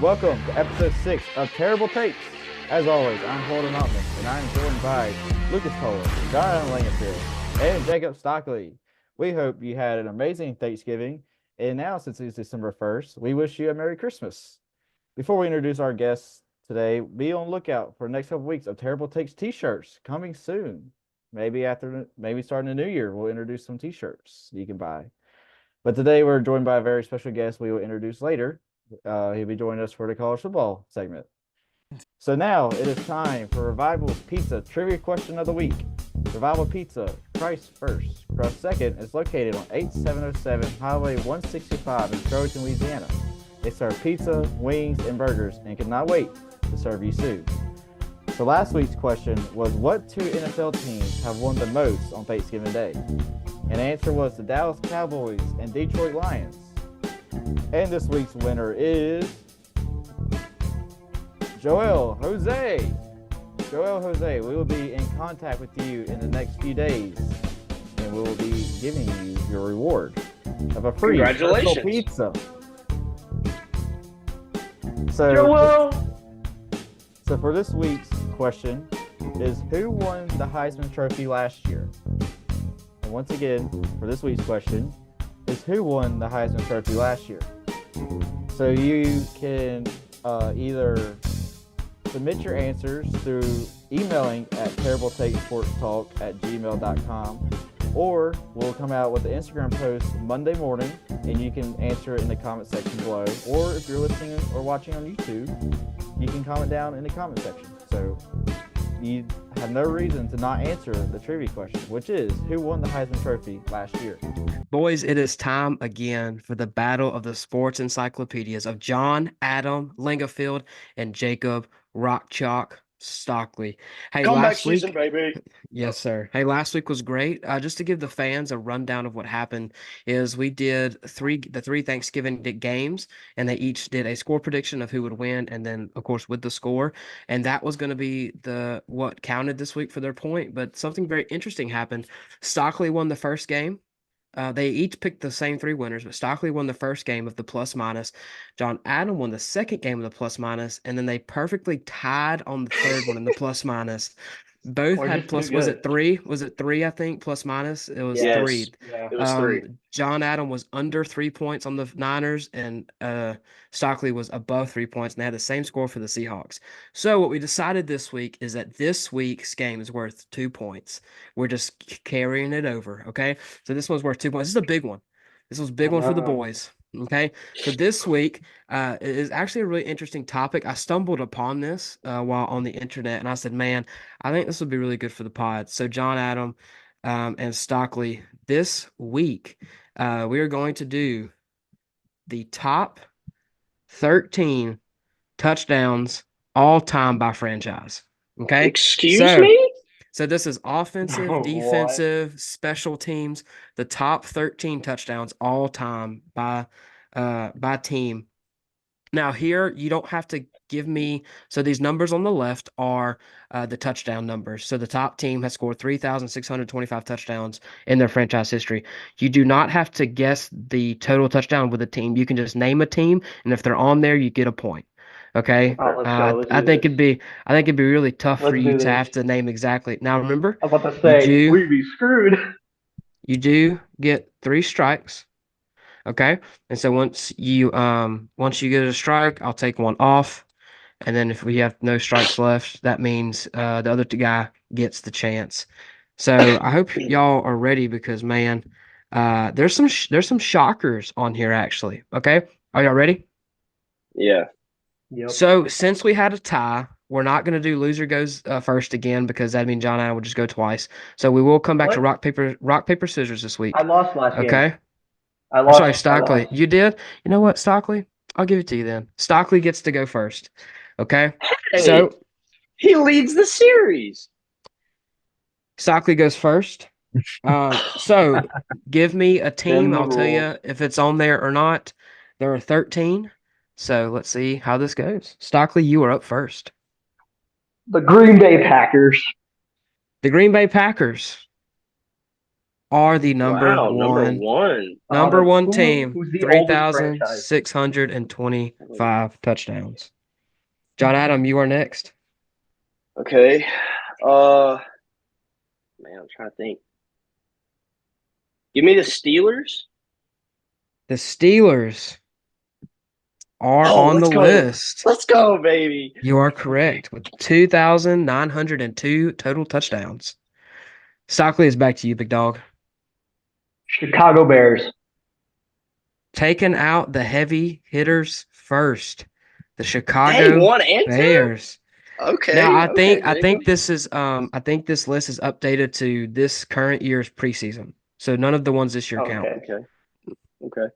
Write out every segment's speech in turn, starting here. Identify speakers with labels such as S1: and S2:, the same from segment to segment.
S1: Welcome to episode 6 of Terrible Takes. As always, I'm Holden Ottman, and I'm joined by Lucas Kohler, John Langenfield, and Jacob Stockley. We hope you had an amazing Thanksgiving, and now, since it's December 1st, we wish you a Merry Christmas. Before we introduce our guests today, be on lookout for the next couple weeks of Terrible Takes t-shirts coming soon. Maybe starting the new year, we'll introduce some t-shirts you can buy. But today we're joined by a very special guest we will introduce later. He'll be joining us for the college football segment. So now it is time for Revival's Pizza Trivia Question of the Week. Revival Pizza, Christ First, Crust Second, is located on 8707 Highway 165 in Trojan, Louisiana. They serve pizza, wings, and burgers and cannot wait to serve you soon. So last week's question was, what two NFL teams have won the most on Thanksgiving Day? And the answer was the Dallas Cowboys and Detroit Lions. And this week's winner is Joel Jose. Joel Jose, we will be in contact with you in the next few days, and we will be giving you your reward of a free personal pizza. So for this week's question is, who won the Heisman Trophy last year? And once again, for this week's question is, who won the Heisman Trophy last year? So you can either submit your answers through emailing at terribletakesportstalk@gmail.com, or we'll come out with the Instagram post Monday morning, and you can answer it in the comment section below. Or if you're listening or watching on YouTube, you can comment down in the comment section. So you have no reason to not answer the trivia question, which is, who won the Heisman Trophy last year?
S2: Boys, it is time again for the battle of the sports encyclopedias of John, Adam, Langerfield, and Jacob Rock Chalk Stockley. Hey,
S3: Comeback
S2: last week,
S3: season, baby.
S2: yes, sir. Hey, last week was great. Just to give the fans a rundown of what happened, is we did the three Thanksgiving games, and they each did a score prediction of who would win, and then of course with the score, and that was going to be what counted this week for their point. But something very interesting happened. Stockley won the first game. They each picked the same three winners, but Stockley won the first game of the plus minus. John Adam won the second game of the plus minus, and then they perfectly tied on the third one in the plus minus. Both had plus. Was it three? Was it three? I think plus minus. It was three.
S3: Yeah, it was three.
S2: John Adam was under 3 points on the Niners, and Stockley was above 3 points, and they had the same score for the Seahawks. So what we decided this week is that this week's game is worth 2 points. We're just carrying it over. Okay, so this one's worth 2 points. This is a big one. This was a big one for the boys. Okay, so this week it is actually a really interesting topic. I stumbled upon this while on the internet, and I said, man, I think this would be really good for the pod. So John Adam and Stockley, this week we are going to do the top 13 touchdowns all time by franchise. Okay,
S3: Excuse me?
S2: So this is offensive, defensive, special teams, the top 13 touchdowns all time by team. Now here, you don't have to give me, so these numbers on the left are the touchdown numbers. So the top team has scored 3,625 touchdowns in their franchise history. You do not have to guess the total touchdown with a team. You can just name a team, and if they're on there, you get a point. Okay. I think it'd be really tough for you to have to name exactly. Now remember,
S4: I'm about to say we'd be screwed.
S2: You do get 3 strikes. Okay. And so once you get a strike, I'll take one off. And then if we have no strikes left, that means the other guy gets the chance. So I hope y'all are ready, because man, there's some shockers on here actually. Okay. Are y'all ready?
S3: Yeah.
S4: Yep.
S2: So since we had a tie, we're not going to do loser goes first again, because that means John and I will just go twice. So we will come back to rock paper scissors this week.
S4: I lost last game.
S2: Okay.
S4: I lost.
S2: Sorry, Stockley. You did? You know what, Stockley? I'll give it to you then. Stockley gets to go first. Okay.
S3: Hey,
S2: so
S3: he leads the series.
S2: Stockley goes first. So give me a team. I'll tell you if it's on there or not. There are 13. So let's see how this goes. Stockley, you are up first.
S4: The Green Bay Packers.
S2: The Green Bay Packers. are the number
S3: Wow, number
S2: one
S3: one.
S2: number one team,
S4: Who's the oldest franchise?
S2: 3,625 touchdowns. John Adam, you are next.
S3: Okay. Man, I'm trying to think. Give me the Steelers.
S2: The Steelers are
S3: Oh,
S2: on the
S3: let's go.
S2: list.
S3: Let's go, baby.
S2: You are correct with 2,902 total touchdowns. Stockley is back to you, big dog.
S4: Chicago Bears.
S2: Taking out the heavy hitters first. The
S3: Dang,
S2: Chicago
S3: 1 and 2?
S2: Bears.
S3: Okay.
S2: Now I
S3: okay,
S2: think this is I think this list is updated to this current year's preseason. So none of the ones this year count.
S3: Okay.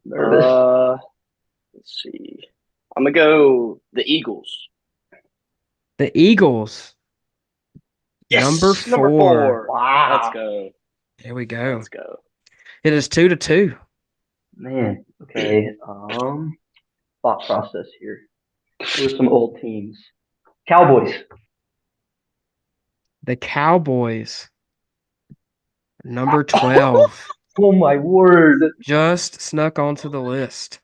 S4: Nervous.
S3: Let's see. I'm gonna go the Eagles.
S2: The Eagles.
S3: Yes,
S2: Number
S3: number 4.
S4: Wow.
S3: Let's go.
S2: Here we go.
S3: Let's go.
S2: It is 2-2.
S4: Man. Okay. Thought process here. Who are some old teams? Cowboys.
S2: The Cowboys. Number 12.
S4: Oh my word.
S2: Just snuck onto the list.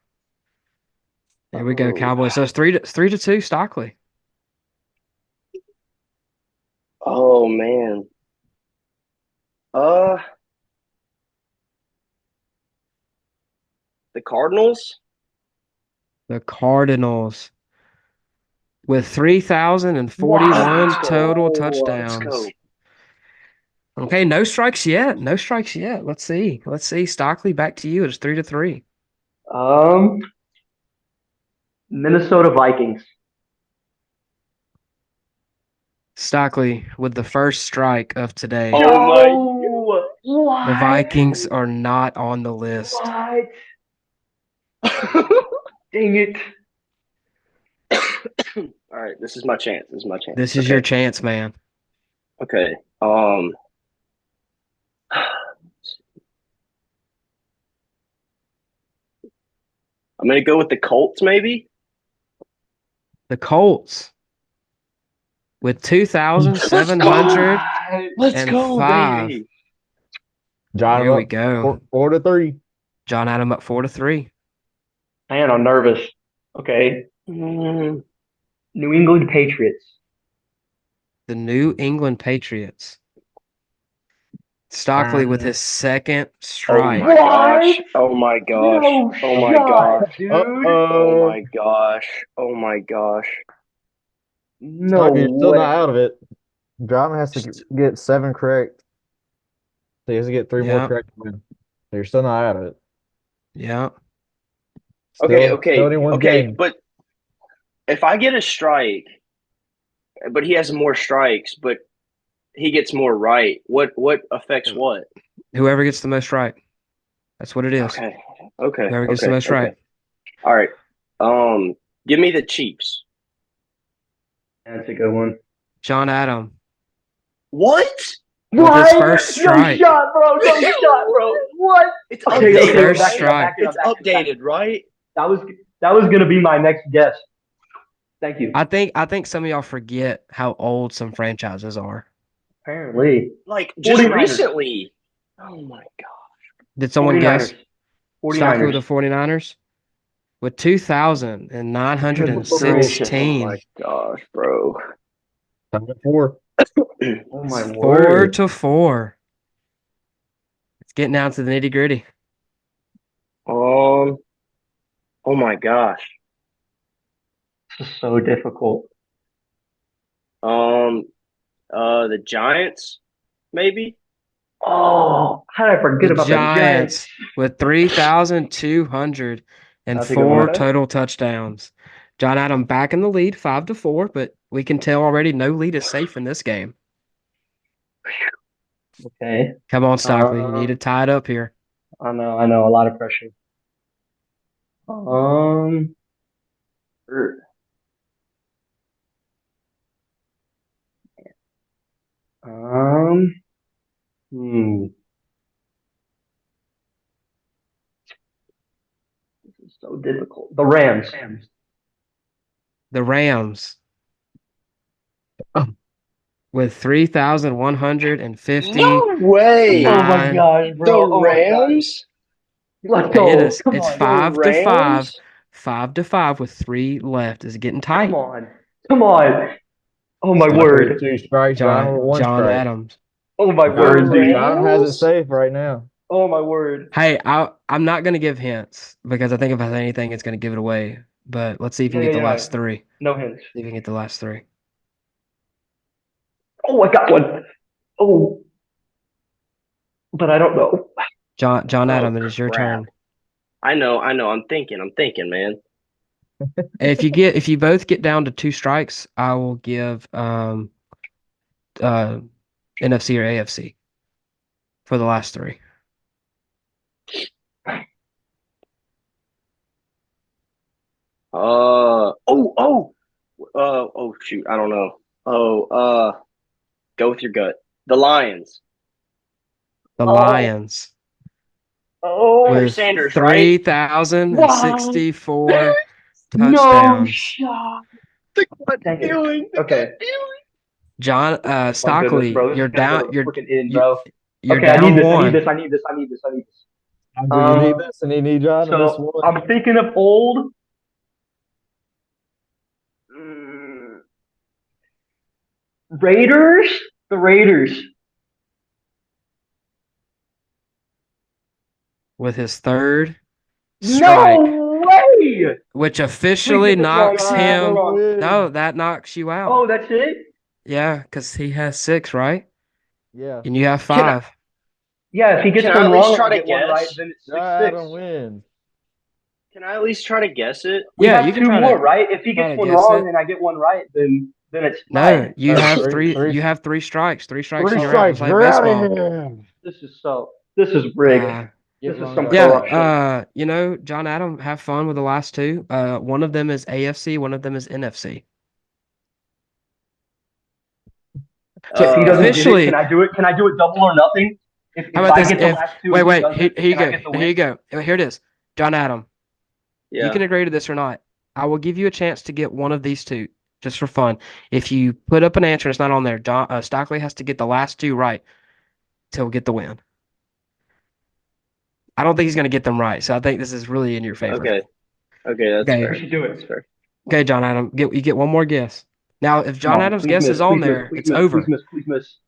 S2: There we go,
S3: Oh.
S2: Cowboys. So it's 3-2, Stockley.
S3: Oh man. The Cardinals.
S2: The Cardinals with 3,041
S4: Wow.
S2: total
S3: Let's
S2: touchdowns.
S3: go.
S2: Okay, no strikes yet. No strikes yet. Let's see. Stockley, back to you. It's 3-3.
S4: Minnesota Vikings.
S2: Stockley with the first strike of today.
S3: Oh
S4: What?
S2: The Vikings are not on the list.
S4: What? Dang it.
S3: All right, this is my chance.
S2: This is your chance, man.
S3: Okay. I'm gonna go with the Colts, maybe.
S2: The Colts with 2,705.
S3: Let's go, baby.
S1: John,
S2: Here
S1: I'm
S2: we
S1: up
S2: go.
S1: 4-3.
S2: John Adam up 4-3.
S4: Man, I'm nervous. Okay.
S3: Mm,
S4: New England Patriots.
S2: The New England Patriots. Stockley with his second
S3: Oh
S2: strike.
S3: my gosh! Oh my gosh!
S4: No
S3: Oh my
S4: shot,
S3: gosh!
S4: dude.
S3: Oh my gosh! Oh my gosh!
S4: No
S1: Stockton, you're still
S4: way.
S1: not out of it. John has to get 7 correct. So he has to get 3 more
S2: Yeah.
S1: correct to win. So you're still not out of it.
S2: Yeah.
S1: Still anyone's game.
S3: But if I get a strike, but he has more strikes, but he gets more right, what affects what?
S2: Whoever gets the most right. That's what it is.
S3: Okay.
S2: Whoever gets the most right.
S3: All right. Give me the Chiefs.
S4: That's a good one.
S2: John Adam.
S3: What?
S2: With his first strike.
S4: No shot, bro. No shot, bro. What?
S3: It's
S4: Okay,
S3: updated.
S2: First
S3: right?
S2: strike.
S3: It's updated, right?
S4: That was gonna be my next guess. Thank you.
S2: I think some of y'all forget how old some franchises are.
S4: Apparently.
S3: Like just
S4: 49ers.
S3: recently. Oh my god.
S2: Did someone guess?
S4: 49ers.
S2: Stockley with the 49ers? With 2,916.
S3: Oh my gosh, bro.
S1: 4.
S4: Oh my
S2: 4-4. It's getting down to the nitty gritty.
S3: Oh my gosh.
S4: This is so difficult.
S3: The Giants, maybe.
S4: Oh, how did I forget about the Giants?
S2: With 3,204
S4: That's a good one.
S2: total touchdowns. John Adam back in the lead, 5-4, but we can tell already no lead is safe in this game.
S4: Okay.
S2: Come on, Stockley. You need to tie it up here.
S4: I know, a lot of pressure. This is so difficult. The Rams.
S2: The Rams. with 3,150.
S3: No way.
S4: Oh my
S2: Nine.
S4: gosh,
S3: The
S4: bro. Oh my gosh.
S3: Rams.
S4: Let's
S2: Hey,
S4: go. Come
S2: it's
S4: on.
S2: 5-5.
S3: Rams?
S2: 5-5 with 3 left. Is it getting
S4: Come
S2: tight?
S4: on. Come on. Oh my
S1: Stockley with
S4: word.
S1: 2 strikes, John with 1
S2: John
S1: strike.
S2: Adams.
S4: Oh my
S3: The
S4: word, dude.
S1: John has it
S3: Rams?
S1: safe right now.
S4: Oh my word.
S2: Hey, I'm not gonna give hints because I think if I say anything, it's gonna give it away. But let's see if you
S4: Yeah,
S2: can get
S4: yeah,
S2: the
S4: yeah.
S2: last 3.
S4: No hints.
S2: See if you can get the last 3.
S4: Oh, I got one. Oh, but I don't know.
S2: John
S3: Oh,
S2: Adams, it is your
S3: crap.
S2: turn.
S3: I know. I'm thinking, man.
S2: If you both get down to 2 strikes, I will give NFC or AFC for the last 3.
S3: Shoot. I don't know. Go with your gut. The Lions.
S2: The
S4: Oh.
S2: Lions
S4: Oh,
S3: Barry
S2: with
S3: Sanders, right?
S2: 3,064
S4: no
S2: touchdowns.
S4: shot.
S3: The gut
S4: Dang it.
S3: feeling. The
S4: Okay.
S3: gut feeling.
S2: John
S4: Oh my goodness,
S2: Stockley,
S4: bro. This
S2: you're
S4: is gonna
S2: down.
S4: go to freaking in,
S2: You,
S4: bro.
S2: you're
S4: Okay, I need
S2: down
S4: this. I
S2: 1.
S4: need this. I need this.
S1: Do you need
S4: Um,
S1: this and you need John to miss
S4: So
S1: 1?
S4: I'm thinking of old. mm, Raiders. The Raiders.
S2: With his 3rd strike,
S4: No way.
S2: which
S4: Please
S2: officially
S4: get this wrong.
S2: knocks
S4: Please get this
S2: him.
S4: wrong.
S2: No, that knocks you out.
S4: Oh, that's it.
S2: Yeah, because he has 6, right?
S1: Yeah.
S2: And you have
S3: Can I-
S2: 5.
S4: Yeah, if he gets
S3: Can I
S4: one
S3: at least
S4: wrong and
S3: try
S4: I
S3: to
S4: get one right,
S3: guess?
S4: then it's
S1: John
S4: 6-6.
S1: Adam wins.
S3: Can I at least try to guess it?
S4: We
S2: Yeah,
S4: have
S2: you can
S4: 2
S2: try
S4: more,
S2: to
S4: right? If he
S2: try
S4: gets
S2: to
S4: one
S2: guess
S4: wrong
S2: it.
S4: and I get one right, then it's
S2: No,
S4: tied.
S2: you
S1: No,
S2: have
S1: three-
S2: 3.
S1: three-
S2: You have 3 strikes. 3 strikes
S1: 3
S2: and you're out.
S1: strikes.
S2: It's like
S1: You're out
S2: baseball.
S1: of here.
S4: This is rigged.
S2: Uh,
S1: Get
S4: This is
S1: wrong
S4: some
S1: guy.
S2: yeah,
S4: corruption.
S2: John Adam, have fun with the last 2. One of them is AFC, one of them is NFC. So
S4: If he doesn't get it,
S2: officially,
S4: can I do it? Can I do it double or nothing? If
S2: how about
S4: I
S2: this?
S4: get the
S2: If
S4: last 2
S2: wait,
S4: and he
S2: wait,
S4: doesn't,
S2: here you
S4: can I
S2: go.
S4: get the
S2: Here
S4: win?
S2: you go. Here it is. John Adam, you
S3: Yeah.
S2: can agree to this or not. I will give you a chance to get one of these 2 just for fun. If you put up an answer and it's not on there, Stockley has to get the last 2 right to get the win. I don't think he's going to get them right, so I think this is really in your favor.
S3: Okay. Okay, that's
S2: Okay.
S3: fair.
S4: We should do it.
S3: That's fair.
S2: Okay, John Adam, you get one more guess. Now, if John
S4: Come on,
S2: Adams'
S4: please
S2: guess
S4: miss,
S2: is on
S4: please miss,
S2: there,
S4: please
S2: it's
S4: miss,
S2: over.
S4: Please miss.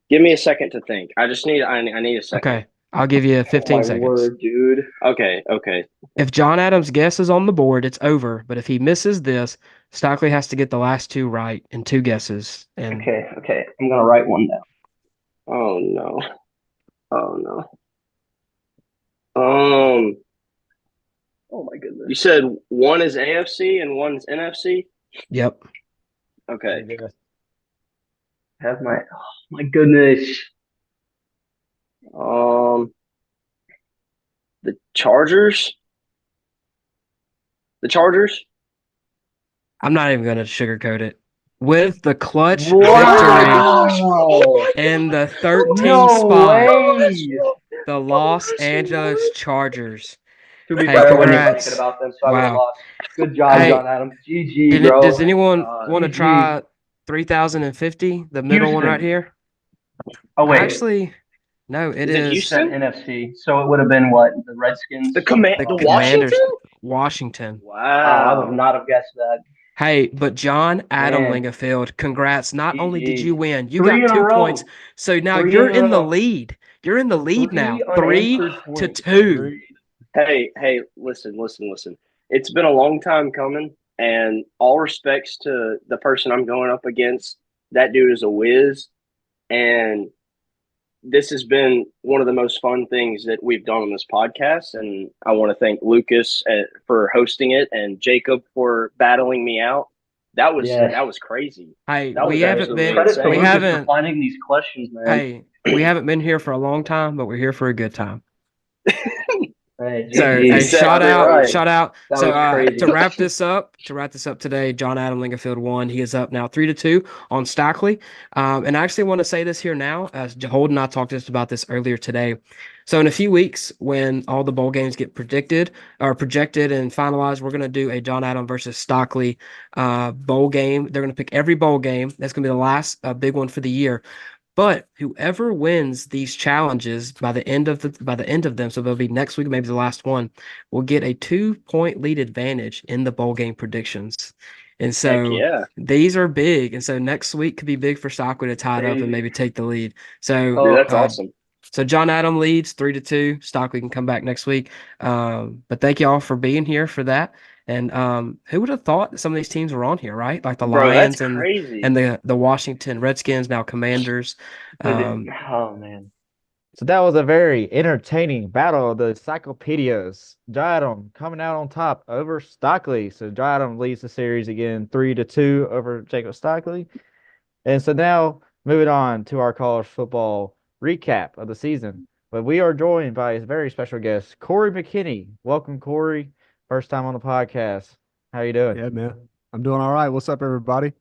S3: Give me a second to think. I need a second.
S2: Okay, I'll give you 15
S4: Oh my
S2: seconds.
S4: word, dude.
S3: Okay.
S2: If John Adams' guess is on the board, it's over. But if he misses this, Stockley has to get the last 2 right in 2 guesses. And
S4: Okay. I'm gonna write one down.
S3: Oh no. Um,
S4: Oh my goodness.
S3: you said one is AFC and one's NFC?
S2: yep,
S3: Okay.
S4: Have my oh my goodness.
S3: The Chargers? The Chargers?
S2: I'm not even going to sugarcoat it. With the clutch victory
S4: Wow.
S2: in the 13th
S4: No
S2: spot,
S4: way.
S2: the Los Angeles Chargers.
S4: To be
S2: Hey,
S4: fair, I wasn't even
S2: congrats.
S4: thinking about them, so I would have
S2: Wow.
S4: lost. Good job,
S2: Hey,
S4: John Adam. GG, bro.
S2: Does anyone
S3: God.
S2: want to
S4: GG.
S2: try 3,050, the middle one right
S4: Houston.
S2: here?
S4: Oh wait.
S2: Actually, no, it
S3: Is it
S2: is
S3: Houston?
S4: NFC. So it would have been what? The Redskins?
S3: The
S2: the
S3: Washington?
S2: Washington.
S4: I would
S3: Wow.
S4: not have guessed that.
S2: Hey, but John Adam
S4: Man.
S2: Lingerfield, congrats. Not only did
S4: GG.
S2: you win, you
S4: 3
S2: got
S4: in a
S2: 2
S4: row.
S2: points. So now
S4: 3
S2: you're
S4: in a
S2: in the
S4: row.
S2: lead. You're in the lead now.
S4: 3
S2: 3
S4: unanswered
S2: to
S4: points.
S2: 2.
S3: Hey, listen. It's been a long time coming, and all respects to the person I'm going up against. That dude is a whiz, and this has been one of the most fun things that we've done on this podcast. And I want to thank Lucas for hosting it and Jacob for battling me out. That was crazy.
S2: Hey,
S3: That
S2: we
S3: was
S2: haven't
S3: absolutely
S2: been
S4: Credit to
S3: insane.
S2: we
S4: Lucas for
S2: haven't
S4: finding these questions, man.
S2: hey, we haven't been here for a long time, but we're here for a good time.
S4: Hey,
S2: So,
S4: GG.
S2: hey, shout out.
S4: That
S2: So,
S4: was crazy.
S2: to wrap this up today, John Adam Lingerfield won. He is up now 3-2 on Stockley. And I actually want to say this here now, as Holden and I talked just about this earlier today. So in a few weeks, when all the bowl games get projected and finalized, we're going to do a John Adam versus Stockley bowl game. They're going to pick every bowl game. That's going to be the last big one for the year. But whoever wins these challenges by the end of them, so they'll be next week, maybe the last one, will get a 2-point lead advantage in the bowl game predictions. And
S3: Heck
S2: so
S3: yeah.
S2: these are big. And so next week could be big for Stockley to tie it up and
S4: Crazy.
S2: maybe take the lead. So
S3: Dude, that's
S2: uh,
S3: awesome.
S2: so John Adam leads 3-2. Stockley can come back next week. But thank you all for being here for that. And who would have thought that some of these teams were on here, right? Like the
S3: Bro, that's
S2: Lions and
S3: crazy.
S2: the Washington Redskins, now Commanders.
S4: Oh man.
S1: So that was a very entertaining battle of the encyclopedias. Dryadam coming out on top over Stockley. So Dryadam leads the series again 3-2 over Jacob Stockley. And so now moving on to our college football recap of the season. But we are joined by a very special guest, Corey McKinney. Welcome, Corey. First time on the podcast. How you doing?
S5: Yeah, man. I'm doing all right. What's up, everybody?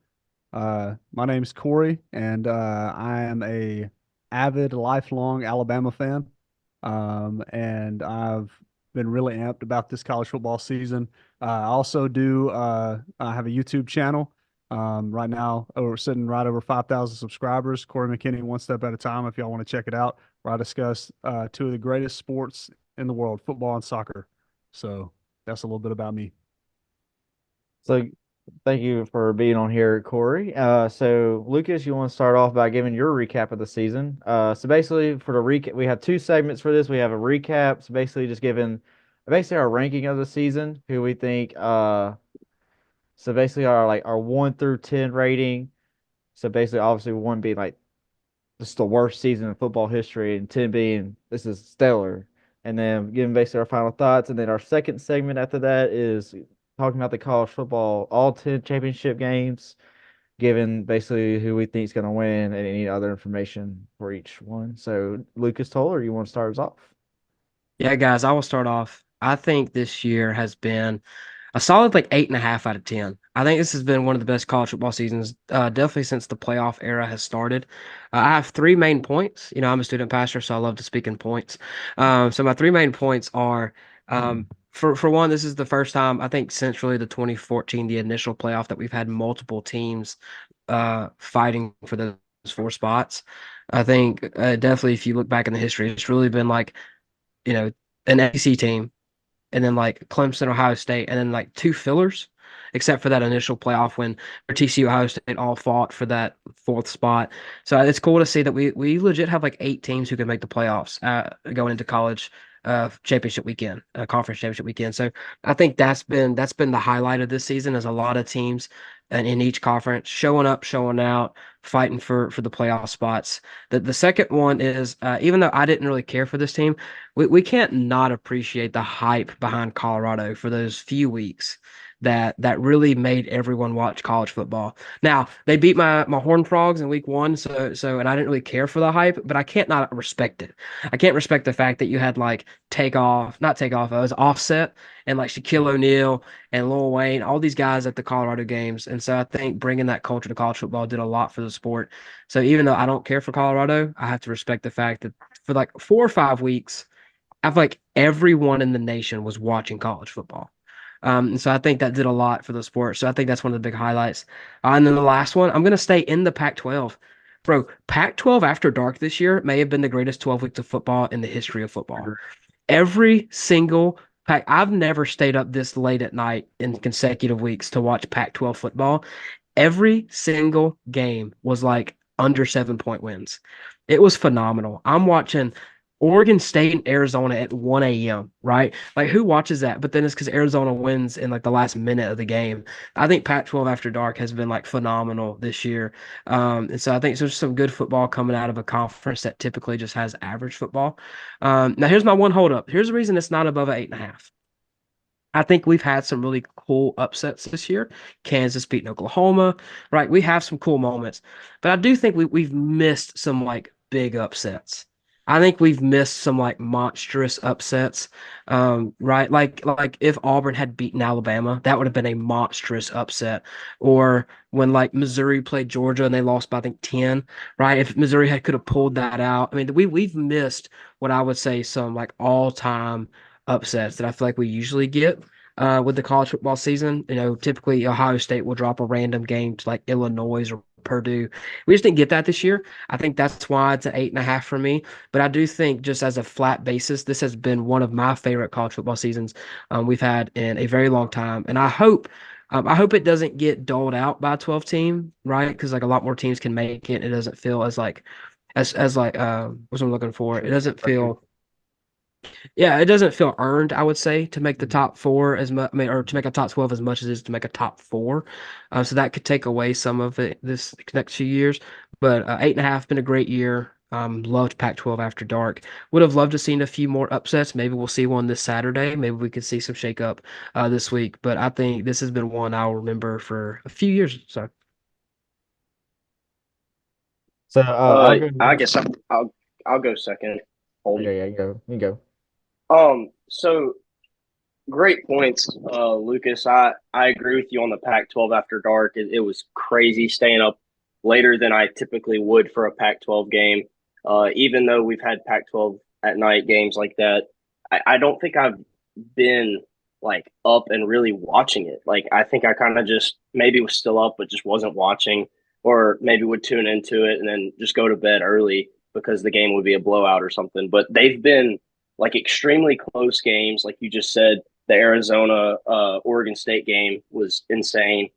S5: My name's Corey, and I am a avid, lifelong Alabama fan. And I've been really amped about this college football season. I also do I have a YouTube channel. Right now, we're sitting right over 5,000 subscribers. Corey McKinney, One Step at a Time. If y'all want to check it out, where I discuss two of the greatest sports in the world, football and soccer. So that's a little bit about me.
S1: So thank you for being on here, Corey. So Lucas, you want to start off by giving your recap of the season? So basically for the recap, we have two segments for this. We have a recap, so basically just giving basically our ranking of the season, who we think so basically our 1 through 10 rating. So basically obviously 1 being like this is the worst season in football history, and 10 being this is stellar. And then giving basically our final thoughts. And then our second segment after that is talking about the college football all 10 championship games, given basically who we think is going to win and any other information for each one. So, Lucas Toller, you want to start us off?
S2: Yeah, guys, I will start off. I think this year has been a solid like 8.5 out of 10. I think this has been one of the best college football seasons, definitely since the playoff era has started. I have 3 main points. You know, I'm a student pastor, so I love to speak in points. So my 3 main points are, for one, this is the first time I think since really the 2014, the initial playoff, that we've had multiple teams fighting for those 4 spots. I think definitely if you look back in the history, it's really been like, you know, an SEC team, and then like Clemson, Ohio State, and then like 2 fillers, except for that initial playoff when TCU, Ohio State all fought for that 4th spot. So it's cool to see that we legit have like 8 teams who can make the playoffs going into college championship weekend, conference championship weekend. So I think that's been the highlight of this season, is a lot of teams and in each conference showing up, showing out, fighting for the playoff spots. The second one is even though I didn't really care for this team, we can't not appreciate the hype behind Colorado for those few weeks that really made everyone watch college football. Now, they beat my Horned Frogs in week 1, so and I didn't really care for the hype, but I can't not respect it. I can't respect the fact that you had like not Takeoff, it was Offset and like Shaquille O'Neal and Lil Wayne, all these guys at the Colorado games. And so I think bringing that culture to college football did a lot for the sport. So even though I don't care for Colorado, I have to respect the fact that for like 4 or 5 weeks, I feel like everyone in the nation was watching college football. And so I think that did a lot for the sport. So I think that's one of the big highlights. And then the last one, I'm going to stay in the Pac-12. Bro, Pac-12 after dark this year may have been the greatest 12 weeks of football in the history of football. Every single Pac, I've never stayed up this late at night in consecutive weeks to watch Pac-12 football. Every single game was like under 7-point wins. It was phenomenal. I'm watching Oregon State and Arizona at 1 a.m., right? Like, who watches that? But then it's because Arizona wins in like the last minute of the game. I think Pac-12 after dark has been like phenomenal this year. And so I think there's some good football coming out of a conference that typically just has average football. Now, here's my one holdup. Here's the reason it's not above an 8.5. I think we've had some really cool upsets this year. Kansas beating Oklahoma, right? We have some cool moments, but I do think we've missed some like big upsets. I think we've missed some like monstrous upsets. Right? Like if Auburn had beaten Alabama, that would have been a monstrous upset. Or when like Missouri played Georgia and they lost by I think 10, right? If Missouri had could have pulled that out. I mean, we've missed what I would say some like all-time upsets that I feel like we usually get with the college football season. Typically Ohio State will drop a random game to like Illinois or Purdue. We just didn't get that this year. I think that's why it's an 8.5 for me. But I do think, just as a flat basis, this has been one of my favorite college football seasons we've had in a very long time. And I hope it doesn't get doled out by a 12 team, right? Because like a lot more teams can make it. It doesn't feel as like as like what's I'm looking for. It doesn't feel yeah, it doesn't feel earned, I would say, to make the top four as much, I mean, or to make a top 12 as much as it is to make a top four. So that could take away some of it this next few years. But 8.5 been a great year. Loved Pac-12 after dark. Would have loved to seen a few more upsets. Maybe we'll see one this Saturday. Maybe we could see some shakeup this week. But I think this has been one I'll remember for a few years.
S1: So I'll go
S3: I
S1: next.
S3: guess I'll go second. Hold
S1: Okay, yeah, you go. You go.
S3: So great points, Lucas. I agree with you on the Pac-12 after dark. It was crazy staying up later than I typically would for a Pac-12 game. Even though we've had Pac-12 at night games like that, I don't think I've been like up and really watching it. Like I think I kind of just maybe was still up but just wasn't watching, or maybe would tune into it and then just go to bed early because the game would be a blowout or something. But they've been like extremely close games, like you just said. The Arizona Oregon State game was insane.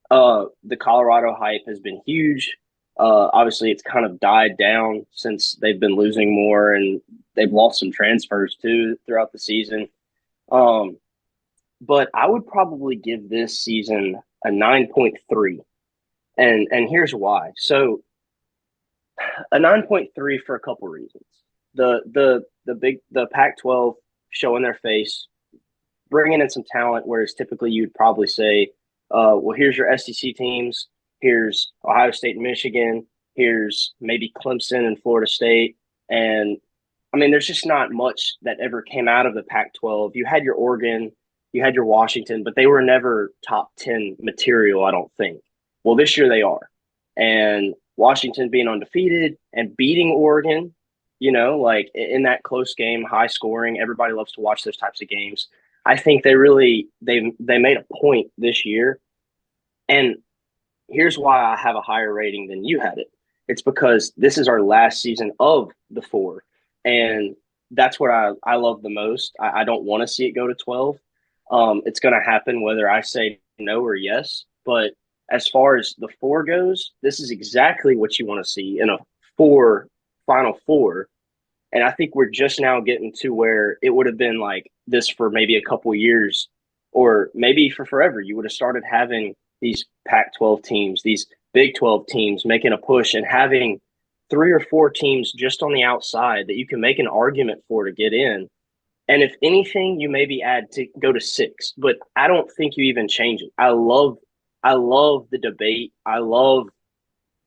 S3: The Colorado hype has been huge. Obviously, it's kind of died down since they've been losing more, and they've lost some transfers too throughout the season. Um, but I would probably give this season a 9.3, and here's why. So a 9.3 for a couple reasons. The Pac-12 showing their face, bringing in some talent, whereas typically you'd probably say, well, here's your SEC teams, here's Ohio State and Michigan, here's maybe Clemson and Florida State. And I mean, there's just not much that ever came out of the Pac 12. You had your Oregon, you had your Washington, but they were never top 10 material, I don't think. Well, this year they are. And Washington being undefeated and beating Oregon, like in that close game, high scoring, everybody loves to watch those types of games. I think they made a point this year. And here's why I have a higher rating than you had it. It's because this is our last season of the four. And that's what I love the most. I don't want to see it go to 12. It's going to happen whether I say no or yes. But as far as the four goes, this is exactly what you want to see in a final four. And I think we're just now getting to where it would have been like this for maybe a couple years, or maybe for forever. You would have started having these Pac-12 teams, these Big 12 teams making a push and having 3 or 4 teams just on the outside that you can make an argument for to get in. And if anything, you maybe add to go to 6, but I don't think you even change it. I love the debate. I love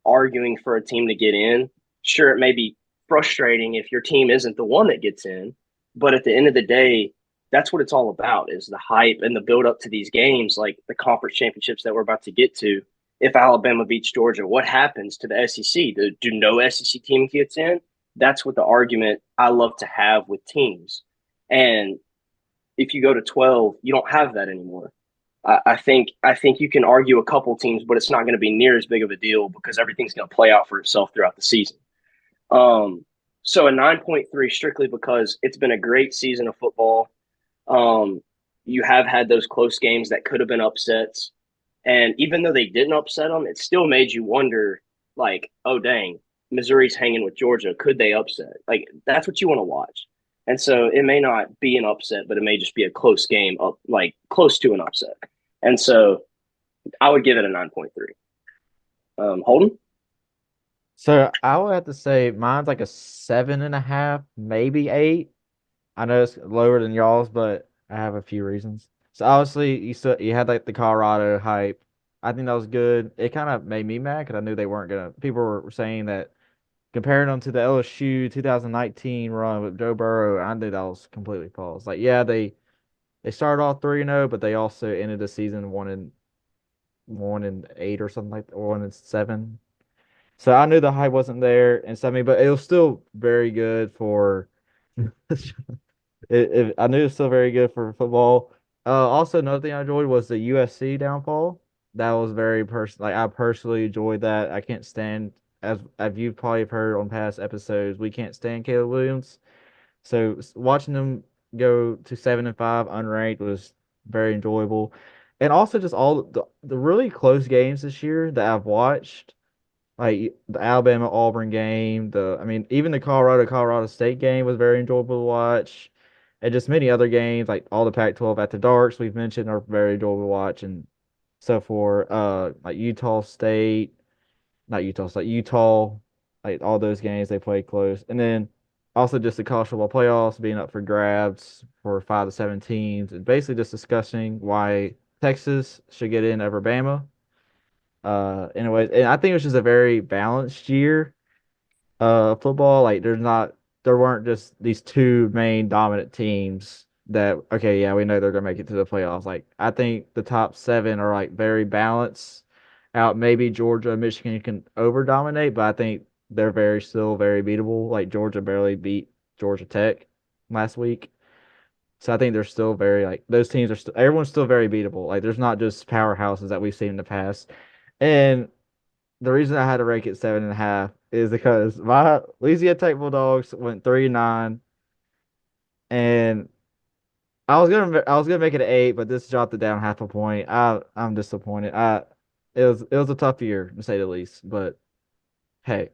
S3: arguing for a team to get in. Sure, it may be frustrating if your team isn't the one that gets in, but at the end of the day, that's what it's all about, is the hype and the build up to these games, like the conference championships that we're about to get to. If Alabama beats Georgia, what happens to the SEC? Do no SEC team gets in? That's what the argument I love to have with teams. And if you go to 12, you don't have that anymore. I think you can argue a couple teams, but it's not going to be near as big of a deal because everything's going to play out for itself throughout the season. So a 9.3 strictly because it's been a great season of football. You have had those close games that could have been upsets. And even though they didn't upset them, it still made you wonder, like, oh, dang, Missouri's hanging with Georgia. Could they upset? Like, that's what you want to watch. And so it may not be an upset, but it may just be a close game, up like close to an upset. And so I would give it a 9.3. Holden?
S1: So I would have to say mine's like a 7.5, maybe 8. I know it's lower than y'all's, but I have a few reasons. So obviously you had like the Colorado hype. I think that was good. It kind of made me mad because I knew they weren't gonna. People were saying that comparing them to the LSU 2019 run with Joe Burrow, I knew that was completely false. Like, yeah, they started off 3-0, but they also ended the season 1-8 or something like that, or 1-7. So I knew the hype wasn't there and stuff, but it was still very good for I knew it was still very good for football. Also, another thing I enjoyed was the USC downfall. That was very like I personally enjoyed that. I can't stand, as you've probably heard on past episodes, we can't stand Caleb Williams. So watching them go to 7-5 unranked was very enjoyable, and also just all the really close games this year that I've watched, like the Alabama Auburn game, I mean even the Colorado State game was very enjoyable to watch, and just many other games like all the Pac-12 after darks we've mentioned are very enjoyable to watch, and so for like Utah State, not Utah State, Utah, like all those games they played close, and then also just the college football playoffs being up for grabs for 5 to 7 teams, and basically just discussing why Texas should get in over Bama. Anyways, and I think it was just a very balanced year football. Like there weren't just these two main dominant teams that okay, yeah, we know they're gonna make it to the playoffs. Like I think the top seven are like very balanced out. Maybe Georgia and Michigan can over dominate, but I think they're still very beatable. Like Georgia barely beat Georgia Tech last week. So I think they're still very like those teams are still everyone's still very beatable. Like there's not just powerhouses that we've seen in the past. And the reason I had to rank it 7.5 is because my Louisiana Tech Bulldogs went 3-9, and I was gonna make it an 8, but this dropped it down half a point. I'm disappointed. It was a tough year to say the least, but hey,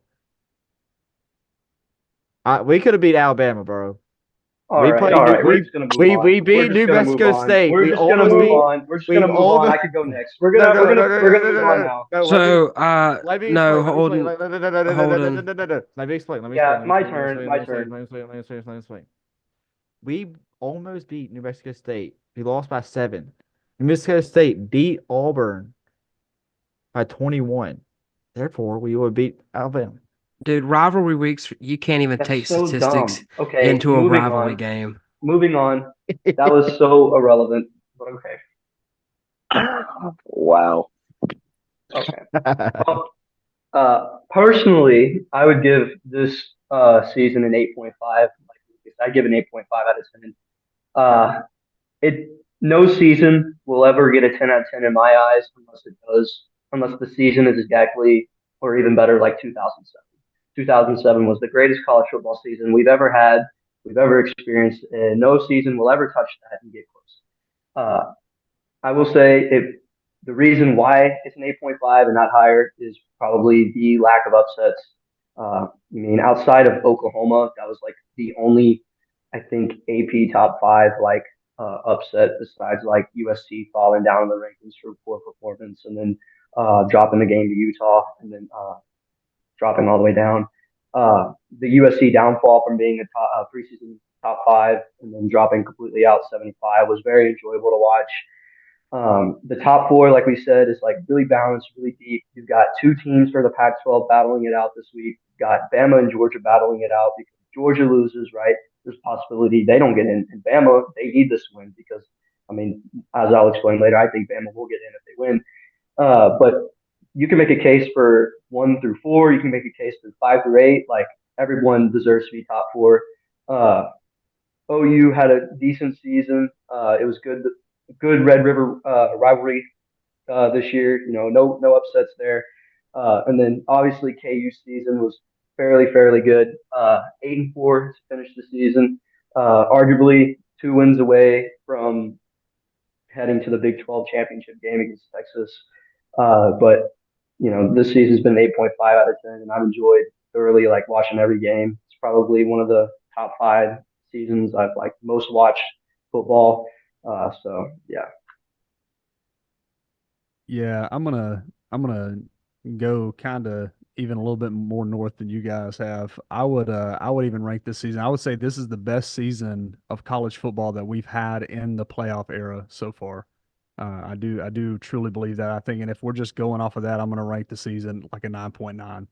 S1: we could have beat Alabama, bro.
S4: All
S1: We
S4: right,
S1: played
S4: all
S1: New,
S4: right. We're just gonna move
S1: we
S4: on.
S1: we
S4: We're
S1: beat
S4: just
S1: New
S4: gonna move
S1: Mexico
S4: on.
S1: State.
S4: We're
S1: We
S4: just gonna
S1: almost
S4: move
S1: beat.
S4: on. We're just
S1: We
S4: gonna move on.
S1: almost.
S4: I could go next.
S1: No, no, no, no,
S4: We're
S1: no,
S4: gonna
S1: no,
S4: move
S1: no,
S4: on
S1: no,
S4: now.
S1: no.
S2: So,
S1: Let me
S2: no,
S1: explain. Let me explain.
S2: Holden,
S1: Let me explain.
S2: Holden.
S1: Let me explain. Let me explain.
S4: Yeah,
S1: Let me
S4: my
S1: explain. Let me
S4: turn.
S1: explain.
S4: My
S1: Let me explain.
S4: turn.
S1: Let me explain. Let me explain. Let me explain. We almost beat New Mexico State. We lost by 7. New Mexico State beat Auburn by 21. Therefore, we would beat Alabama.
S2: Dude, rivalry weeks, you can't even
S4: That's
S2: take
S4: so
S2: statistics
S4: dumb. Okay,
S2: into a
S4: moving
S2: rivalry
S4: on.
S2: game.
S4: Moving on. That was so irrelevant. But okay.
S3: Wow.
S4: Okay. Well, personally, I would give this season an 8.5. Like I give an 8.5 out of 10. Uh, it no season will ever get a 10 out of 10 in my eyes unless the season is exactly or even better like 2007. 2007 was the greatest college football season we've ever had, we've ever experienced, and no season will ever touch that and get close. I will say if the reason why it's an 8.5 and not higher is probably the lack of upsets. I mean, outside of Oklahoma, that was like the only, I think, AP top five like upset besides like USC falling down in the rankings for poor performance and then dropping the game to Utah and then dropping all the way down. The USC downfall from being a preseason top five and then dropping completely out 75 was very enjoyable to watch. The top four, like we said, is like really balanced, really deep. You've got two teams for the Pac-12 battling it out this week. You've got Bama and Georgia battling it out because Georgia loses, right? There's a possibility they don't get in. And Bama, they need this win because, I mean, as I'll explain later, I think Bama will get in if they win. But you can make a case for 1 through 4. You can make a case for 5 through 8. Like everyone deserves to be top four. Uh, OU had a decent season. It was good Red River rivalry this year. You know, no upsets there. And then obviously KU season was fairly good. 8-4 to finish the season. Arguably 2 wins away from heading to the Big 12 championship game against Texas. But you know, this season's been an 8.5 out of 10, and I've enjoyed thoroughly like watching every game. It's probably one of the top 5 seasons I've like most watched football. So yeah.
S5: Yeah, I'm gonna go kind of even a little bit more north than you guys have. I would even rank this season. I would say this is the best season of college football that we've had in the playoff era so far. I do truly believe that. I think, and if we're just going off of that, I'm gonna rank the season like a 9.9.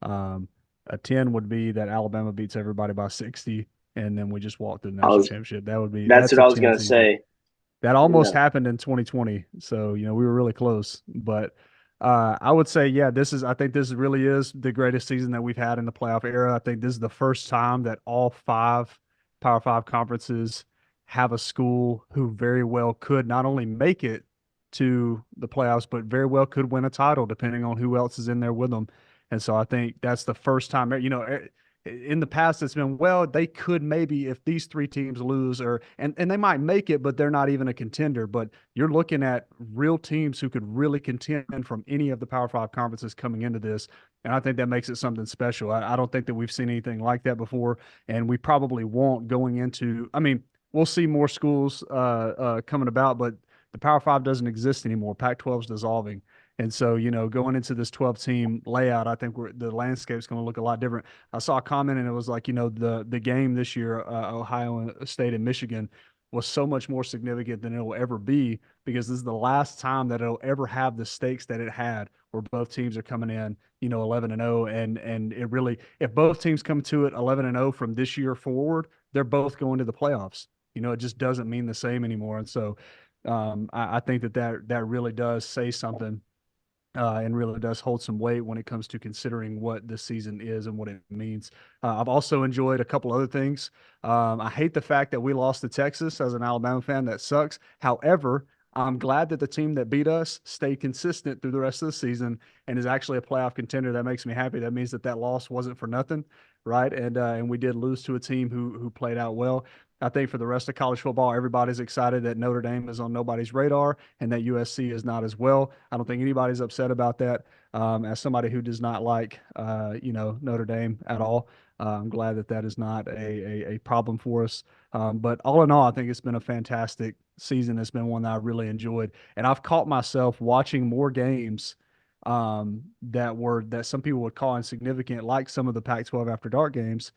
S5: Um, A 10 would be that Alabama beats everybody by 60, and then we just walk through the
S3: I
S5: national
S3: was
S5: championship.
S3: that's
S5: That's
S3: what
S5: a
S3: I was
S5: 10
S3: gonna
S5: season.
S3: say.
S5: That almost
S3: Yeah.
S5: happened in 2020. So, we were really close. But I would say, yeah, I think this really is the greatest season that we've had in the playoff era. I think this is the first time that all 5 Power 5 conferences have a school who very well could not only make it to the playoffs, but very well could win a title depending on who else is in there with them. And so I think that's the first time, in the past it's been, well, they could maybe, if these 3 teams lose, and they might make it, but they're not even a contender. But you're looking at real teams who could really contend from any of the Power 5 conferences coming into this, and I think that makes it something special. I don't think that we've seen anything like that before, and we probably won't going into. I mean, we'll see more schools coming about, but the Power 5 doesn't exist anymore. Pac-12 is dissolving. And so, going into this 12-team layout, I think the landscape's going to look a lot different. I saw a comment, and it was like, the game this year, Ohio State and Michigan, was so much more significant than it will ever be, because this is the last time that it'll ever have the stakes that it had, where both teams are coming in, 11-0, and it really, if both teams come to it 11-0 from this year forward, they're both going to the playoffs. It just doesn't mean the same anymore. And so, I think that really does say something, and really does hold some weight when it comes to considering what this season is and what it means. I've also enjoyed a couple other things. I hate the fact that we lost to Texas. As an Alabama fan, that sucks. However, I'm glad that the team that beat us stayed consistent through the rest of the season and is actually a playoff contender. That makes me happy. That means that loss wasn't for nothing, right? And we did lose to a team who played out well. I think for the rest of college football, everybody's excited that Notre Dame is on nobody's radar and that USC is not as well. I don't think anybody's upset about that. As somebody who does not like, Notre Dame at all, I'm glad that is not a problem for us. But all in all, I think it's been a fantastic season. It's been one that I really enjoyed, and I've caught myself watching more games that some people would call insignificant, like some of the Pac-12 After Dark games,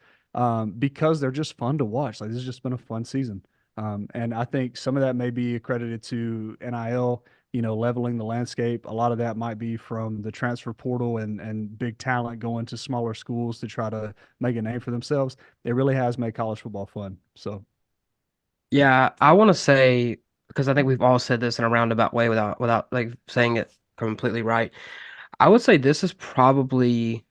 S5: because they're just fun to watch. Like, this has just been a fun season. And I think some of that may be accredited to NIL, leveling the landscape. A lot of that might be from the transfer portal and big talent going to smaller schools to try to make a name for themselves. It really has made college football fun. So,
S2: Yeah, I want to say, because I think we've all said this in a roundabout way without like saying it completely right. I would say this is probably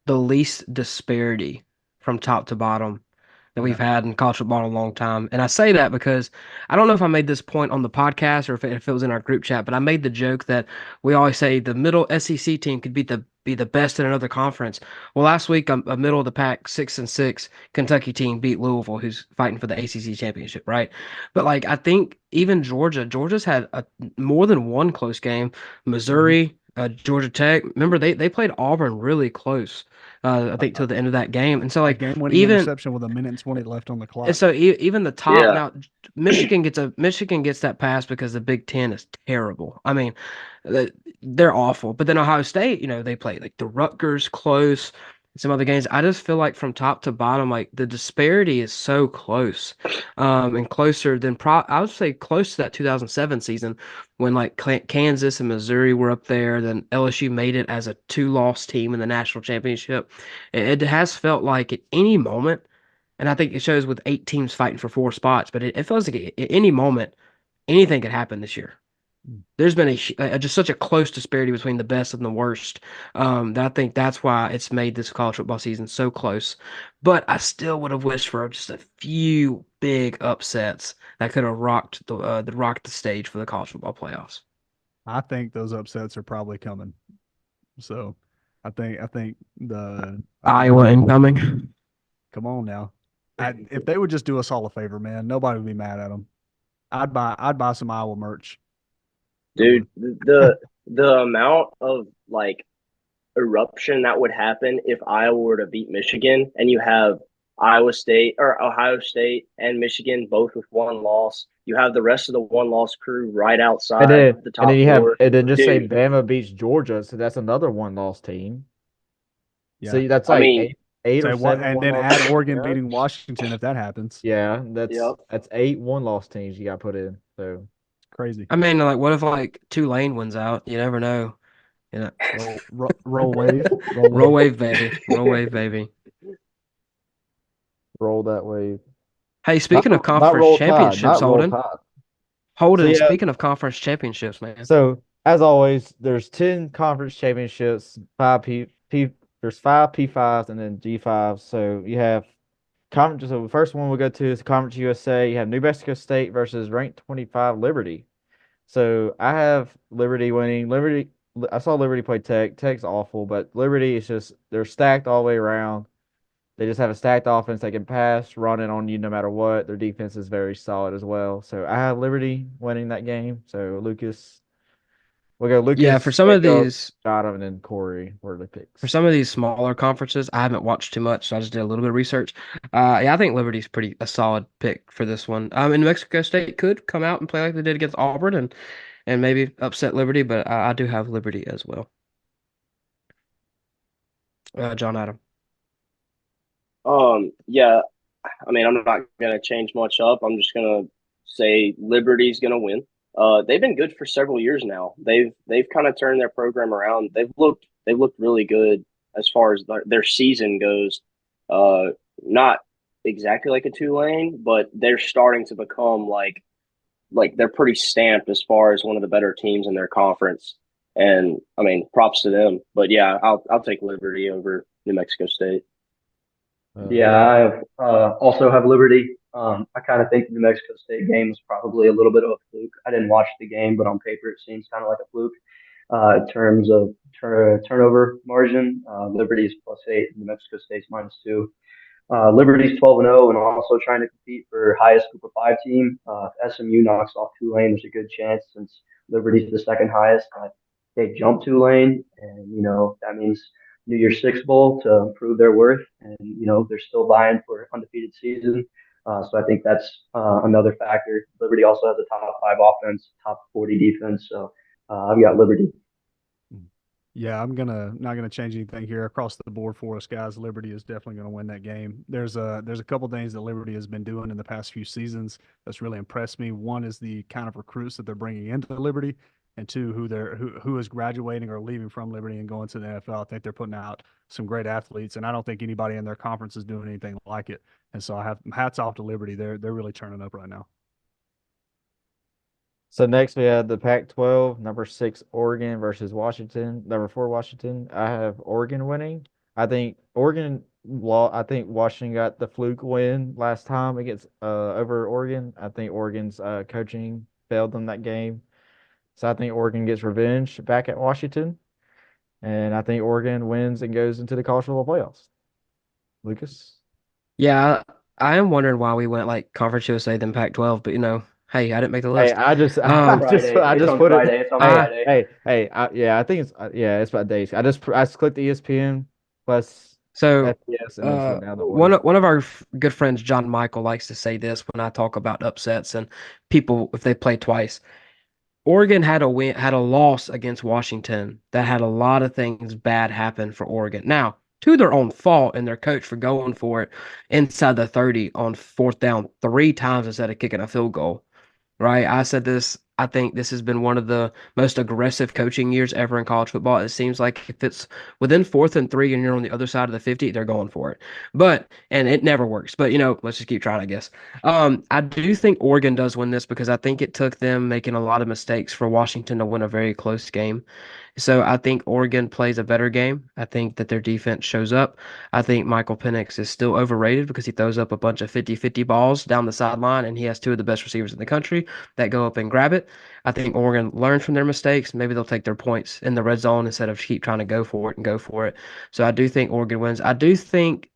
S2: the least disparity from top to bottom that we've
S5: yeah.
S2: had in college football in a long time. And I say that because I don't know if I made this point on the podcast or if it was in our group chat, but I made the joke that we always say the middle SEC team could be the best in another conference. Well, last week a middle of the pack 6-6 Kentucky team beat Louisville, who's fighting for the ACC championship, right? But like I think even Georgia's had more than one close game.
S5: Mhm.
S2: Missouri, Georgia Tech. Remember they played Auburn really close. I think
S5: A,
S2: till the end of that game, and so
S5: a
S2: like
S5: game-winning
S2: even
S5: interception with a minute and 20 left on the
S2: and
S5: clock.
S2: so even the top
S3: Yeah.
S2: now, Michigan gets that pass because the Big Ten is terrible. I mean, they're awful. But then Ohio State, they play like the Rutgers close, some other games. I just feel like from top to bottom, like the disparity is so close, and closer than I would say close to that 2007 season when like Kansas and Missouri were up there. Then LSU made it as a two-loss team in the national championship. It has felt like at any moment. And I think it shows with 8 teams fighting for 4 spots, but it feels like at any moment, anything could happen this year.
S5: Mm.
S2: There's been just such a close disparity between the best and the worst, that I think that's why it's made this college football season so close. But I still would have wished for just a few big upsets that could have rocked the stage for the college football playoffs.
S5: I think those upsets are probably coming. So, I think
S2: Iowa incoming.
S5: come on now. If they would just do us all a favor, man, nobody would be mad at them. I'd buy some Iowa merch. I
S3: Dude,
S5: would.
S3: the amount of like eruption that would happen if Iowa were to beat Michigan and you have Iowa State or Ohio State and Michigan both with one loss. You have the rest of the one loss crew right
S1: And
S3: outside
S1: then
S3: the
S1: and then
S3: top
S1: you have
S3: four.
S1: and then just say
S3: Dude,
S1: Bama beats Georgia, so that's another one loss team.
S5: Yeah.
S1: See, that's
S3: I
S1: like
S3: mean,
S1: eight or
S5: Say what,
S1: seven
S5: and
S1: one
S5: then
S1: loss.
S5: add Oregon
S1: Yeah,
S5: beating Washington if that happens.
S1: yeah, that's
S3: yep.
S1: that's 8 one-loss teams you got put in. So
S5: Crazy.
S2: I mean, like, what if like Tulane wins out? You never know. You know,
S5: Roll wave.
S2: roll wave, baby. Roll wave, baby.
S1: Roll that wave.
S2: Hey, speaking of
S1: Not
S2: conference
S1: roll tide.
S2: championships,
S1: Not roll
S2: Holden.
S1: tide. So
S2: Holden,
S1: yeah.
S2: speaking of conference championships, man.
S1: So as always, there's 10 conference championships. There's 5 P5s and then G5s. So you have conference. So the first one we'll go to is Conference USA. You have New Mexico State versus ranked 25 Liberty. So I have Liberty winning. I saw Liberty play Tech. Tech's awful, but Liberty is just they're stacked all the way around. They just have a stacked offense. They can pass, run it on you no matter what. Their defense is very solid as well. So I have Liberty winning that game. So we'll go
S2: Yeah,
S1: Lucas,
S2: for some of
S1: Jacob,
S2: these
S1: Donovan, and Corey were the
S2: for
S1: picks.
S2: some of these smaller conferences, I haven't watched too much, so I just did a little bit of research. Yeah, I think Liberty's pretty a solid pick for this one. And New Mexico State could come out and play like they did against Auburn and maybe upset Liberty, but I do have Liberty as well. John Adam.
S3: Yeah, I mean, I'm not gonna change much up. I'm just gonna say Liberty's gonna win. They've been good for several years now. They've kind of turned their program around. They've looked really good as far as their season goes. Uh, Not exactly like a Tulane, but they're starting to become like they're pretty stamped as far as one of the better teams in their conference. And I mean, props to them. But yeah, I'll take Liberty over New Mexico State.
S4: Yeah, I have, also have Liberty. I kind of think the New Mexico State game was probably a little bit of a fluke. I didn't watch the game, but on paper it seems kind of like a fluke in terms of turnover margin. Liberty's +8, New Mexico State's -2. Liberty's 12-0 and also trying to compete for highest Group of Five team. If SMU knocks off Tulane, there's a good chance since Liberty's the second highest. They jump Tulane, and that means New Year's Six Bowl to prove their worth, and they're still vying for undefeated season. So I think that's another factor. Liberty also has a top 5 offense, top 40 defense. So I've got Liberty.
S5: Yeah, I'm not gonna change anything here across the board for us, guys. Liberty is definitely gonna win that game. There's a couple things that Liberty has been doing in the past few seasons that's really impressed me. One is the kind of recruits that they're bringing into Liberty, and two, who is graduating or leaving from Liberty and going to the NFL. I think they're putting out some great athletes, and I don't think anybody in their conference is doing anything like it. And so I have hats off to Liberty. They're really turning up right now.
S1: So next we have the Pac-12, number 6 Oregon versus Washington, number 4 Washington. I have Oregon winning. I think Washington got the fluke win last time against over Oregon. I think Oregon's coaching failed them that game. So I think Oregon gets revenge back at Washington. And I think Oregon wins and goes into the college football playoffs. Lucas?
S2: Yeah, I am wondering why we went like Conference USA then Pac-12, but hey, I didn't make the
S1: Hey,
S2: list.
S1: I just
S2: Um,
S1: I
S4: It's
S1: just
S4: on
S1: put it.
S4: Friday. It's on
S2: I
S4: Friday.
S1: Yeah, I think it's about days. I clicked ESPN plus
S2: so
S1: FBS and then just went down the order.
S2: one of our good friends, John Michael, likes to say this when I talk about upsets and people if they play twice. Oregon had a loss against Washington that had a lot of things bad happen for Oregon. Now, to their own fault and their coach for going for it inside the 30 on 4th down 3 times instead of kicking a field goal. Right? I said this. I think this has been one of the most aggressive coaching years ever in college football. It seems like if it's within 4th and 3 and you're on the other side of the 50, they're going for it. And it never works. But let's just keep trying, I guess. I do think Oregon does win this because I think it took them making a lot of mistakes for Washington to win a very close game. So I think Oregon plays a better game. I think that their defense shows up. I think Michael Penix is still overrated because he throws up a bunch of 50-50 balls down the sideline, and he has 2 of the best receivers in the country that go up and grab it. I think Oregon learns from their mistakes. Maybe they'll take their points in the red zone instead of keep trying to go for it and go for it. So I do think Oregon wins. I do think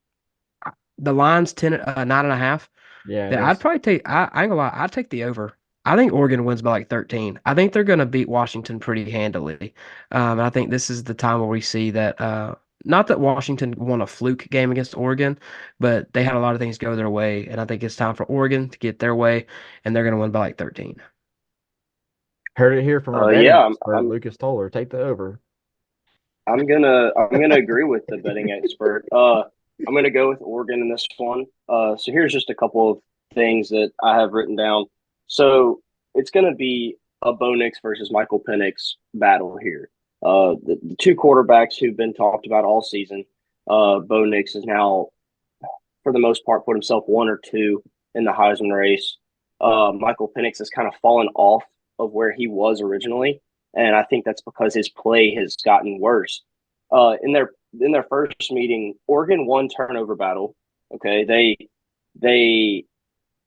S2: the line's 9.5.
S1: Yeah,
S2: That I'd probably take. I ain't gonna lie. I'd take the over. I think Oregon wins by like 13. I think they're gonna beat Washington pretty handily. And I think this is the time where we see that. Not that Washington won a fluke game against Oregon, but they had a lot of things go their way, and I think it's time for Oregon to get their way, and they're gonna win by like 13.
S1: heard it here from our betting
S3: Yeah,
S1: expert, Lucas Toller. Take the over.
S3: I'm gonna agree with the betting expert. I'm gonna go with Oregon in this one. So here's just a couple of things that I have written down. So it's gonna be a Bo Nix versus Michael Penix battle here. The two quarterbacks who've been talked about all season. Bo Nix has now, for the most part, put himself 1 or 2 in the Heisman race. Michael Penix has kind of fallen off of where he was originally, and I think that's because his play has gotten worse. In their first meeting, Oregon won turnover battle. Okay, they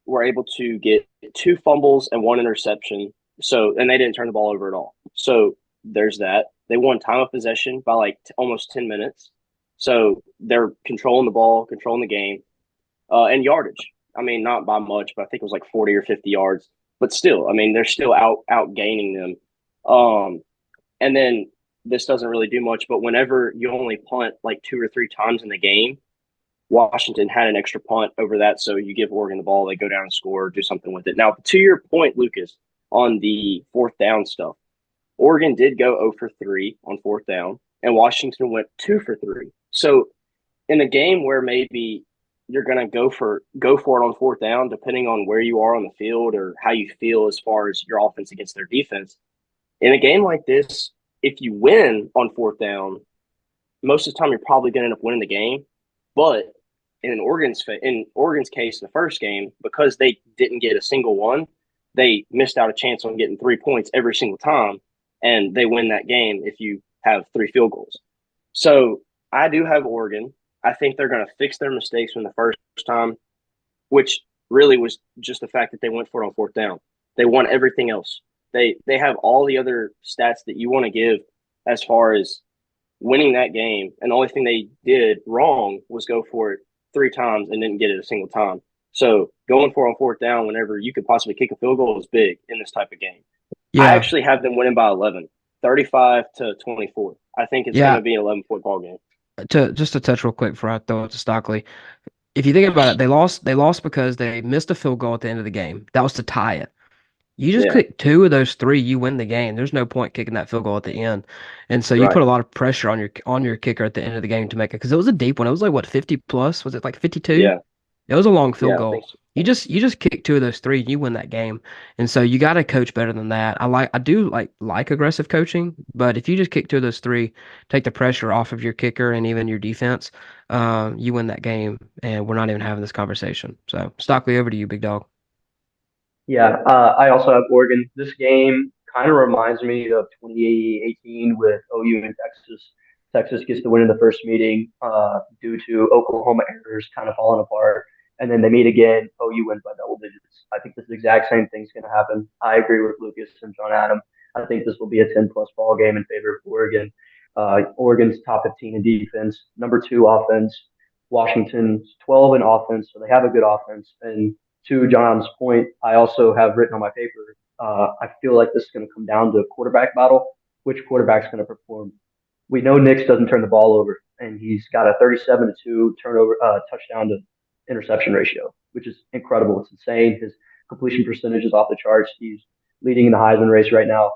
S3: were able to get 2 fumbles and 1 interception. And they didn't turn the ball over at all. So there's that. They won time of possession by like almost 10 minutes. So they're controlling the ball, controlling the game, and yardage. I mean, not by much, but I think it was like 40 or 50 yards. But still, I mean, they're still out gaining them. And then this doesn't really do much, but whenever you only punt like 2 or 3 times in the game, Washington had an extra punt over that, so you give Oregon the ball, they go down and score, do something with it. Now, to your point, Lucas, on the 4th down stuff, Oregon did go 0 for 3 on 4th down, and Washington went 2 for 3. So in a game where maybe you're going to go for it on 4th down, depending on where you are on the field or how you feel as far as your offense against their defense, in a game like this, if you win on 4th down, most of the time you're probably going to end up winning the game. But in Oregon's case, the first game, because they didn't get a single one, they missed out a chance on getting 3 points every single time, and they win that game if you have 3 field goals. So I do have Oregon. I think they're going to fix their mistakes from the first time, which really was just the fact that they went for it on 4th down. They won everything else. They have all the other stats that you want to give as far as winning that game, and the only thing they did wrong was go for it 3 times and didn't get it a single time. So going for it on 4th down whenever you could possibly kick a field goal is big in this type of game.
S2: Yeah.
S3: I actually have them winning by 11, 35-24. I think it's going to be an 11-point ball game.
S2: Just to touch real quick before I throw it to Stockley. If you think about it, they lost because they missed a field goal at the end of the game. That was to tie it. You just kick 2 of those 3, you win the game. There's no point kicking that field goal at the end. And so you put a lot of pressure on your kicker at the end of the game to make it, because it was a deep one. It was like, what, 50 plus? Was it like 52?
S3: Yeah.
S2: It was a long field
S3: I
S2: goal.
S3: think so.
S2: You just kick 2 of those 3 and you win that game. And so you got to coach better than that. I do like aggressive coaching, but if you just kick 2 of those 3, take the pressure off of your kicker and even your defense, you win that game. And we're not even having this conversation. So Stockley, over to you, big dog.
S4: Yeah, I also have Oregon. This game kind of reminds me of 2018 with OU and Texas. Texas gets the win in the first meeting due to Oklahoma errors kind of falling apart. And then they meet again. OU wins by double digits. I think this exact same thing's going to happen. I agree with Lucas and John Adam. I think this will be a 10-plus ball game in favor of Oregon. Oregon's top 15 in defense, number 2 offense. Washington's 12 in offense, so they have a good offense. And to John's point, I also have written on my paper, I feel like this is going to come down to a quarterback battle. Which quarterback's going to perform? We know Nix doesn't turn the ball over, and he's got a 37-2 turnover touchdown to interception ratio, which is incredible. It's insane. His completion percentage is off the charts. He's leading in the Heisman race right now.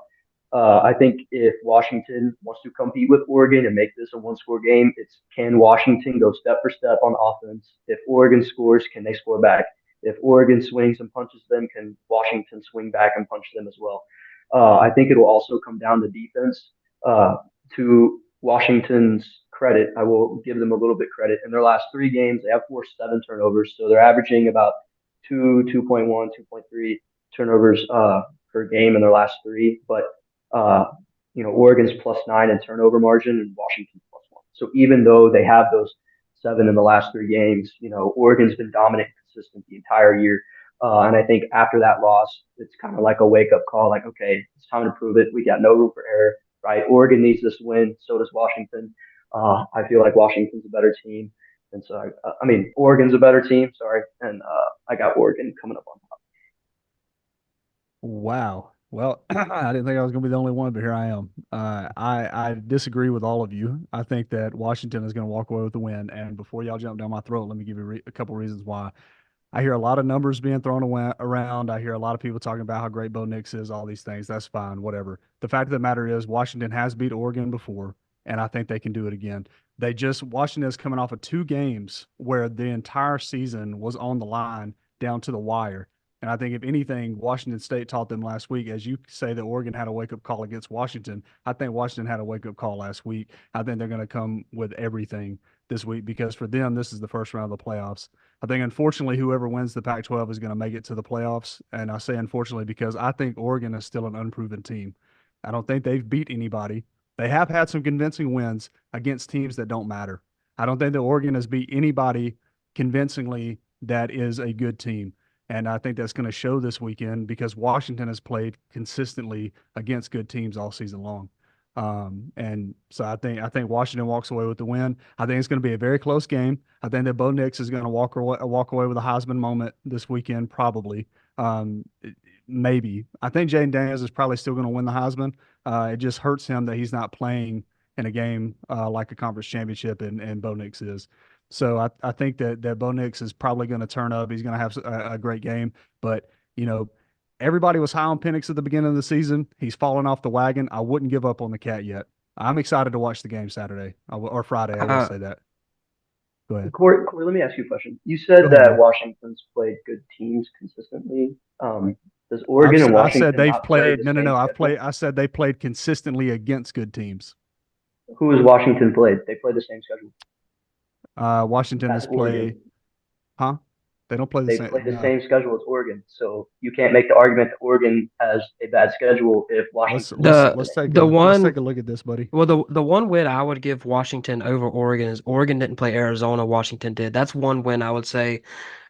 S4: I think if Washington wants to compete with Oregon and make this a 1-score game, it's, can Washington go step for step on offense? If Oregon scores, can they score back? If Oregon swings and punches them, can Washington swing back and punch them as well? I think it will also come down to defense. To Washington's credit, I will give them a little bit credit. In their last 3 games, they have forced 7 turnovers, so they're averaging about 2.1, 2.3 turnovers per game in their last 3. But Oregon's +9 in turnover margin and Washington's +1. So even though they have those 7 in the last 3 games, Oregon's been dominant and consistent the entire year. And I think after that loss, it's kind of like a wake up call, like, okay, it's time to prove it. We got no room for error, right? Oregon needs this win. So does Washington. I feel like Washington's a better team. And so, Oregon's a better team. Sorry. And I got Oregon coming up on top.
S5: Wow. Well, I didn't think I was going to be the only one, but here I am. I disagree with all of you. I think that Washington is going to walk away with the win. And before y'all jump down my throat, let me give you a couple reasons why. I hear a lot of numbers being thrown around. I hear a lot of people talking about how great Bo Nix is, all these things. That's fine, whatever. The fact of the matter is Washington has beat Oregon before, and I think they can do it again. Washington is coming off of 2 games where the entire season was on the line down to the wire. And I think if anything, Washington State taught them last week, as you say that Oregon had a wake-up call against Washington. I think Washington had a wake-up call last week. I think they're going to come with everything this week because for them, this is the first round of the playoffs. I think, unfortunately, whoever wins the Pac-12 is going to make it to the playoffs. And I say unfortunately because I think Oregon is still an unproven team. I don't think they've beat anybody. They have had some convincing wins against teams that don't matter. I don't think that Oregon has beat anybody convincingly that is a good team. And I think that's going to show this weekend because Washington has played consistently against good teams all season long. And so I think Washington walks away with the win. I think it's going to be a very close game. I think that Bo Nix is going to walk away with a Heisman moment this weekend, probably. Maybe. I think Jaden Daniels is probably still going to win the Heisman. It just hurts him that he's not playing in a game like a conference championship, and Bo Nix is. So I think that Bo Nix is probably going to turn up. He's going to have a great game. But, everybody was high on Penix at the beginning of the season. He's fallen off the wagon. I wouldn't give up on the cat yet. I'm excited to watch the game Saturday or Friday. I will say that. Go ahead.
S4: Corey, let me ask you a question. You said that Washington's played good teams consistently. Does Oregon and Washington
S5: I said they've
S4: not
S5: played.
S4: play the
S5: No.
S4: same
S5: I said they played consistently against good teams.
S4: Who has Washington played? They played the same schedule.
S5: Washington has played. Huh? They don't play the same.
S4: They play the same schedule as Oregon, so you can't make the argument that Oregon has a bad schedule if Washington.
S5: Let's take a look at this, buddy.
S2: Well, the one win I would give Washington over Oregon is Oregon didn't play Arizona, Washington did. That's one win I would say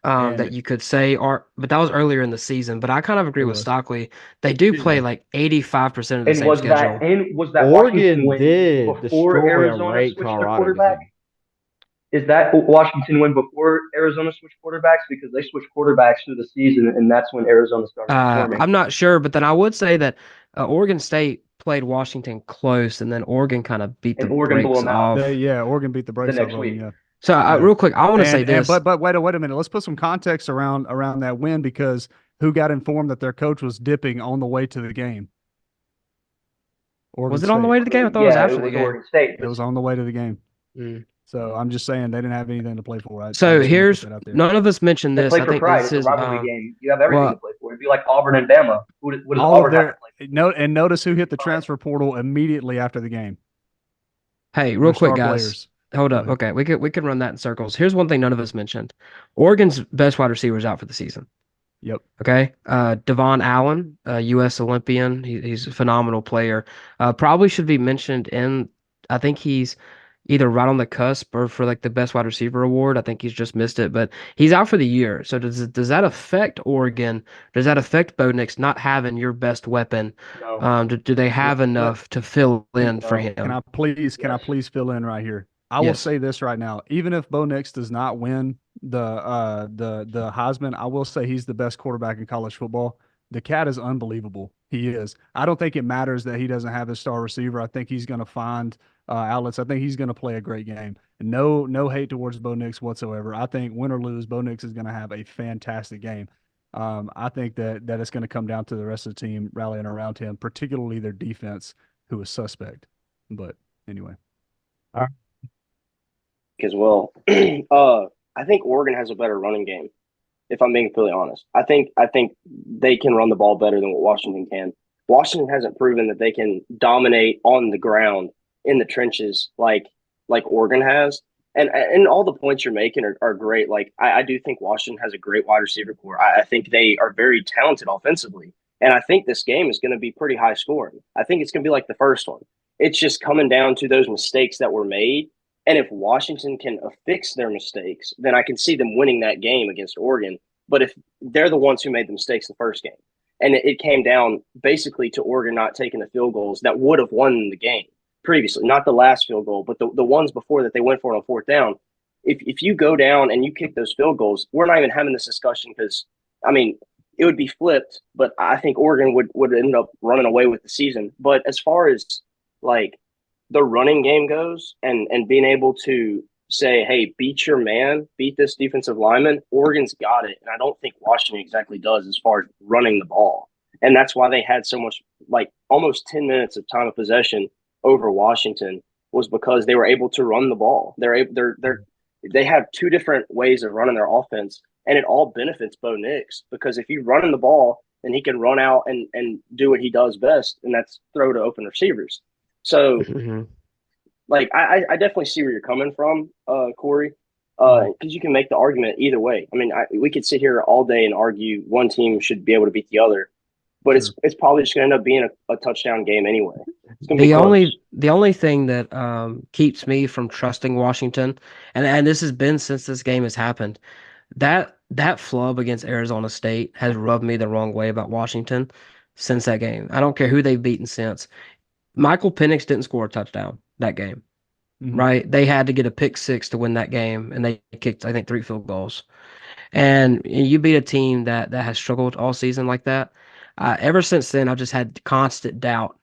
S2: that you could say, but that was earlier in the season. But I kind of agree with Stockley. They do play like 85% of the same schedule.
S4: Was that
S1: Oregon
S4: Washington
S1: did
S4: before
S1: destroy
S4: Arizona
S1: and
S4: switched
S1: rate
S4: their
S1: Colorado
S4: quarterback?
S1: this
S4: Is that Washington win before Arizona switched quarterbacks? Because they switched quarterbacks through the season, and that's when Arizona started performing.
S2: I'm not sure, but then I would say that Oregon State played Washington close, and then Oregon kind of beat the brakes off.
S5: Oregon beat the brakes off.
S4: Week.
S2: So real quick, I want to say this.
S5: But wait a minute. Let's put some context around that win because who got informed that their coach was dipping on the way to the game?
S2: Was it on the way to the game? I thought it was after the game.
S4: Oregon State.
S5: It was on the way to the game. So I'm just saying they didn't have anything to play for. Right?
S2: So here's none of us mentioned this.
S4: I think this is a rivalry game. You have everything to play for. It'd be like Auburn and Bama. What does Auburn have to play for?
S5: And notice who hit the transfer portal immediately after the game.
S2: Hey, real quick, guys. Hold up. Okay, we could run that in circles. Here's one thing none of us mentioned. Oregon's best wide receiver is out for the season.
S5: Yep.
S2: Okay. Devon Allen, U.S. Olympian. He's a phenomenal player. Probably should be mentioned I think he's either right on the cusp or for like the best wide receiver award. I think he's just missed it, but he's out for the year. So does that affect Oregon? Does that affect Bo Nix not having your best weapon?
S4: No.
S2: Do they have enough to fill in for him?
S5: Can I please fill in right here? I will say this right now. Even if Bo Nix does not win the Heisman, I will say he's the best quarterback in college football. The cat is unbelievable. He is. I don't think it matters that he doesn't have his star receiver. I think he's going to find outlets. I think he's going to play a great game. No hate towards Bo Nix whatsoever. I think win or lose, Bo Nix is going to have a fantastic game. I think that it's going to come down to the rest of the team rallying around him, particularly their defense, who is suspect. But anyway.
S3: All right. As well, I think Oregon has a better running game. If I'm being completely honest, I think they can run the ball better than what Washington can. Washington hasn't proven that they can dominate on the ground in the trenches like Oregon has. And all the points you're making are great. Like I do think Washington has a great wide receiver core. I think they are very talented offensively. And I think this game is going to be pretty high scoring. I think it's going to be like the first one. It's just coming down to those mistakes that were made. And if Washington can affix their mistakes, then I can see them winning that game against Oregon. But if they're the ones who made the mistakes the first game, and it came down basically to Oregon not taking the field goals that would have won the game previously, not the last field goal, but the ones before that they went for on fourth down. If you go down and you kick those field goals, we're not even having this discussion because, I mean, it would be flipped, but I think Oregon would end up running away with the season. But as far as like the running game goes and being able to say, hey, beat your man, beat this defensive lineman, Oregon's got it. And I don't think Washington exactly does as far as running the ball. And that's why they had so much, like almost 10 minutes of time of possession over Washington was because they were able to run the ball. They have two different ways of running their offense. and it all benefits Bo Nix because if you run in the ball, then he can run out and do what he does best, and that's throw to open receivers. So, like, I definitely see where you're coming from, Corey, because you can make the argument either way. I mean, we could sit here all day and argue one team should be able to beat the other, but
S5: Sure.
S3: it's probably just going to end up being a touchdown game anyway. It's going to be close.
S2: The only thing that keeps me from trusting Washington, and this has been since this game has happened, that flub against Arizona State has rubbed me the wrong way about Washington since that game. I don't care who they've beaten since. Michael Penix didn't score a touchdown that game, right? They had to get a pick six to win that game, and they kicked, I think, 3 field goals. And you beat a team that has struggled all season like that. Ever since then, I've just had constant doubt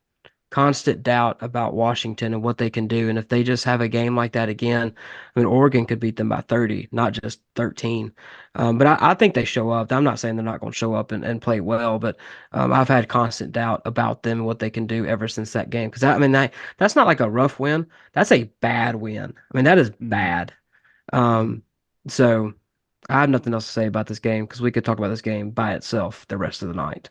S2: about Washington and what they can do. And if they just have a game like that again, I mean, Oregon could beat them by 30, not just 13. But I think they show up. I'm not saying they're not going to show up and play well, but I've had constant doubt about them and what they can do ever since that game. Because, I mean, that's not like a rough win. That's a bad win. I mean, that is bad. So I have nothing else to say about this game because we could talk about this game by itself the rest of the night.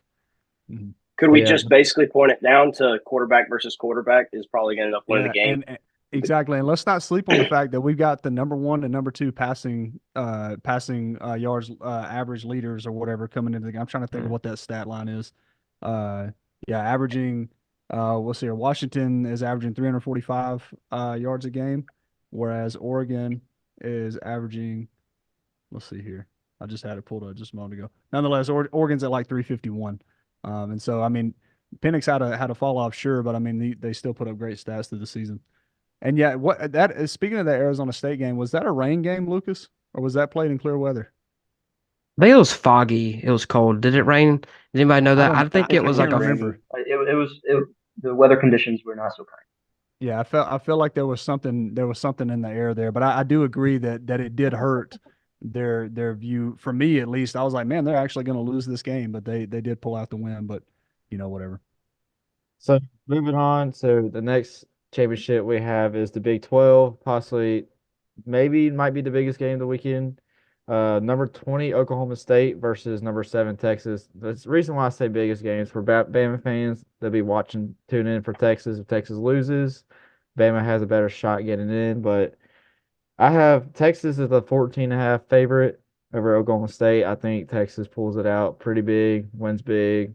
S3: Could we just basically point it down to quarterback versus quarterback is probably going to end up winning the game?
S5: Exactly. And let's not sleep on the fact that we've got the number 1 and number 2 passing yards average leaders or whatever coming into the game. I'm trying to think of what that stat line is. Averaging we'll see here. Washington is averaging 345 yards a game, whereas Oregon is averaging, let's see here. I just had it pulled up just a moment ago. Nonetheless, Oregon's at like 351. And so, I mean, Penix had a fall off, sure, but I mean, they still put up great stats through the season. And yeah, speaking of that Arizona State game, was that a rain game, Lucas, or was that played in clear weather?
S2: I think it was foggy. It was cold. Did it rain? Did anybody know that? I think it was like
S4: remember. The weather conditions were not so kind.
S5: Yeah, I feel like there was something in the air there, but I do agree that it did hurt their view. For me, at least, I was like, man, they're actually going to lose this game, but they did pull out the win. But whatever.
S1: So moving on, so the next championship we have is the Big 12, possibly, maybe might be the biggest game of the weekend. Number 20 Oklahoma State versus number 7 Texas. The reason why I say biggest game is for Bama fans. They'll be tuning in for Texas. If Texas loses, Bama has a better shot getting in. But I have Texas as a 14.5 favorite over Oklahoma State. I think Texas pulls it out pretty big, wins big.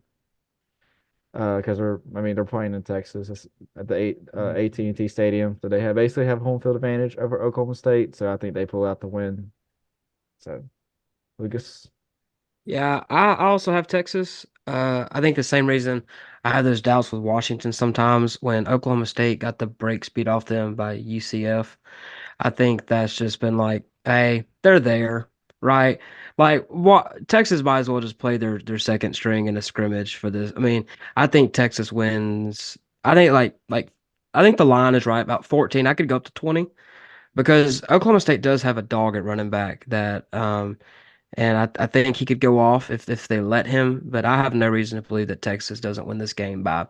S1: Because they're playing in Texas at the AT&T Stadium, so they basically have home field advantage over Oklahoma State. So I think they pull out the win. So, Lucas.
S2: Yeah, I also have Texas. I think the same reason I have those doubts with Washington sometimes when Oklahoma State got the brakes beat off them by UCF. I think that's just been like, hey, they're there, right? Like, what Texas might as well just play their second string in a scrimmage for this. I mean, I think Texas wins. I think I think the line is right about 14. I could go up to 20 because Oklahoma State does have a dog at running back that and I think he could go off if they let him, but I have no reason to believe that Texas doesn't win this game by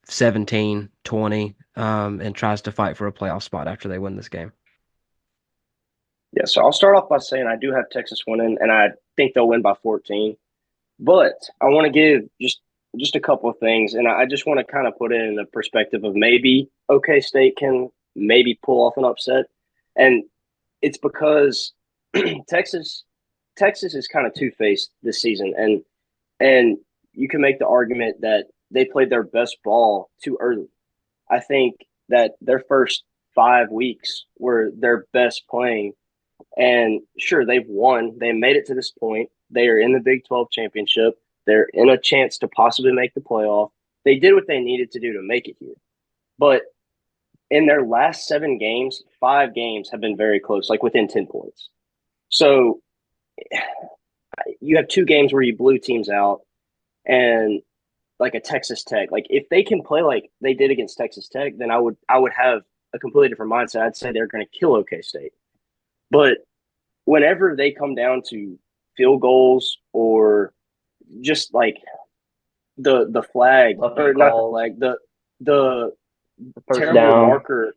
S2: 17, 20, and tries to fight for a playoff spot after they win this game.
S3: Yeah, so I'll start off by saying I do have Texas winning, and I think they'll win by 14. But I want to give just a couple of things, and I just want to kind of put it in the perspective of maybe OK State can maybe pull off an upset, and it's because Texas is kind of two-faced this season, and you can make the argument that they played their best ball too early. I think that their first 5 weeks were their best playing, and sure, they've won. They made it to this point. They are in the Big 12 championship. They're in a chance to possibly make the playoff. They did what they needed to do to make it here. But in their last 7 games, 5 games have been very close, like within 10 points. So you have 2 games where you blew teams out, and like a Texas Tech, like if they can play like they did against Texas Tech, then I would have a completely different mindset. I'd say they're going to kill OK State. But whenever they come down to field goals or just like the flag, or not the flag, the terrible marker,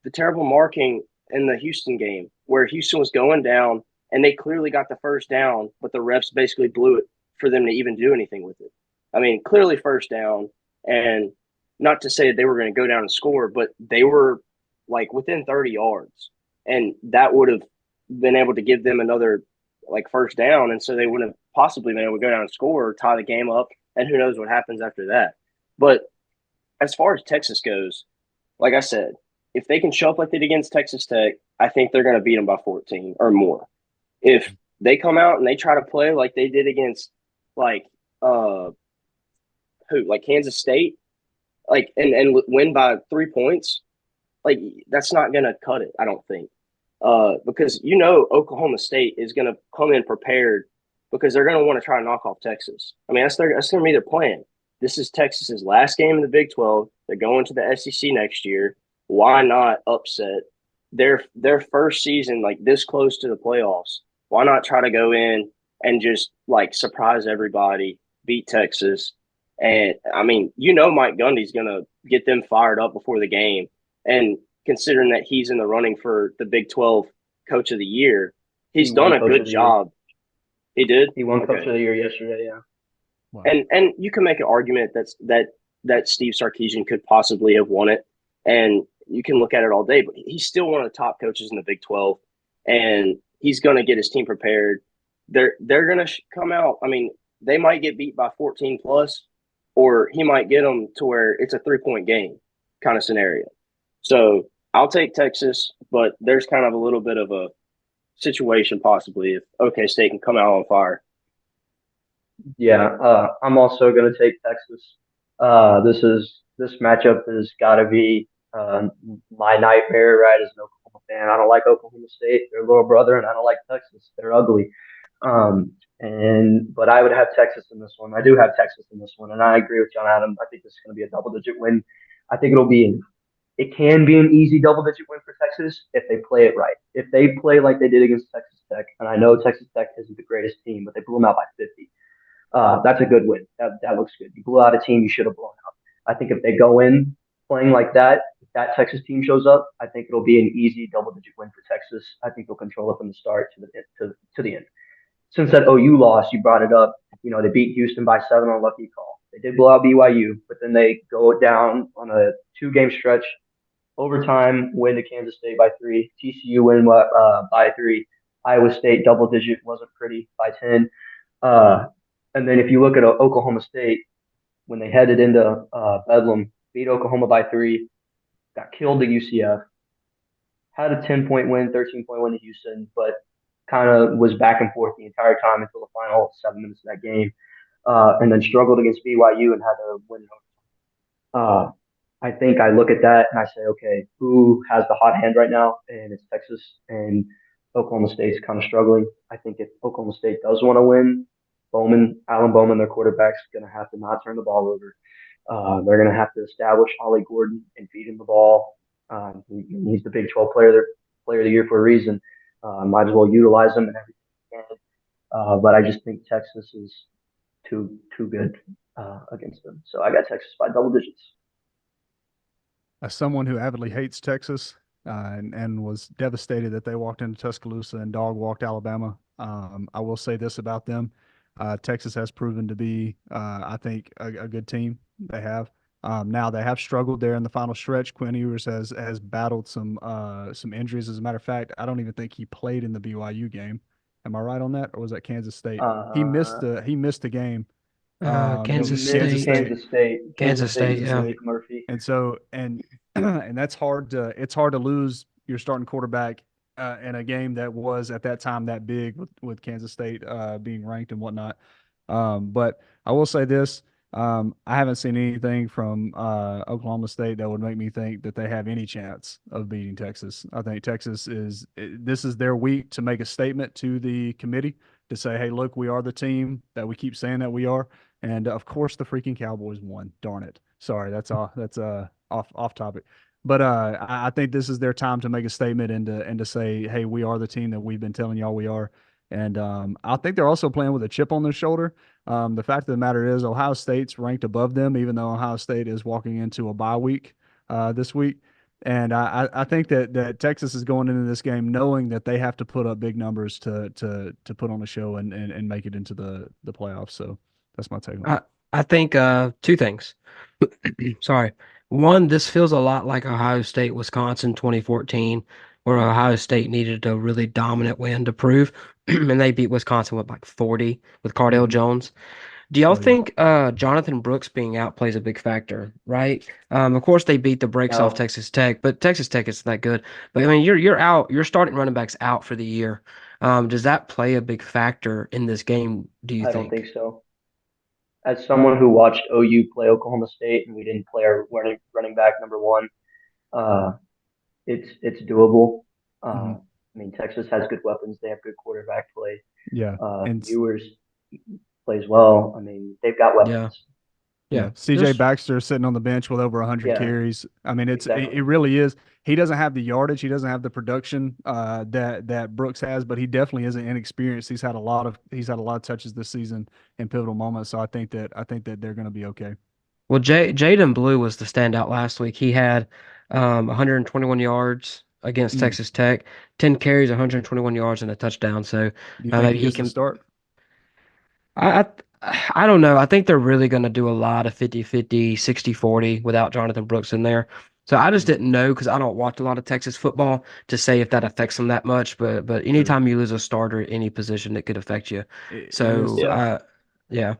S3: the terrible marking in the Houston game where Houston was going down and they clearly got the first down, but the refs basically blew it for them to even do anything with it. I mean, clearly first down, and not to say that they were going to go down and score, but they were like within 30 yards, and that would have been able to give them another like first down, and so they wouldn't have possibly been able to go down and score or tie the game up, and who knows what happens after that. But as far as Texas goes, like I said, if they can show up like they did against Texas Tech, I think they're going to beat them by 14 or more. If they come out and they try to play like they did against like like Kansas State, like and win by 3 points, like that's not going to cut it, I don't think. Because Oklahoma State is going to come in prepared because they're going to want to try to knock off Texas. I mean, that's going to be their plan. This is Texas's last game in the Big 12. They're going to the SEC next year. Why not upset their first season like this close to the playoffs? Why not try to go in and just like surprise everybody, beat Texas? And I mean, Mike Gundy's going to get them fired up before the game. And considering that he's in the running for the Big 12 Coach of the Year, he's done a good job. He did?
S4: He won Coach of the Year yesterday, yeah.
S3: Wow. And you can make an argument that Steve Sarkisian could possibly have won it, and you can look at it all day, but he's still one of the top coaches in the Big 12, and he's going to get his team prepared. They're going to come out. I mean, they might get beat by 14 plus, or he might get them to where it's a 3-point game kind of scenario. So I'll take Texas, but there's kind of a little bit of a situation possibly if OK State can come out on fire.
S4: Yeah, I'm also going to take Texas. This matchup has got to be my nightmare, right? As an Oklahoma fan, I don't like Oklahoma State. They're little brother, and I don't like Texas. They're ugly. But I would have Texas in this one. I do have Texas in this one, and I agree with John Adam. I think this is going to be a double-digit win. I think it can be an easy double-digit win for Texas if they play it right. If they play like they did against Texas Tech, and I know Texas Tech isn't the greatest team, but they blew them out by 50. That's a good win. That looks good. You blew out a team you should have blown out. I think if they go in playing like that, if that Texas team shows up, I think it'll be an easy double-digit win for Texas. I think they'll control it from the start to the end. Since that OU loss, you brought it up. They beat Houston by 7 on a lucky call. They did blow out BYU, but then they go down on a 2-game stretch, overtime win to Kansas State by 3, TCU win by 3, Iowa State double-digit wasn't pretty by 10. And then if you look at Oklahoma State, when they headed into Bedlam, beat Oklahoma by 3, got killed to UCF, had a 10-point win, 13-point win to Houston, but kind of was back and forth the entire time until the final 7 minutes of that game, and then struggled against BYU and had to win. I think I look at that and I say, okay, who has the hot hand right now? And it's Texas, and Oklahoma State's kind of struggling. I think if Oklahoma State does want to win, Alan Bowman, their quarterback's going to have to not turn the ball over. They're going to have to establish Ollie Gordon and feed him the ball. He's the Big 12 player of the year for a reason. Might as well utilize him and everything he can. But I just think Texas is too good against them. So I got Texas by double digits.
S5: As someone who avidly hates Texas and was devastated that they walked into Tuscaloosa and dog walked Alabama, I will say this about them. Texas has proven to be, I think, a good team. They have. Now they have struggled there in the final stretch. Quinn Ewers has battled some injuries. As a matter of fact, I don't even think he played in the BYU game. Am I right on that, or was that Kansas State? He missed the game.
S2: Kansas State, yeah.
S4: Murphy.
S5: And so and that's hard to lose your starting quarterback in a game that was at that time that big with Kansas State being ranked and whatnot. But I will say this. I haven't seen anything from Oklahoma State that would make me think that they have any chance of beating Texas. I think Texas this is their week to make a statement to the committee to say, hey, look, we are the team that we keep saying that we are. And of course the freaking Cowboys won. Darn it. Sorry, that's off topic. But I think this is their time to make a statement and to say, hey, we are the team that we've been telling y'all we are. And I think they're also playing with a chip on their shoulder. The fact of the matter is Ohio State's ranked above them, even though Ohio State is walking into a bye week this week. And I think that Texas is going into this game knowing that they have to put up big numbers to put on a show and make it into the playoffs. So that's my take on it.
S2: I think two things. Sorry. One, this feels a lot like Ohio State, Wisconsin 2014, where Ohio State needed a really dominant win to prove, and they beat Wisconsin with like 40 with Cardale
S5: Mhm.
S2: Jones. Do y'all
S5: Oh, yeah.
S2: think Jonathan Brooks being out plays a big factor, right? Of course they beat the brakes off
S4: No,
S2: Texas Tech, but Texas Tech isn't that good. But I mean, you're out, your starting running back's out for the year. Does that play a big factor in this game, do you
S4: I don't think
S2: think?
S4: so. As someone who watched OU play Oklahoma State and we didn't play our running back number one, uh, it's doable.
S5: Mhm.
S4: I mean, Texas has good weapons. They have good quarterback play.
S5: Yeah. And
S4: Ewers plays well. I mean, they've got
S2: Yeah.
S4: weapons.
S5: yeah,
S2: Yeah.
S5: CJ
S2: Just
S5: Baxter sitting on the bench with over 100
S4: Yeah,
S5: carries. I mean, it
S4: exactly.
S5: really is. He doesn't have the yardage, he doesn't have the production that Brooks has, but he definitely isn't inexperienced. He's had a lot of touches this season in pivotal moments. So I think that they're going to be okay.
S2: well, Jaden Blue was the standout last week. He had 121 yards against
S5: Mm.
S2: Texas Tech, 10 carries, 121 yards, and a touchdown. So
S5: Do you think
S2: maybe
S5: he
S2: he
S5: gets the
S2: can.
S5: start?
S2: I, I don't know. I think they're really going to do a lot of 50-50, 60-40 without Jonathan Brooks in there. So I just
S5: Mm.
S2: didn't know because I don't watch a lot of Texas football to say if that affects them that much. But
S5: Sure.
S2: anytime you lose a starter at any position, it could affect you.
S5: It is.
S2: So
S3: Yeah.
S2: yeah.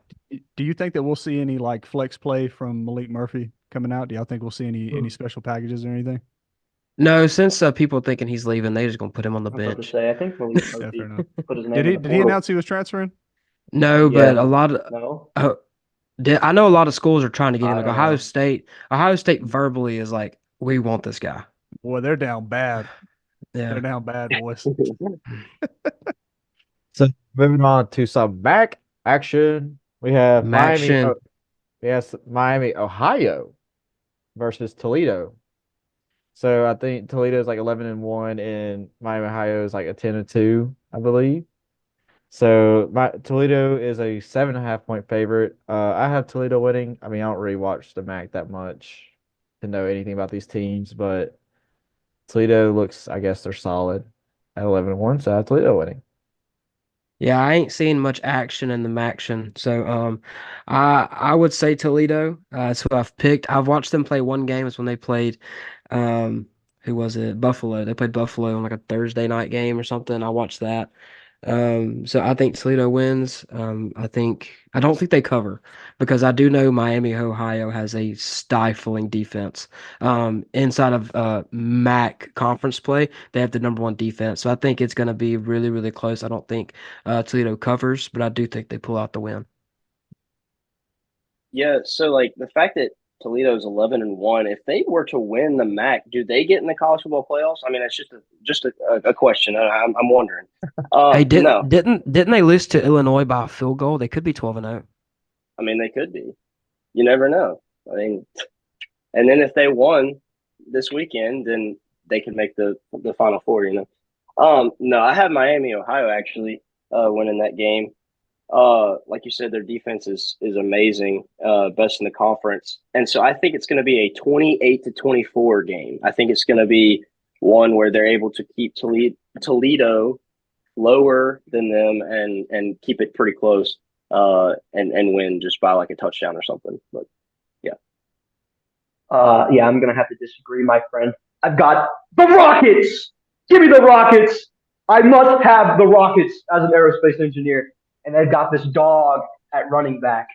S5: Do you think that we'll see any like flex play from Malik Murphy coming out? Do y'all think we'll see any special packages or anything?
S2: No, since people thinking he's leaving, they just gonna put him on the
S4: I was about to
S2: bench.
S4: say, I think Malik
S5: Yeah, fair
S4: Murphy
S5: enough.
S4: put his
S5: Did
S4: name in
S5: he
S4: the
S5: did he
S4: portal.
S5: announce he was transferring?
S2: No, but a
S4: Yeah,
S2: lot of
S4: no,
S2: uh, I know a lot of schools are trying to get him.
S4: I
S2: Like
S4: don't know.
S2: Ohio State verbally is like, we want this guy.
S5: Boy, they're down bad. They're
S2: Yeah.
S5: down bad, boys.
S1: So moving on to some back action, we have Miami.
S2: Maction.
S1: Yes, Miami, Ohio versus Toledo. So I think Toledo is like 11-1, and Miami, Ohio is like a 10-2, I believe. So Toledo is a 7.5 point favorite. I have Toledo winning. I mean, I don't really watch the MAC that much to know anything about these teams, but Toledo looks, I guess they're solid at 11-1. So I have Toledo winning.
S2: Yeah, I ain't seen much action in the Maction. So I would say Toledo. That's who I've picked. I've watched them play one game. It's when they played um who was it? Buffalo. They played Buffalo on like a Thursday night game or something. I watched that. So I think Toledo wins. I don't think they cover because I do know Miami, Ohio has a stifling defense. Inside of MAC conference play, they have the number one defense. So I think it's going to be really, really close. I don't think Toledo covers, but I do think they pull out the win.
S3: Yeah, so like the fact that Toledo's 11-1, if they were to win the MAC, do they get in the college football playoffs? I mean, it's just a question. I'm wondering.
S2: Hey,
S3: No,
S2: didn't they lose to Illinois by a field goal? They could be 12-0.
S3: I mean they could be. You never know. I mean, and then if they won this weekend, then they could make the Final Four. No, I have Miami, Ohio actually winning that game. Like you said, their defense is amazing, best in the conference, and so I think it's going to be a 28-24 game. I think it's going to be one where they're able to keep Toledo lower than them and keep it pretty close, and win just by like a touchdown or something. But yeah,
S4: Yeah, I'm gonna have to disagree, my friend. I've got the Rockets. Give me the Rockets. I must have the Rockets as an aerospace engineer, and they've got this dog at running back,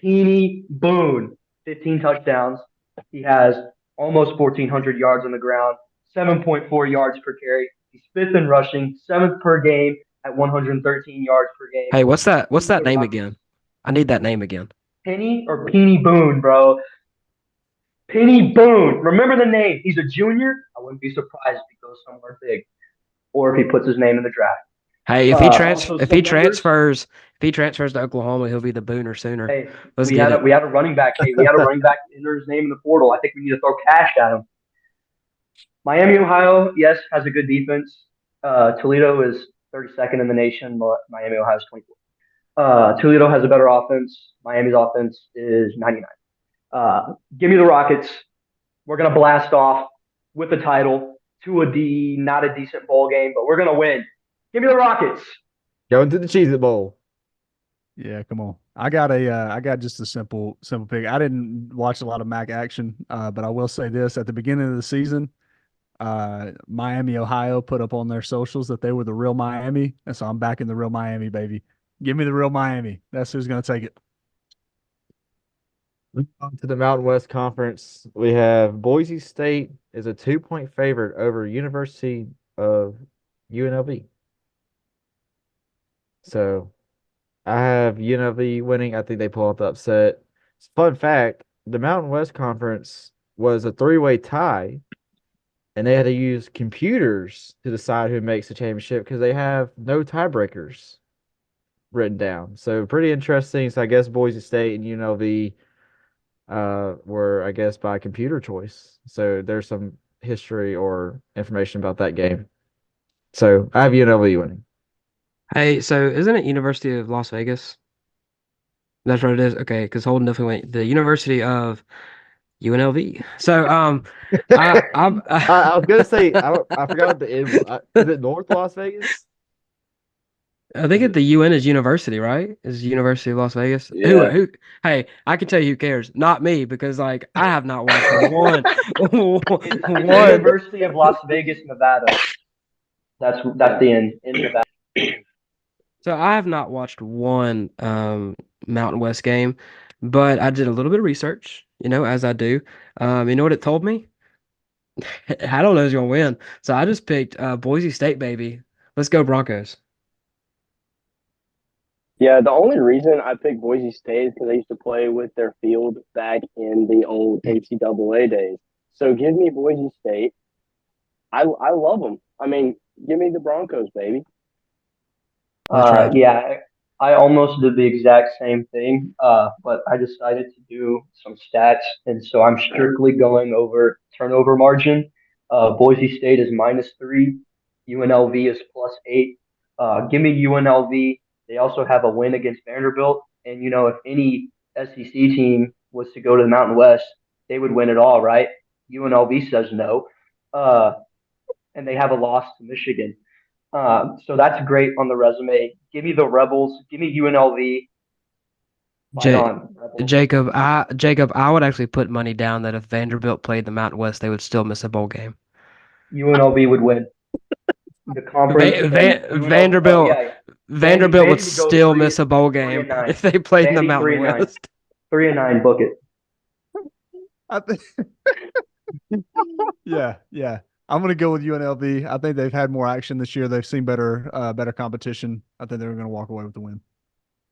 S4: Peeny Boone, 15 touchdowns. He has almost 1,400 yards on the ground, 7.4 yards per carry. He's fifth in rushing, seventh per game at 113 yards per game.
S2: Hey, what's
S4: Give me
S2: that
S4: the
S2: name
S4: Rockets.
S2: again? I need that name again.
S4: Penny or Peeny Boone, bro. Penny Boone. Remember the name. He's a junior. I wouldn't be surprised if he goes somewhere big or if he puts his name in the draft.
S2: Hey,
S4: Also,
S2: if he
S4: some numbers.
S2: transfers to Oklahoma, he'll be the Booner sooner.
S4: Hey,
S2: Let's get it.
S4: we had a running back. Hey, we had a running back enter his name in the portal. I think we need to throw cash at him. Miami, Ohio, yes, has a good defense. Toledo is 32nd in the nation. Miami, Ohio is 24th. Toledo has a better offense. Miami's offense is 99. Give me the Rockets. We're gonna blast off. with the title to not a decent bowl game, but we're gonna win. Give me the Rockets.
S1: Going to the Cheez-It Bowl.
S5: Yeah, come on. I got just a simple pick. I didn't watch a lot of MAC action, but I will say this: at the beginning of the season, Miami, Ohio put up on their socials that they were the real Miami, and so I'm backing the real Miami, baby. Give me the real Miami. That's who's gonna take it.
S1: Moving on to the Mountain West Conference, we have Boise State is a 2-point favorite over University of UNLV. So I have UNLV winning. I think they pull off the upset. Fun fact, the Mountain West Conference was a 3-way tie, and they had to use computers to decide who makes the championship because they have no tiebreakers written down. So pretty interesting. So I guess Boise State and UNLV were, I guess, by computer choice. So there's some history or information about that game. So I have UNLV winning.
S2: Hey, so isn't it University of Las Vegas? That's what it is. Okay, because Holden definitely went the University of UNLV. So
S1: I was gonna say I forgot what the N was. Is it North Las Vegas?
S2: I think
S1: Is it?
S2: the UN is university, right? Is University of Las Vegas?
S3: Yeah.
S2: Who? Hey, I can tell you who cares. Not me, because like I have not watched one,
S4: It's the
S2: one.
S4: University of Las Vegas, Nevada. That's in Nevada.
S2: So I have not watched one Mountain West game, but I did a little bit of research, as I do. You know what it told me? I don't know who's gonna win. So I just picked Boise State, baby. Let's go Broncos.
S3: Yeah, the only reason I picked Boise State is because I used to play with their field back in the old NCAA days. So give me Boise State. I love them. I mean, give me the Broncos, baby.
S2: That's right.
S4: Yeah, I almost did the exact same thing, but I decided to do some stats, and so I'm strictly going over turnover margin. Boise State is -3, UNLV is +8. Give me UNLV. They also have a win against Vanderbilt, and if any SEC team was to go to the Mountain West, they would win it all, right? UNLV says no, uh, and they have a loss to Michigan. So that's great on the resume. Give me the Rebels. Give me UNLV. Fight
S2: J
S4: on, Rebels.
S2: Jacob, I would actually put money down that if Vanderbilt played the Mountain West, they would still miss a bowl game.
S4: UNLV would win the conference.
S2: Vanderbilt,
S4: Yeah,
S2: Vanderbilt would
S4: Vandy goes
S2: still miss a bowl
S4: 3
S2: game
S4: and 9.
S2: if they played in the
S4: Vandy
S2: Mountain
S4: 3 and 9.
S2: West.
S4: 3 and 9. Book it.
S5: I think yeah. I'm gonna go with UNLV. I think they've had more action this year. They've seen better competition. I think they're gonna walk away with the win.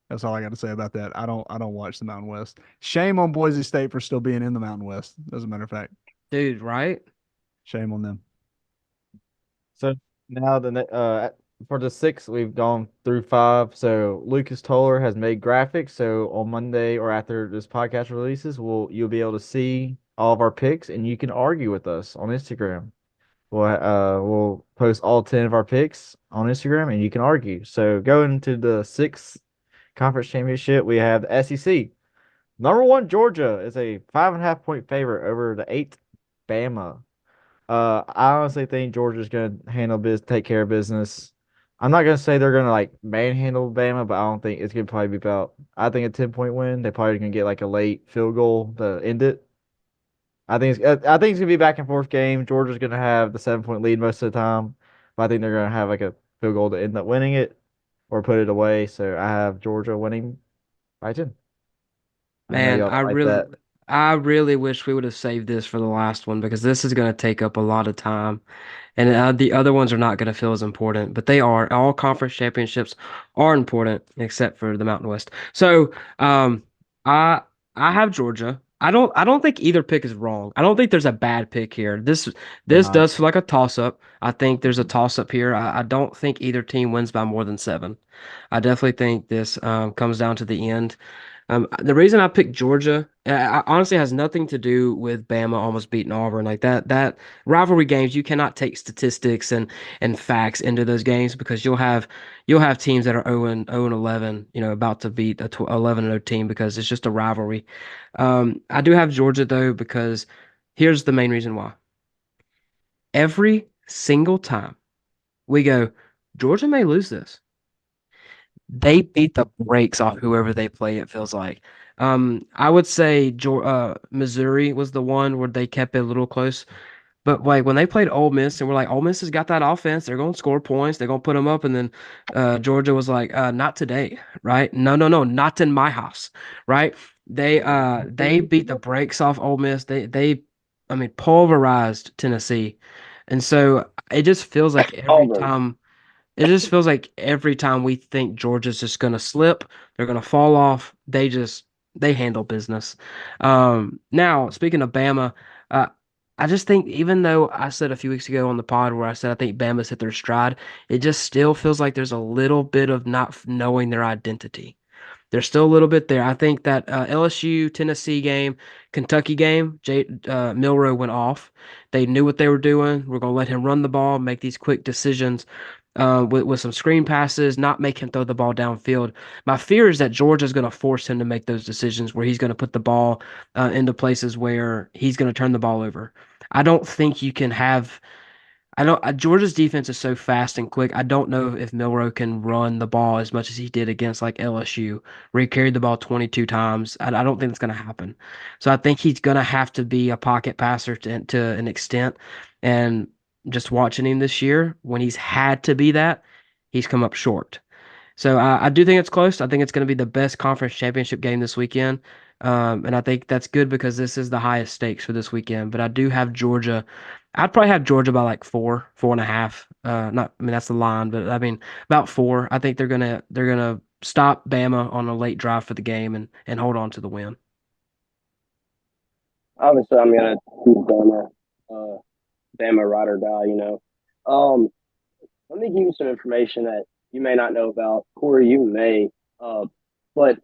S5: That's all I got to say about that. I don't watch the Mountain West. Shame on Boise State for still being in the Mountain West. As a matter of fact,
S2: Dude, right?
S5: shame on them.
S1: So now for the 6, we've gone through 5. So Lucas Toller has made graphics. So on Monday or after this podcast releases, you'll be able to see all of our picks, and you can argue with us on Instagram. We'll post all 10 of our picks on Instagram, and you can argue. So going to the 6th conference championship, we have the SEC. Number 1 Georgia is a 5.5-point favorite over the 8th Bama. I honestly think Georgia's gonna take care of business. I'm not gonna say they're gonna like manhandle Bama, but I don't think it's gonna probably be about. I think a 10-point win. They probably gonna get like a late field goal to end it. I think it's gonna be a back and forth game. Georgia's gonna have the 7-point lead most of the time, but I think they're gonna have like a field goal to end up winning it or put it away. So I have Georgia winning by 10. I know
S2: Man,
S1: y'all don't like that.
S2: I really wish we would have saved this for the last one because this is going to take up a lot of time. And the other ones are not going to feel as important, but they are. All conference championships are important except for the Mountain West. So, I I have Georgia. I don't think either pick is wrong. I don't think there's a bad pick here. This
S1: Nah.
S2: does feel like a toss up. I think there's a toss up here. I don't think either team wins by more than 7. I definitely think this comes down to the end. The reason I picked Georgia, honestly has nothing to do with Bama almost beating Auburn like that. That rivalry games, you cannot take statistics and facts into those games because you'll have teams that are 0 and 11, about to beat a 11-0 team because it's just a rivalry. I do have Georgia though because here's the main reason why. every single time we go, Georgia may lose this. They beat the brakes off whoever they play, it feels like. I would say Missouri was the one where they kept it a little close. But like when they played Ole Miss and we're like, Ole Miss has got that offense, they're going to score points, they're going to put them up, and then Georgia was like, not today, right? No, no, no, not in my house, right? They beat the brakes off Ole Miss. I mean, pulverized Tennessee, and so it just feels like every
S3: Auburn.
S2: time. It just feels like every time we think Georgia's just going to slip, they're going to fall off. They handle business. Now, speaking of Bama, uh, I just think even though I said a few weeks ago on the pod where I said I think Bama's hit their stride, it just still feels like there's a little bit of not knowing their identity. There's still a little bit there. I think that LSU Tennessee game, Kentucky game, Milroe went off. They knew what they were doing. We're gonna let him run the ball, make these quick decisions with some screen passes, not make him throw the ball downfield. My fear is that Georgia's going to force him to make those decisions where he's going to put the ball into places where he's going to turn the ball over. I don't think you can have I don't. Georgia's defense is so fast and quick. I don't know if Milroe can run the ball as much as he did against like LSU, where he carried the ball 22 times. I don't think it's going to happen. So I think he's going to have to be a pocket passer to an extent. And just watching him this year, when he's had to be that, he's come up short. So I do think it's close. I think it's going to be the best conference championship game this weekend. And I think that's good because this is the highest stakes for this weekend. But I do have Georgia. I'd probably have Georgia by like 4.5. Not, I mean that's the line, but I mean about 4. I think they're gonna stop Bama on a late drive for the game and hold on to the win.
S3: Obviously, I'm gonna choose Bama, Bama ride or die. Let me give you some information that you may not know about. Corey, you may, but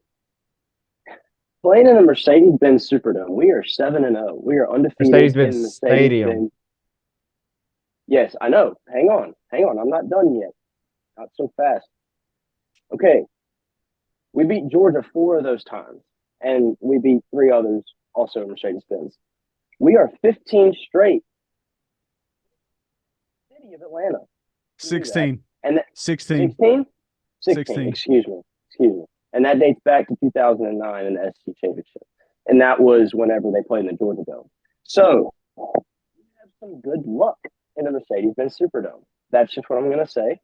S3: playing in the Mercedes-Benz Superdome, we are 7-0. We are undefeated
S1: Mercedes-Benz
S3: in
S1: Stadium.
S3: Mercedes-Benz. Yes, I know. Hang on. I'm not done yet. Not so fast. Okay, we beat Georgia 4 of those times, and we beat 3 others also in Mercedes-Benz. We are 15 straight. City of Atlanta.
S5: 16.
S3: And
S5: 16.
S3: 16?
S5: 16.
S3: Excuse me. And that dates back to 2009 in the SEC Championship. And that was whenever they played in the Georgia Dome. So we have some good luck in the Mercedes-Benz Superdome. That's just what I'm going to say.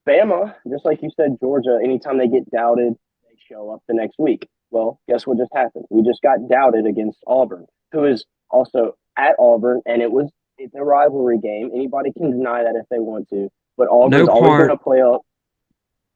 S3: Bama, just like you said, Georgia, anytime they get doubted, they show up the next week. Well, guess what just happened? We just got doubted against Auburn, who is also at Auburn, and it's a rivalry game. Anybody can deny that if they want to, but Auburn's always going to play up.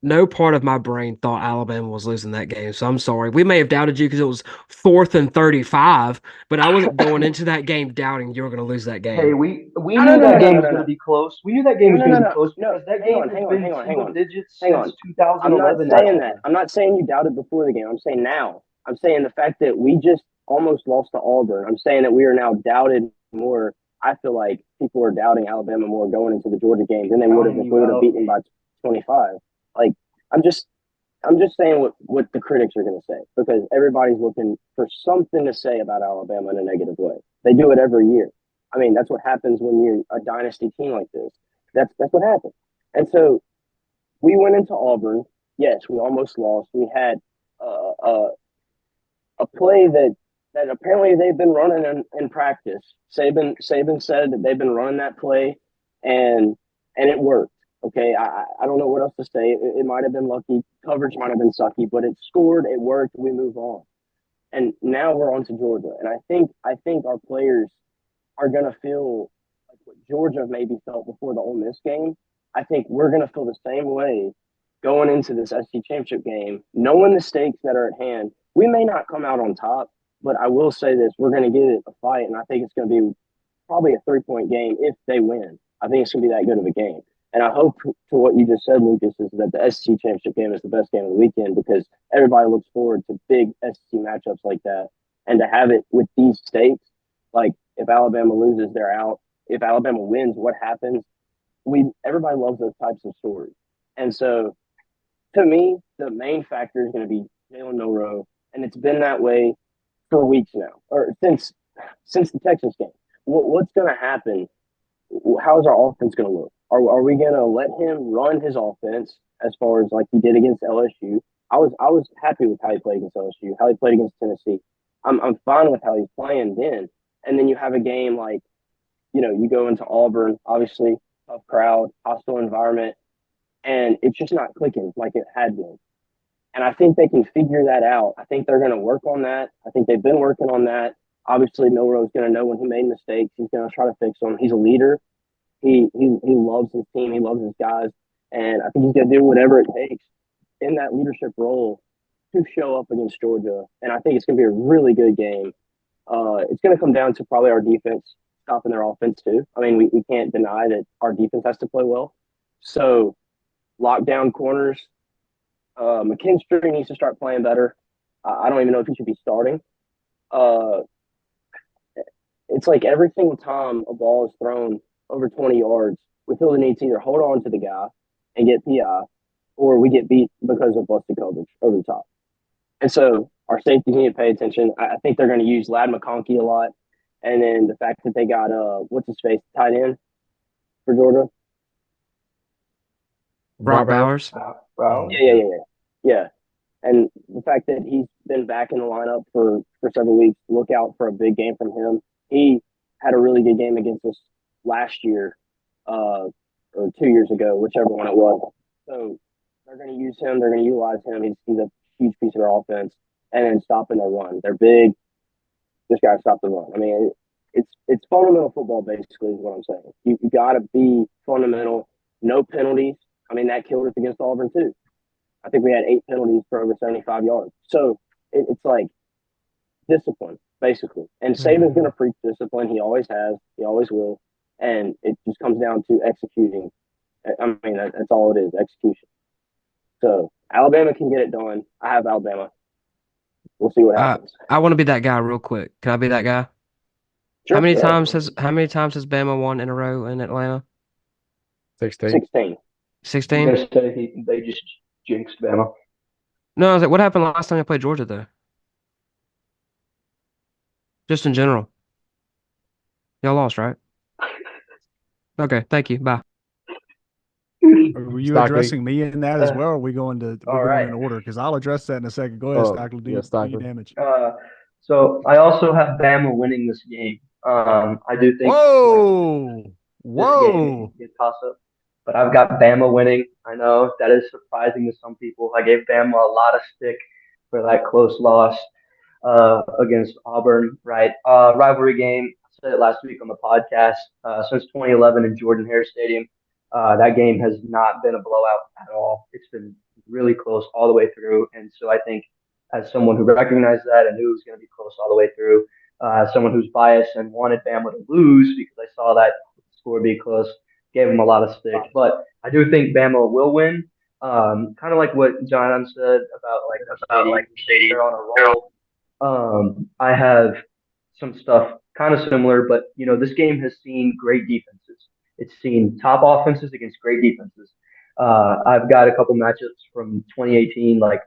S2: No part of my brain thought Alabama was losing that game, so I'm sorry. We may have doubted you because it was 4th and 35, but I wasn't going into that game doubting you were going to lose that game.
S4: Hey, we knew that game was going to be close. We knew that game was going to be close because that game has been single digits since 2011.
S3: I'm not saying that. I'm not saying you doubted before the game. I'm saying now. I'm saying the fact that we just almost lost to Auburn. I'm saying that we are now doubted more. I feel like people are doubting Alabama more going into the Georgia game than they would have if we would have beaten by 25. Like I'm just saying what the critics are going to say because everybody's looking for something to say about Alabama in a negative way. They do it every year. I mean, that's what happens when you're a dynasty team like this. That's what happens. And so we went into Auburn. Yes, we almost lost. We had a play that apparently they've been running in practice. Saban said that they've been running that play, and it worked. Okay, I don't know what else to say. It might have been lucky. Coverage might have been sucky, but it scored. It worked. We move on. And now we're on to Georgia. And I think our players are going to feel like what Georgia maybe felt before the Ole Miss game. I think we're going to feel the same way going into this SEC championship game, knowing the stakes that are at hand. We may not come out on top, but I will say this. We're going to give it a fight, and I think it's going to be probably a 3-point game if they win. I think it's going to be that good of a game. And I hope to what you just said, Lucas, is that the SEC championship game is the best game of the weekend because everybody looks forward to big SEC matchups like that. And to have it with these stakes, like if Alabama loses, they're out. If Alabama wins, what happens? Everybody loves those types of stories. And so to me, the main factor is going to be Jalen Milroe. And it's been that way for weeks now, or since the Texas game. What's going to happen how's our offense going to look? Are we going to let him run his offense as far as like he did against LSU? I was happy with how he played against LSU, how he played against Tennessee. I'm fine with how he's playing then. And then you have a game like, you go into Auburn, obviously tough crowd, hostile environment, and it's just not clicking like it had been. And I think they can figure that out. I think they're going to work on that. I think they've been working on that. Obviously, Milroe's going to know when he made mistakes. He's going to try to fix them. He's a leader. He loves his team. He loves his guys, and I think he's going to do whatever it takes in that leadership role to show up against Georgia. And I think it's going to be a really good game. It's going to come down to probably our defense stopping their offense too. I mean, we can't deny that our defense has to play well. So lockdown corners. McKinstry needs to start playing better. I don't even know if he should be starting. It's like every single time a ball is thrown over 20 yards, we feel the need to either hold on to the guy and get PI, or we get beat because of busted coverage over the top. And so our safeties need to pay attention. I think they're going to use Lad McConkey a lot. And then the fact that they got, what's his face, tight end for Georgia?
S2: Brock Bowers.
S3: Yeah. And the fact that he's been back in the lineup for several weeks, look out for a big game from him. He had a really good game against us last year, or 2 years ago, whichever one it was. So they're going to use him. They're going to utilize him. He's a huge piece of their offense. And then stopping their run. They're big. This guy stopped the run. I mean, it's fundamental football, basically, is what I'm saying. You got to be fundamental. No penalties. I mean, that killed us against Auburn, too. I think we had 8 penalties for over 75 yards. So it's like discipline, basically. And Saban's going to preach discipline. He always has. He always will. And it just comes down to executing. I mean, that's all it is, execution. So Alabama can get it done. I have Alabama. We'll see what happens.
S2: I want to be that guy real quick. Can I be that guy?
S3: Sure.
S2: How many times has Bama won in a row in Atlanta?
S1: 16.
S2: 16?
S4: I'm going to say they just jinxed Bama.
S2: No, I was like, what happened last time they played Georgia, though? Just in general. Y'all lost, right? Okay, thank you. Bye.
S5: Were you
S1: Stockley.
S5: addressing me in that as well? Or are we going
S4: right.
S5: in order? Because I'll address that in a second. Go ahead, Stockley. Do
S1: Stockley.
S5: damage.
S4: So I also have Bama winning this game. I do think
S5: Whoa!
S4: this game is a toss-up, but I've got Bama winning. I know that is surprising to some people. I gave Bama a lot of stick for that close loss against Auburn, right? Rivalry game. I said it last week on the podcast. Since 2011 in Jordan-Hare Stadium, that game has not been a blowout at all. It's been really close all the way through, and so I think as someone who recognized that and knew it was going to be close all the way through, as someone who's biased and wanted Bama to lose because I saw that score be close, gave them a lot of stick. But I do think Bama will win. Kind of like what John said about Mercedes, they're on a roll. I have some stuff kind of similar, but this game has seen great defenses. It's seen top offenses against great defenses. I've got a couple matchups from 2018, like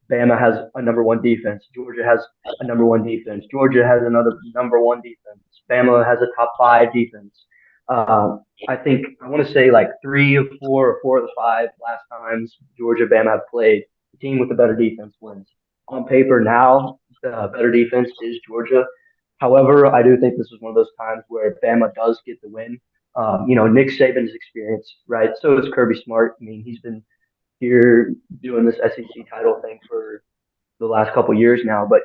S4: Bama has a number one defense. Georgia has a number one defense. Georgia has another number one defense. Bama has a top 5 defense. I think I want to say like 3 of 4 or 4 of the 5 last times Georgia Bama have played. The team with the better defense wins. On paper now, the better defense is Georgia. However, I do think this is one of those times where Bama does get the win. Nick Saban's experience, right? So is Kirby Smart. I mean, he's been here doing this SEC title thing for the last couple of years now, but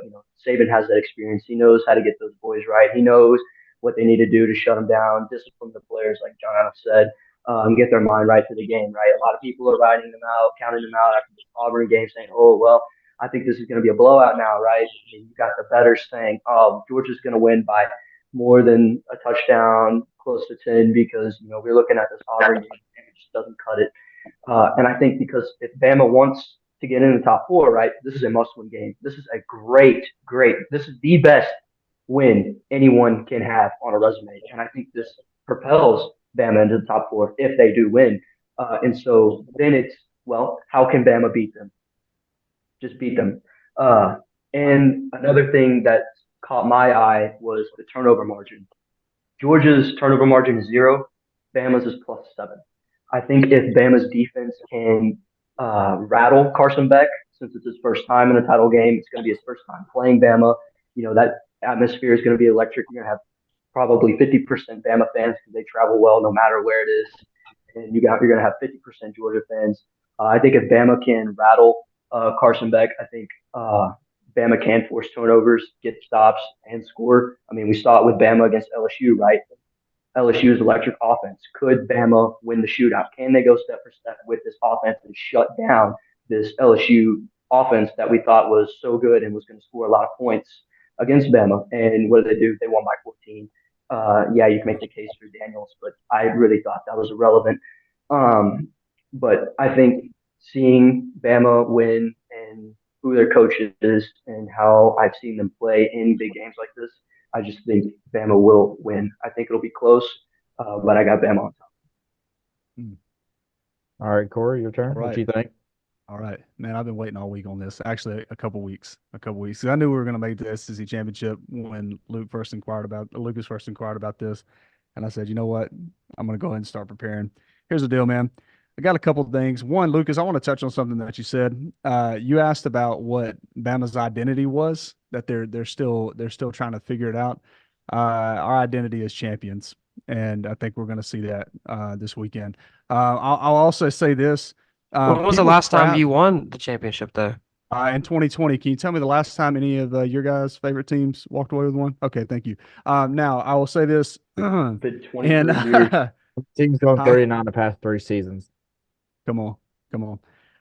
S4: Saban has that experience. He knows how to get those boys right. He knows what they need to do to shut them down, discipline the players, like John said, and get their mind right for the game. Right? A lot of people are writing them out, counting them out after the Auburn game, saying, "Oh well, I think this is going to be a blowout now." Right? And you got the bettors saying, "Oh, Georgia's going to win by more than a touchdown, close to 10," because we're looking at this Auburn game and it just doesn't cut it. And I think because if Bama wants to get in the top 4, right, this is a must-win game. This is a great. This is the best win anyone can have on a resume, and I think this propels Bama into the top 4 if they do win. And so then it's how can Bama beat them? Just beat them. And another thing that caught my eye was the turnover margin. Georgia's turnover margin is 0. Bama's is +7. I think if Bama's defense can rattle Carson Beck, since it's his first time in a title game, it's going to be his first time playing Bama. That atmosphere is going to be electric. You're going to have probably 50% Bama fans because they travel well no matter where it is, and you're going to have 50% Georgia fans. I think if Bama can rattle Carson Beck, I think Bama can force turnovers, get stops, and score. I mean, we saw it with Bama against LSU, right? LSU's electric offense. Could Bama win the shootout? Can they go step for step with this offense and shut down this LSU offense that we thought was so good and was going to score a lot of points against Bama? And what did they do? They won by 14. Yeah, you can make the case for Daniels, but I really thought that was irrelevant. But I think seeing Bama win and who their coach is and how I've seen them play in big games like this, I just think Bama will win. I think it'll be close, but I got Bama on top.
S1: All right, Corey, your turn.
S5: All
S1: What you
S5: right.
S1: think?
S5: All right, man. I've been waiting all week on this. Actually, a couple weeks. 'Cause I knew we were going to make the SEC championship when Lucas first inquired about this, and I said, you know what? I'm going to go ahead and start preparing. Here's the deal, man. I got a couple of things. One, Lucas, I want to touch on something that you said. You asked about what Bama's identity was. That they're still trying to figure it out. Our identity is champions, and I think we're going to see that this weekend. I'll also say this.
S2: When was the
S5: People
S2: last time
S5: crap
S2: you won the championship, though?
S5: in 2020. Can you tell me the last time any of your guys' favorite teams walked away with one? Okay, thank you. Now I will say this.
S4: Been 23
S5: and
S4: years.
S1: Team's going
S5: Huh?
S1: 39 the past 3 seasons.
S5: Come on.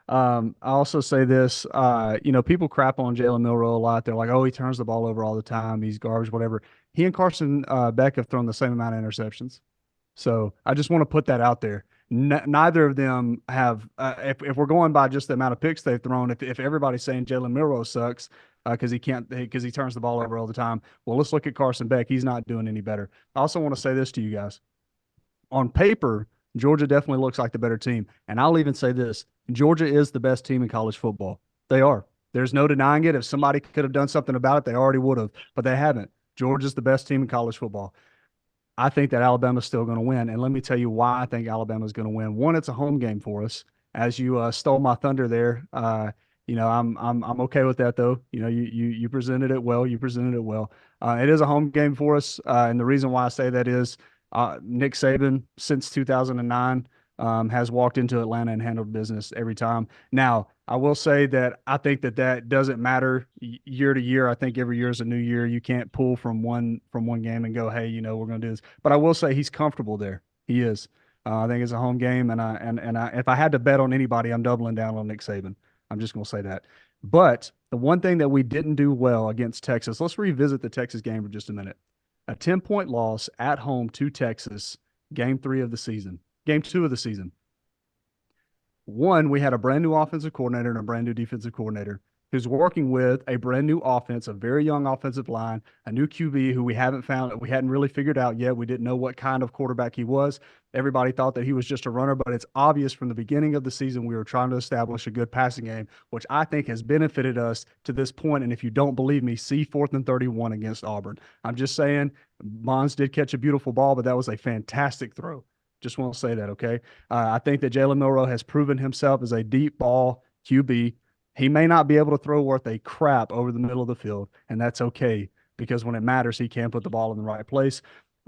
S5: I also say this. People crap on Jalen Milroe a lot. They're like, oh, he turns the ball over all the time. He's garbage, whatever. He and Carson Beck have thrown the same amount of interceptions. So I just want to put that out there. Neither of them have. If we're going by just the amount of picks they've thrown, if everybody's saying Jalen Milroe sucks because he turns the ball over all the time, well, let's look at Carson Beck. He's not doing any better. I also want to say this to you guys. On paper, Georgia definitely looks like the better team, and I'll even say this: Georgia is the best team in college football. They are. There's no denying it. If somebody could have done something about it, they already would have, but they haven't. Georgia's the best team in college football. I think that Alabama's still going to win. And let me tell you why I think Alabama's going to win. One, it's a home game for us. As you stole my thunder there, I'm okay with that though. You presented it well. It is a home game for us, and the reason why I say that is Nick Saban since 2009 has walked into Atlanta and handled business every time. Now, I will say that I think that doesn't matter year to year. I think every year is a new year. You can't pull from one game and go, hey, we're going to do this. But I will say he's comfortable there. He is. I think it's a home game, and if I had to bet on anybody, I'm doubling down on Nick Saban. I'm just going to say that. But the one thing that we didn't do well against Texas, let's revisit the Texas game for just a minute. A 10-point loss at home to Texas, game 3 of the season, game 2 of the season. One, we had a brand new offensive coordinator and a brand new defensive coordinator who's working with a brand new offense, a very young offensive line, a new QB who we hadn't really figured out yet. We didn't know what kind of quarterback he was. Everybody thought that he was just a runner, but it's obvious from the beginning of the season we were trying to establish a good passing game, which I think has benefited us to this point. And if you don't believe me, see 4th and 31 against Auburn. I'm just saying, Mons did catch a beautiful ball, but that was a fantastic throw. Just want to say that, okay? I think that Jalen Milroe has proven himself as a deep ball QB. He may not be able to throw worth a crap over the middle of the field, and that's okay because when it matters, he can put the ball in the right place.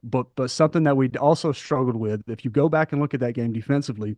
S5: But something that we also struggled with, if you go back and look at that game defensively,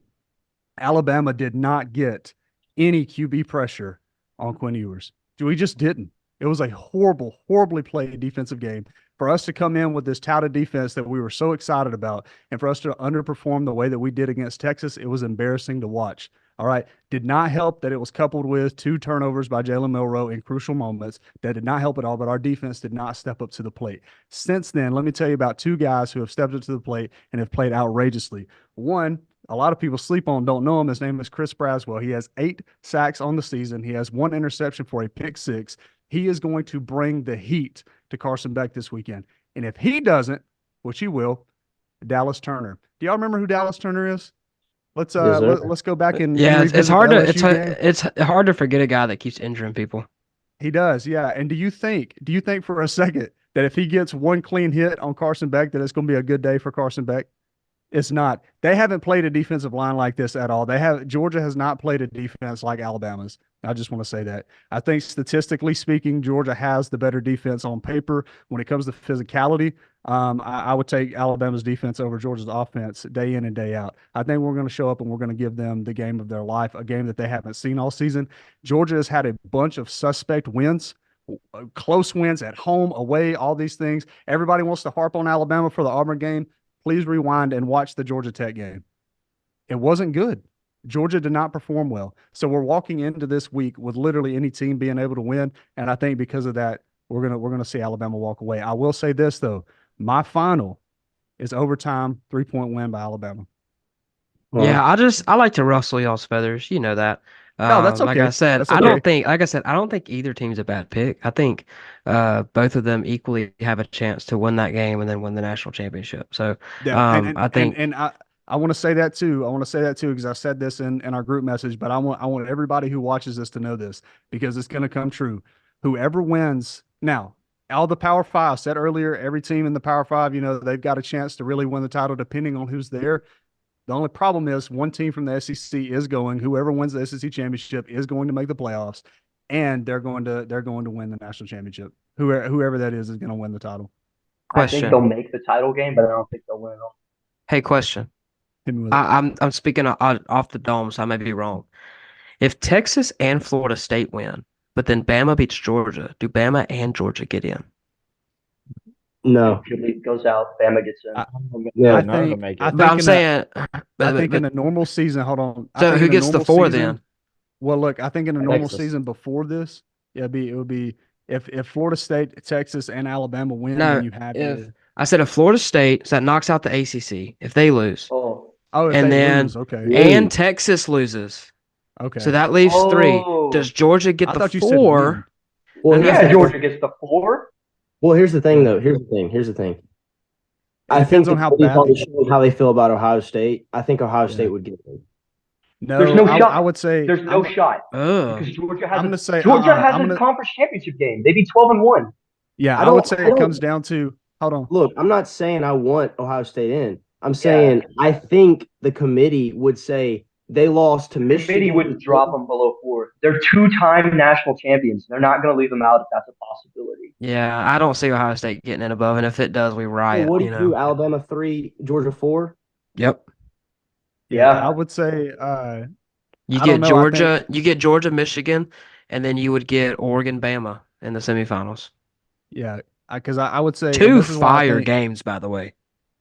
S5: Alabama did not get any QB pressure on Quinn Ewers. We just didn't. It was a horribly played defensive game. For us to come in with this touted defense that we were so excited about and for us to underperform the way that we did against Texas, it was embarrassing to watch. All right. Did not help that it was coupled with 2 turnovers by Jalen Milroe in crucial moments. That did not help at all, but our defense did not step up to the plate. Since then, let me tell you about 2 guys who have stepped up to the plate and have played outrageously. One, a lot of people sleep on, don't know him. His name is Chris Braswell. He has 8 sacks on the season. He has 1 interception for a pick 6. He is going to bring the heat to Carson Beck this weekend. And if he doesn't, which he will, Dallas Turner. Do y'all remember who Dallas Turner is? Let's let's go back and
S2: it's hard
S5: the
S2: to
S5: LSU game.
S2: it's hard to forget a guy that keeps injuring people.
S5: He does, yeah. And do you think for a second that if he gets 1 clean hit on Carson Beck that it's going to be a good day for Carson Beck? It's not. They haven't played a defensive line like this at all. Georgia has not played a defense like Alabama's. I just want to say that. I think statistically speaking, Georgia has the better defense on paper when it comes to physicality. I would take Alabama's defense over Georgia's offense day in and day out. I think we're going to show up and we're going to give them the game of their life, a game that they haven't seen all season. Georgia has had a bunch of suspect wins, close wins at home, away, all these things. Everybody wants to harp on Alabama for the Auburn game. Please rewind and watch the Georgia Tech game. It wasn't good. Georgia did not perform well. So we're walking into this week with literally any team being able to win. And I think because of that, we're gonna see Alabama walk away. I will say this though. My final is overtime 3-point win by Alabama.
S2: Yeah, I like to rustle y'all's feathers. You know that.
S5: No, that's okay.
S2: Like I said,
S5: That's
S2: I
S5: okay.
S2: don't think, like I said, I don't think either team's a bad pick. I think both of them equally have a chance to win that game and then win the national championship. So
S5: Yeah, and
S2: I think
S5: I want to say that too. I want to say that too because I said this in our group message, but I want everybody who watches this to know this because it's going to come true. Whoever wins now, all the Power Five said earlier, every team in the Power Five, they've got a chance to really win the title depending on who's there. The only problem is one team from the SEC is going. Whoever wins the SEC championship is going to make the playoffs, and they're going to win the national championship. Whoever that is going to win the title.
S4: I think they'll make the title game, but I don't think they'll win it all.
S2: Hey, question.
S5: Hit me with it.
S2: I'm speaking off the dome, so I may be wrong. If Texas and Florida State win, but then Bama beats Georgia, do Bama and Georgia get in?
S3: No.
S4: If your league goes out, Bama gets in.
S3: Yeah,
S1: none of them make it.
S2: But I'm saying,
S5: I think in a normal season, hold on.
S2: So who gets the 4 then?
S5: Well, look, I think in a normal
S3: Texas.
S5: season before this, it would be if Florida State, Texas, and Alabama win,
S2: No,
S5: then you have
S2: I said if Florida State, so that knocks out the ACC. If they lose,
S5: if
S2: and
S5: they
S2: then
S5: lose, okay,
S2: and Texas loses,
S5: okay.
S2: so that leaves 3. Does Georgia get
S5: I
S2: the
S5: thought you said
S2: 4?
S5: win.
S3: Well,
S4: Yeah, Georgia gets the 4.
S3: Well, here's the thing, though. Here's the thing. I think
S5: depends on how bad
S3: how they feel about Ohio State. I think Ohio State would get them.
S5: No,
S4: There's no shot.
S5: I would say
S4: There's no shot
S2: Oh,
S4: because Georgia
S5: I'm
S4: has
S5: gonna say
S4: Georgia has
S5: I'm
S4: a
S5: gonna,
S4: conference championship game. They be 12-1.
S5: yeah,
S3: I
S5: I would
S3: don't-
S5: say
S3: I
S5: it
S3: don't-
S5: comes down to hold on.
S3: Look, I'm not saying I want Ohio State in. I'm saying I think the committee would say they lost to
S4: The
S3: Michigan.
S4: committee wouldn't drop them below 4. They're 2-time national champions. They're not going to leave them out if that's a possibility.
S2: yeah, I don't see Ohio State getting it above, and if it does, we riot.
S3: Well, what do
S2: you
S3: you
S2: know?
S3: do? Alabama 3, Georgia 4.
S2: Yep.
S4: Yeah.
S5: I would say
S2: You
S5: I
S2: get
S5: don't know,
S2: Georgia, you get Georgia, Michigan, and then you would get Oregon, Bama in the semifinals.
S5: yeah, because I would say
S2: 2
S5: this is why I
S2: fire
S5: think-
S2: games, by the way.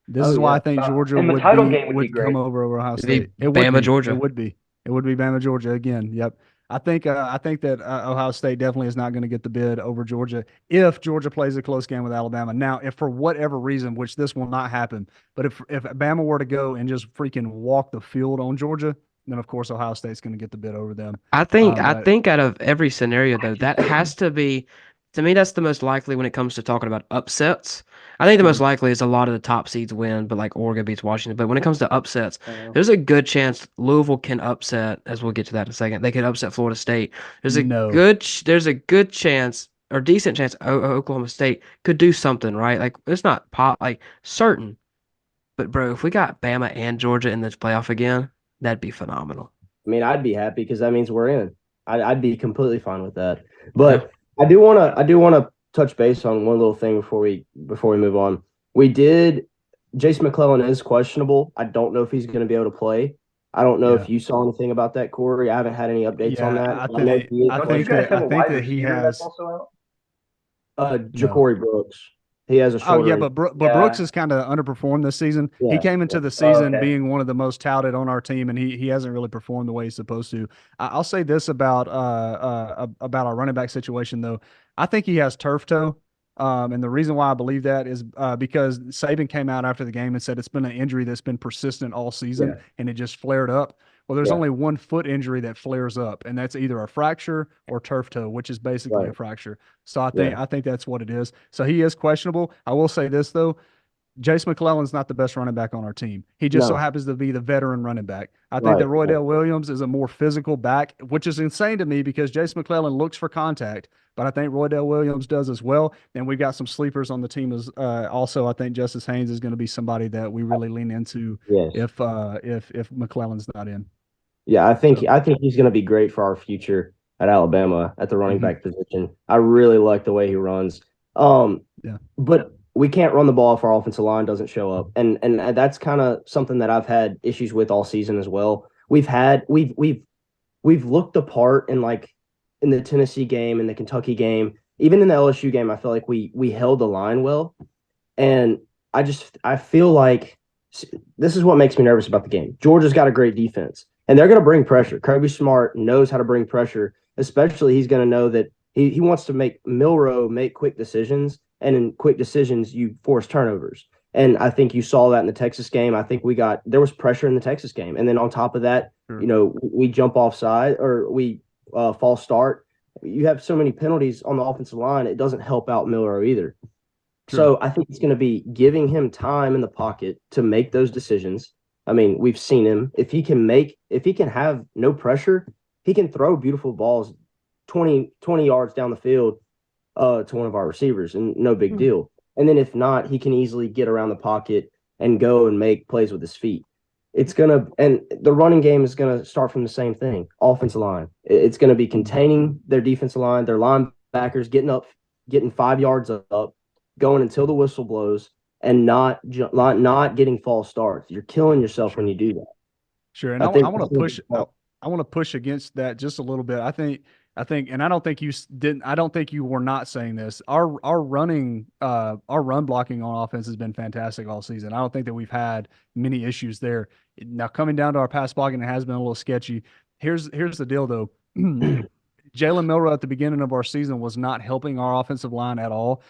S5: This
S3: Oh,
S5: is why
S3: yeah.
S5: I think Georgia
S4: And the
S5: would
S4: title game would be
S5: come
S4: great.
S5: over Ohio
S2: It'd be
S5: State. It would
S2: Bama,
S5: be.
S2: Georgia.
S5: It would be. It would be Bama, Georgia again. Yep. I think that Ohio State definitely is not going to get the bid over Georgia if Georgia plays a close game with Alabama. Now, if for whatever reason, which this will not happen, but if Bama were to go and just freaking walk the field on Georgia, then of course Ohio State's going to get the bid over them.
S2: I think
S5: but-
S2: out of every scenario though, that has to be, to me, that's the most likely when it comes to talking about upsets. I think the most likely is a lot of the top seeds win, but like Oregon beats Washington. But when it comes to upsets, there's a good chance Louisville can upset, as we'll get to that in a second. They could upset Florida State. There's a
S5: No.
S2: there's a good chance or decent chance Oklahoma State could do something, right? Like it's not certain. But bro, if we got Bama and Georgia in this playoff again, that'd be phenomenal.
S3: I mean, I'd be happy because that means we're in. I'd be completely fine with that. But I do want to touch base on one little thing before we move on. Jason McClellan is questionable. I don't know if he's going to be able to play. I don't know if you saw anything about that, Corey. I haven't had any updates on that.
S5: I think that he has
S4: also out?
S3: Ja'Cory Brooks. He has a shorter.
S5: Oh yeah, but Brooks has kind of underperformed this season. He came into the season being one of the most touted on our team, and he hasn't really performed the way he's supposed to. I'll say this about our running back situation though. I think he has turf toe. And the reason why I believe that is because Saban came out after the game and said it's been an injury that's been persistent all season and it just flared up. Well, there's only one foot injury that flares up, and that's either a fracture or turf toe, which is basically a fracture. So I think that's what it is. So he is questionable. I will say this though, Jace McClellan's not the best running back on our team. He just so
S1: No.
S5: happens to be the veteran running back. I think that
S1: Right.
S5: Roydell Williams is a more physical back, which is insane to me because Jace McClellan looks for contact, but I think Roydell Williams does as well. And we've got some sleepers on the team as also. I think Justice Haynes is going to be somebody that we really lean into
S1: Yes.
S5: if McClellan's not in.
S1: Yeah, I think
S5: So,
S1: I think he's going to be great for our future at Alabama at the running
S5: Mhm.
S1: back position. I really like the way he runs.
S5: Yeah.
S1: But we can't run the ball if our offensive line doesn't show up, and that's kind of something that I've had issues with all season as well. We've looked apart in the Tennessee game, in the Kentucky game, even in the LSU game. I feel like we held the line well, and I feel like this is what makes me nervous about the game. Georgia's got a great defense, and they're going to bring pressure. Kirby Smart knows how to bring pressure. Especially, he's going to know that he wants to make Milroe make quick decisions, and in quick decisions, you force turnovers. And I think you saw that in the Texas game. I think there was pressure in the Texas game, and then on top of that,
S5: Sure.
S1: we jump offside or we false start. You have so many penalties on the offensive line; it doesn't help out Milroe either.
S5: Sure.
S1: So I think it's going to be giving him time in the pocket to make those decisions. I mean, we've seen him. If he can have no pressure, he can throw beautiful balls 20 yards down the field to one of our receivers and no big deal. And then if not, he can easily get around the pocket and go and make plays with his feet. And the running game is going to start from the same thing. Offensive line. It's going to be containing their defensive line, their linebackers getting 5 yards up, going until the whistle blows, and not getting false starts. You're killing yourself when you do that.
S5: Sure, and
S1: I
S5: I
S1: think
S5: want to
S1: that's gonna
S5: push.
S1: be tough.
S5: I want to push against that just a little bit. I think, and I don't think you didn't. I don't think you were not saying this. Our run blocking on offense has been fantastic all season. I don't think that we've had many issues there. Now coming down to our pass blocking, it has been a little sketchy. Here's the deal though. Jalen Milroe at the beginning of our season was not helping our offensive line at all.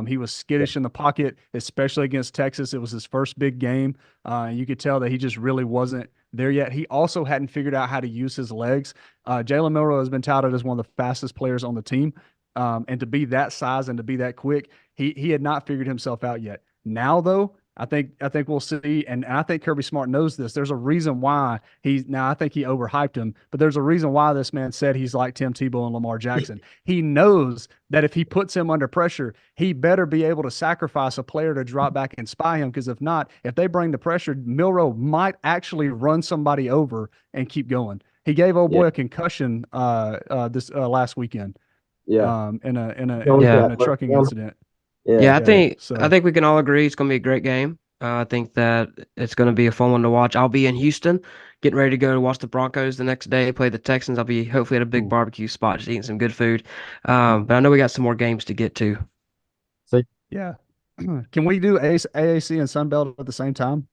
S5: He was skittish in the pocket, especially against Texas. It was his first big game. You could tell that he just really wasn't there yet. He also hadn't figured out how to use his legs. Jalen Milroe has been touted as one of the fastest players on the team. And to be that size and to be that quick, he had not figured himself out yet. Now, though, I think we'll see, and I think Kirby Smart knows this. There's a reason why I think he overhyped him, but there's a reason why this man said he's like Tim Tebow and Lamar Jackson. He knows that if he puts him under pressure, he better be able to sacrifice a player to drop back and spy him, because if not, if they bring the pressure, Milroe might actually run somebody over and keep going. He gave old boy a concussion this last weekend
S1: Yeah.
S5: in
S2: Yeah.
S5: a trucking incident.
S2: Yeah, I
S5: So
S2: think we can all agree it's going to be a great game. I think that it's going to be a fun one to watch. I'll be in Houston, getting ready to go to watch the Broncos the next day, play the Texans. I'll be hopefully at a big barbecue spot, just eating some good food. But I know we got some more games to get to.
S1: So
S5: yeah. Can we do AAC and Sun Belt at the same time?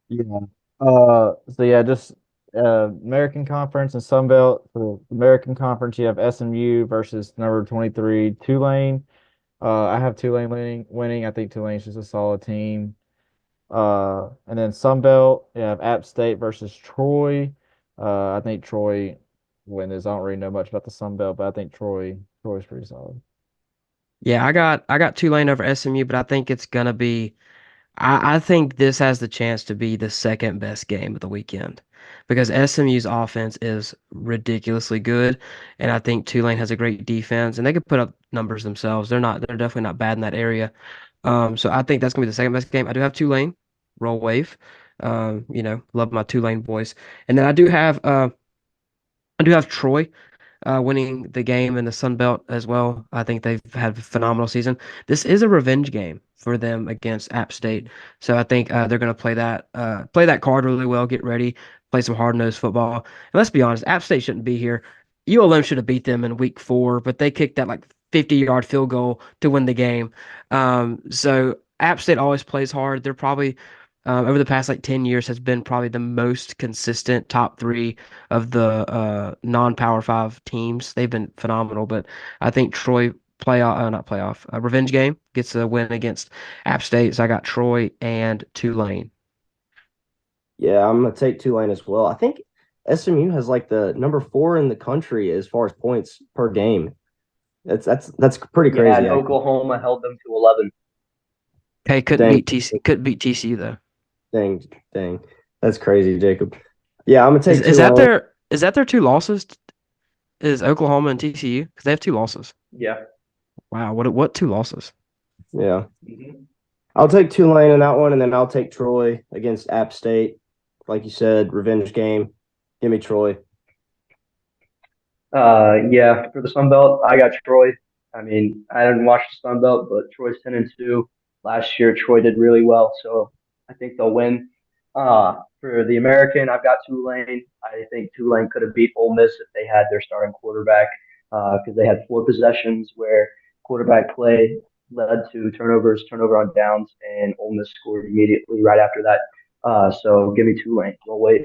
S1: yeah. So yeah, just American Conference and Sun Belt. For the American Conference, you have SMU versus number 23 Tulane. I have Tulane winning. I think Tulane's just a solid team. And then Sun Belt, you have App State versus Troy. I think Troy win this. I don't really know much about the Sun Belt, but I think Troy's pretty solid.
S2: Yeah, I got Tulane over SMU, but I think it's gonna be I think this has the chance to be the second best game of the weekend because SMU's offense is ridiculously good, and I think Tulane has a great defense, and they could put up numbers themselves. They're definitely not bad in that area. So I think that's gonna be the second best game. I do have Tulane, roll wave. Love my Tulane boys, and then I do have Troy winning the game in the Sun Belt as well. I think they've had a phenomenal season. This is a revenge game for them against App State, so I think they're going to play that card really well. Get ready, play some hard nosed football. And let's be honest, App State shouldn't be here. ULM should have beat them in week 4, but they kicked that like 50-yard field goal to win the game. So App State always plays hard. They're probably over the past like 10 years has been probably the most consistent top 3 of the non-Power 5 teams. They've been phenomenal, but I think Troy not playoff, revenge game gets a win against App State. So I got Troy and Tulane.
S1: Yeah, I'm gonna take Tulane as well. I think SMU has like the number 4 in the country as far as points per game. That's pretty crazy.
S4: Yeah, Oklahoma held them to 11.
S2: Hey, couldn't
S3: Dang.
S2: beat TC. Couldn't beat TCU though.
S3: Dang. That's crazy, Jacob. Yeah, I'm gonna take
S2: Is that
S3: Tulane.
S2: their two losses? Is Oklahoma and TCU? Because they have two losses.
S4: Yeah.
S2: Wow, what two losses?
S3: Yeah,
S4: Mhm.
S3: I'll take Tulane in that one, and then I'll take Troy against App State. Like you said, revenge game. Give me Troy.
S4: Yeah, for the Sun Belt, I got Troy. I mean, I didn't watch the Sun Belt, but Troy's 10-2. Last year, Troy did really well, so I think they'll win. For the American, I've got Tulane. I think Tulane could have beat Ole Miss if they had their starting quarterback, because they had 4 possessions where quarterback play led to turnover on downs, and Ole Miss scored immediately right after that. So give me Tulane. Roll wave.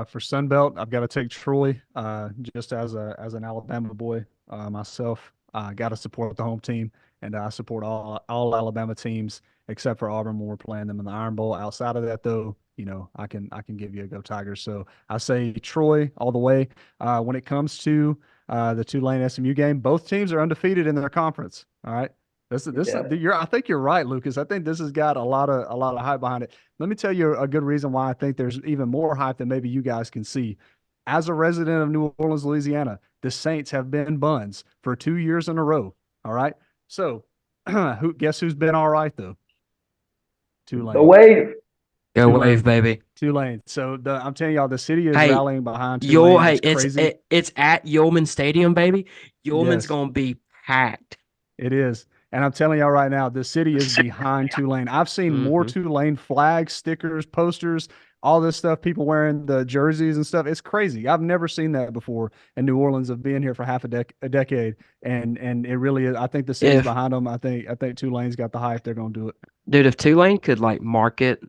S5: For Sun Belt, I've got to take Troy. Just as an Alabama boy myself, I got to support the home team, and I support all Alabama teams except for Auburn when we're playing them in the Iron Bowl. Outside of that, though, I can give you a go Tigers. So I say Troy all the way. When it comes to the Tulane SMU game, both teams are undefeated in their conference. All right.
S4: Yeah.
S5: I think you're right, Lucas. I think this has got a lot of hype behind it. Let me tell you a good reason why I think there's even more hype than maybe you guys can see. As a resident of New Orleans, Louisiana, the Saints have been buns for 2 years in a row. All right. So, guess who's been all right though?
S4: The
S5: Tulane.
S4: wave.
S2: Go
S5: Tulane.
S2: Wave, baby.
S5: Tulane. So I'm telling y'all, the city is
S2: Hey,
S5: rallying behind Tulane.
S2: Hey,
S5: It's crazy.
S2: it's at Yeoman Stadium, baby. Yeoman's
S5: Yes.
S2: gonna be packed.
S5: It is. And I'm telling y'all right now, the city is behind Tulane. I've seen more
S2: Mhm.
S5: Tulane flags, stickers, posters, all this stuff, people wearing the jerseys and stuff. It's crazy. I've never seen that before in New Orleans of being here for half a decade. And it really is. I think the city's
S2: If
S5: behind them. I think Tulane's got the hype. They're gonna do it.
S2: Dude, if Tulane could like market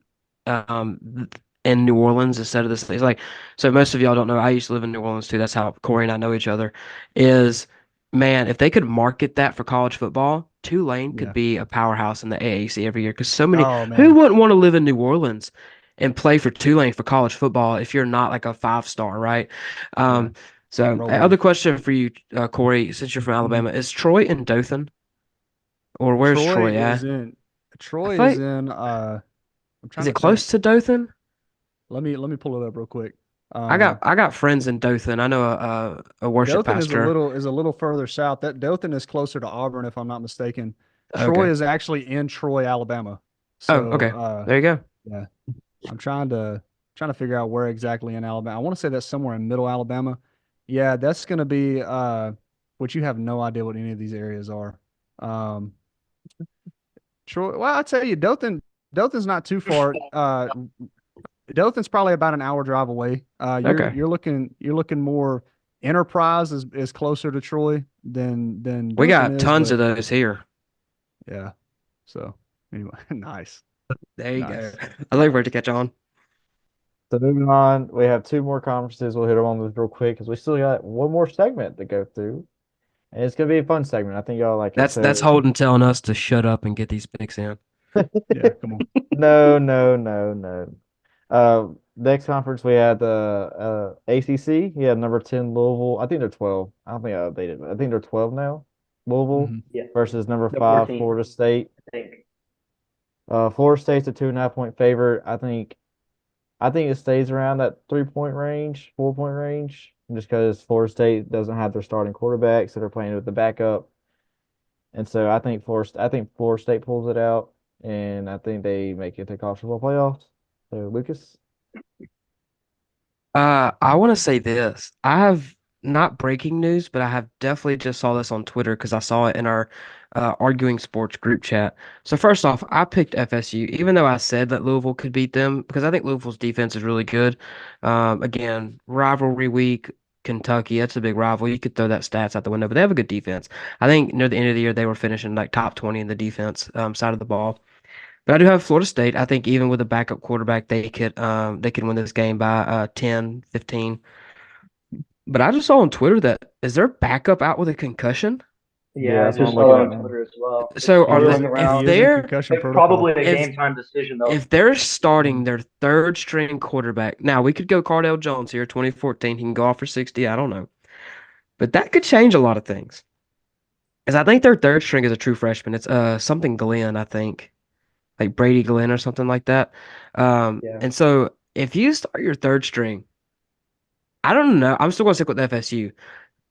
S2: in New Orleans instead of this thing, like so most of y'all don't know, I used to live in New Orleans too. That's how Corey and I know each other. Is man, if they could market that for college football, Tulane could
S5: Yeah.
S2: be a powerhouse in the AAC every year. Because so many,
S5: Oh
S2: who
S5: man.
S2: wouldn't want to live in New Orleans and play for Tulane for college football if you're not like a 5-star, right?
S5: Yeah.
S2: So
S5: Roll
S2: other
S5: wave.
S2: question for you, Corey, since you're from
S5: Mhm.
S2: Alabama, is Troy in Dothan or where's
S5: Troy
S2: Troy
S5: is
S2: at?
S5: in.
S2: I
S5: Troy
S2: feel
S5: is
S2: like,
S5: in. I'm
S2: is
S5: trying
S2: it
S5: to think.
S2: close to Dothan?
S5: Let me pull it up real quick.
S2: I got friends in Dothan. I know a worship
S5: Dothan is a
S2: pastor.
S5: little further south. That Dothan is closer to Auburn, if I'm not mistaken. Troy
S2: Okay.
S5: is actually in Troy, Alabama.
S2: Oh,
S5: So
S2: okay. There you go.
S5: yeah, I'm trying to figure out where exactly in Alabama. I want to say that's somewhere in middle Alabama. Yeah, that's gonna be which you have no idea what any of these areas are. Um Troy, well, I'll tell you, Dothan's not too far. Dothan's probably about an hour drive away.
S2: Okay.
S5: You're looking more Enterprise is closer to Troy than
S2: We
S5: Dothan
S2: got
S5: is,
S2: tons
S5: but
S2: of those here.
S5: yeah. So anyway, nice,
S2: There you go.
S5: nice.
S2: I like where to catch on.
S1: So moving on, we have two more conferences. We'll hit them on those real quick because we still got one more segment to go through, and it's gonna be a fun segment. I think y'all like it.
S2: That's
S1: So
S2: Holden telling us to shut up and get these picks in.
S5: Yeah, come on.
S1: no. Next conference we had the ACC. Yeah, number 10 Louisville. I think they're 12. I don't think I updated, but I think they're 12 now. Louisville
S5: Mhm.
S4: Yeah.
S1: versus number
S4: The
S1: 5
S4: 14th,
S1: Florida State.
S4: I think.
S1: Florida State's a 2.5 point favorite. I think it stays around that 3 point range, 4 point range, just because Florida State doesn't have their starting quarterback, so they're playing with the backup. And so I think Florida State pulls it out, and I think they make it to college football playoffs. So Lucas,
S2: I want to say this. I have not breaking news, but I have definitely just saw this on Twitter because I saw it in our arguing sports group chat. So first off, I picked FSU, even though I said that Louisville could beat them because I think Louisville's defense is really good. Again, rivalry week, Kentucky, that's a big rival. You could throw that stats out the window, but they have a good defense. I think near the end of the year they were finishing like top 20 in the defense side of the ball. But I do have Florida State. I think even with a backup quarterback, they could win this game by 10, 15. But I just saw on Twitter that is their backup out with a concussion?
S4: Yeah,
S1: yeah,
S4: I
S1: that's what I'm
S4: just saw
S1: looking
S4: that
S1: at
S4: on
S1: now.
S4: Twitter as well. It's
S2: So are
S5: He
S2: they
S4: swirling
S5: is he
S2: if
S4: around.
S5: is in
S2: they're
S5: concussion
S4: It's
S5: protocol.
S4: probably a
S2: if
S4: game time decision though.
S2: if they're starting
S5: Mhm.
S2: their third string quarterback, now we could go Cardell Jones here, 2014. He can go off for 60. I don't know. But that could change a lot of things. Because I think their third string is a true freshman. It's something Glenn, I think, like Brady Glenn or something like that.
S4: Yeah.
S2: And so if you start your third string, I don't know. I'm still gonna stick with FSU,